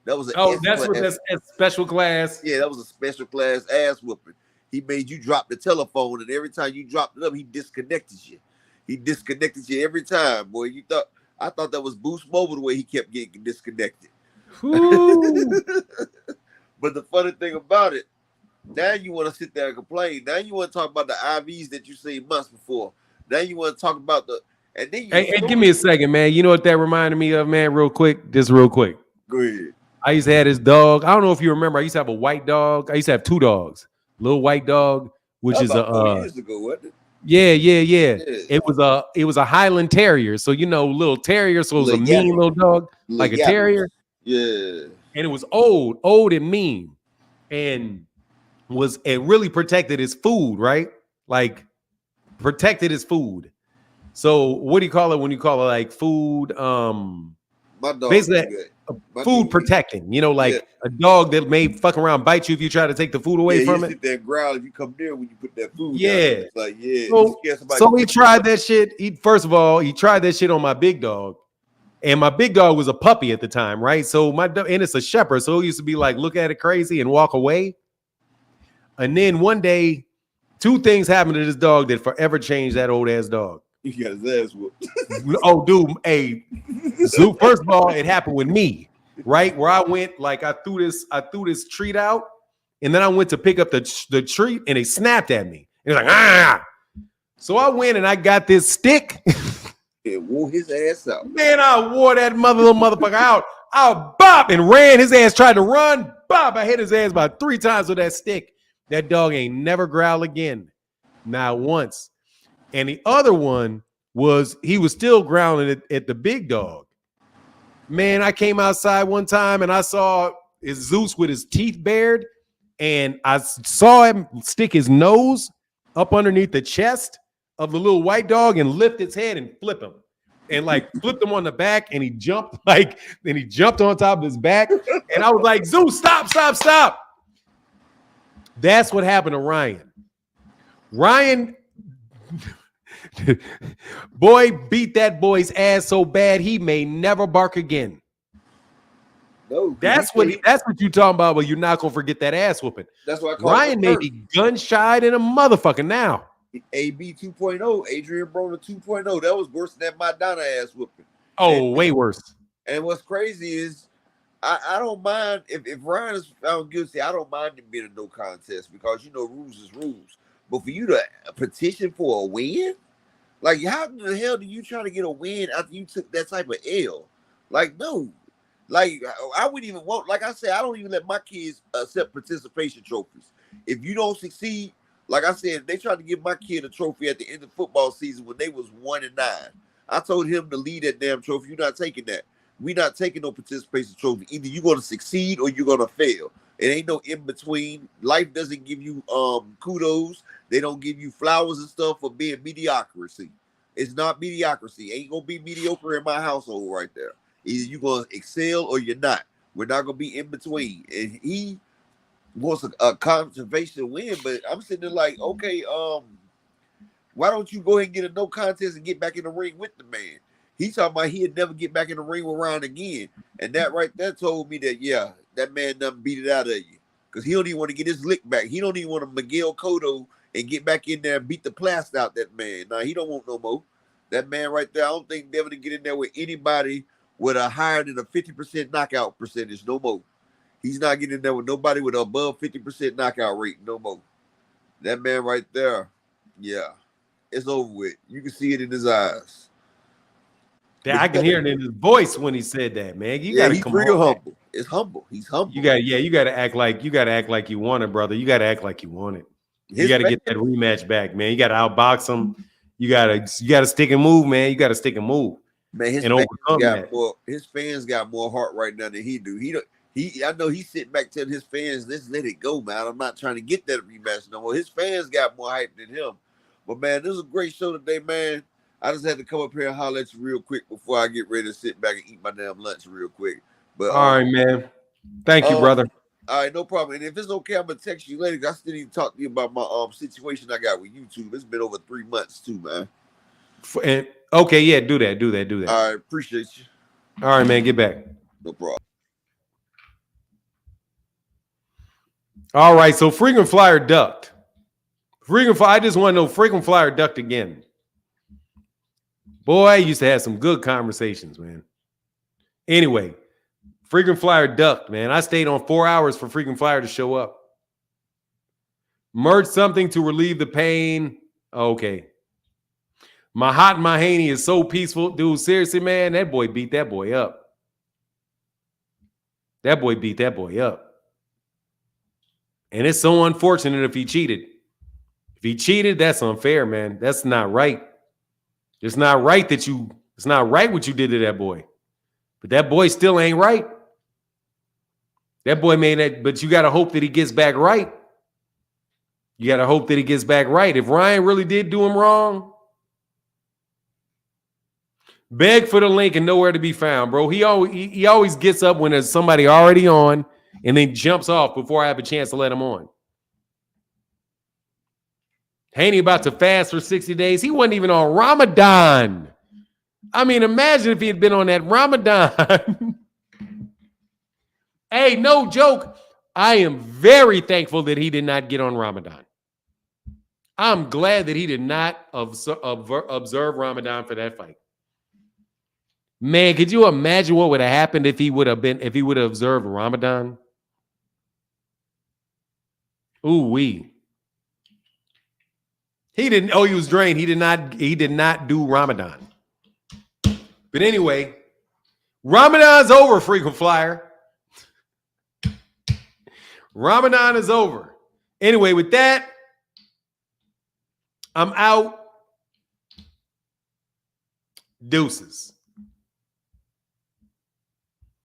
That was an that's what that's special class. Yeah, that was a special class ass whooping. He made you drop the telephone, and every time you dropped it up, he disconnected you. He disconnected you every time, boy. I thought that was Boost Mobile the way he kept getting disconnected. But the funny thing about it, now you want to sit there and complain. Now you want to talk about the IVs that you seen months before. Now you want to talk about and then hey, give me a second, man. You know what that reminded me of, man? Real quick, just real quick. Go ahead. I used to have this dog. I don't know if you remember. I used to have a white dog. I used to have 2 dogs. Little white dog, which is about 4 years ago, wasn't it? Yeah. It was a Highland Terrier. So little terrier. So it was a mean little dog, like a terrier. Yeah. And it was old and mean, and it really protected his food, right? Like protected his food. So what do you call it when you call it like food? My dog basically food protecting, a dog that may fuck around bite you if you try to take the food away from it. Sit there and growl if you come near when you put that food down. Yeah. It's like, So he tried that shit. He tried that shit on my big dog. And my big dog was a puppy at the time, right? So and it's a shepherd, so he used to be like, look at it crazy and walk away. And then one day, two things happened to this dog that forever changed that old ass dog. He got his ass whooped. Oh, dude, hey, so first of all, it happened with me, right? Where I went, like I threw this treat out, and then I went to pick up the treat, and they snapped at me. And it was like, ah. So I went and I got this stick. It wore his ass out. Man, I wore that little motherfucker out. I bop and ran. His ass tried to run. Bop. I hit his ass about 3 times with that stick. That dog ain't never growled again. Not once. And the other one was he was still growling at the big dog. Man, I came outside one time and I saw his Zeus with his teeth bared. And I saw him stick his nose up underneath the chest of the little white dog and lift his head and flip him. And like flipped him on the back, and he jumped on top of his back. And I was like, Zeus, stop. That's what happened to Ryan. Ryan, boy, beat that boy's ass so bad he may never bark again. No, that's what you talking about, but you're not gonna forget that ass whooping. That's what I call Ryan may be gun shy than a motherfucker now. AB 2.0, Adrian Broner 2.0. That was worse than that Madonna ass whooping. Oh, way worse. And what's crazy is I don't mind if Ryan is found guilty, I don't mind him being a no contest because rules is rules. But for you to petition for a win, like how in the hell do you try to get a win after you took that type of L? Like, no. Like I wouldn't even want, like I said, I don't even let my kids accept participation trophies. If you don't succeed, like I said, they tried to give my kid a trophy at the end of football season when they was 1-9. I told him to lead that damn trophy. You're not taking that. We're not taking no participation trophy. Either you're going to succeed or you're going to fail. It ain't no in between. Life doesn't give you kudos. They don't give you flowers and stuff for being mediocrity. It's not mediocrity. Ain't going to be mediocre in my household right there. Either you're going to excel or you're not. We're not going to be in between. And he wants a conservation win, but I'm sitting there like, okay, why don't you go ahead and get a no contest and get back in the ring with the man? He talking about he'd never get back in the ring with Ryan again. And that right there told me that, yeah, that man done beat it out of you. Because he don't even want to get his lick back. He don't even want to Miguel Cotto and get back in there and beat the plaster out that man. Nah, he don't want no more. That man right there, I don't think Devin to get in there with anybody with a higher than a 50% knockout percentage no more. He's not getting in there with nobody with above 50% knockout rate no more. That man right there, yeah, it's over with. You can see it in his eyes. Yeah, I can hear it in his voice when he said that, man. You gotta he's come real on, humble. It's humble. He's humble. You gotta act like you want it, brother. You gotta act like you want it. You gotta get that rematch back, man. You gotta outbox him. You gotta stick and move, man. You gotta stick and move. Man, his fans got more heart right now than he do. I know he's sitting back telling his fans, let's let it go, man. I'm not trying to get that rematch no more. His fans got more hype than him. But man, this was a great show today, man. I just had to come up here and holler at you real quick before I get ready to sit back and eat my damn lunch real quick. But all right, man. Thank you, brother. All right, no problem. And if it's okay, I'm gonna text you later. I still need to talk to you about my situation I got with YouTube. It's been over 3 months too, man. Okay, yeah, do that. All right, appreciate you. All right, man, get back. No problem. All right, so frequent flyer ducked. I just want to know frequent flyer ducked again. Boy, I used to have some good conversations, man. Anyway, frequent flyer ducked, man. I stayed on 4 hours for frequent flyer to show up. Merge something to relieve the pain. Okay. My hot and my Haney is so peaceful. Dude, seriously, man, that boy beat that boy up. That boy beat that boy up. And it's so unfortunate if he cheated. If he cheated, that's unfair, man. That's not right. It's not right it's not right what you did to that boy. But that boy still ain't right. That boy made that, but you got to hope that he gets back right. You got to hope that he gets back right. If Ryan really did do him wrong, beg for the link and nowhere to be found, bro. He always gets up when there's somebody already on and then jumps off before I have a chance to let him on. Haney about to fast for 60 days. He wasn't even on Ramadan. I mean, imagine if he had been on that Ramadan. Hey, no joke. I am very thankful that he did not get on Ramadan. I'm glad that he did not observe Ramadan for that fight. Man, could you imagine what would have happened if he would have observed Ramadan? Ooh wee. He didn't. Oh, he was drained. He did not do Ramadan. But anyway, Ramadan's over, frequent flyer. Ramadan is over. Anyway, with that, I'm out. Deuces.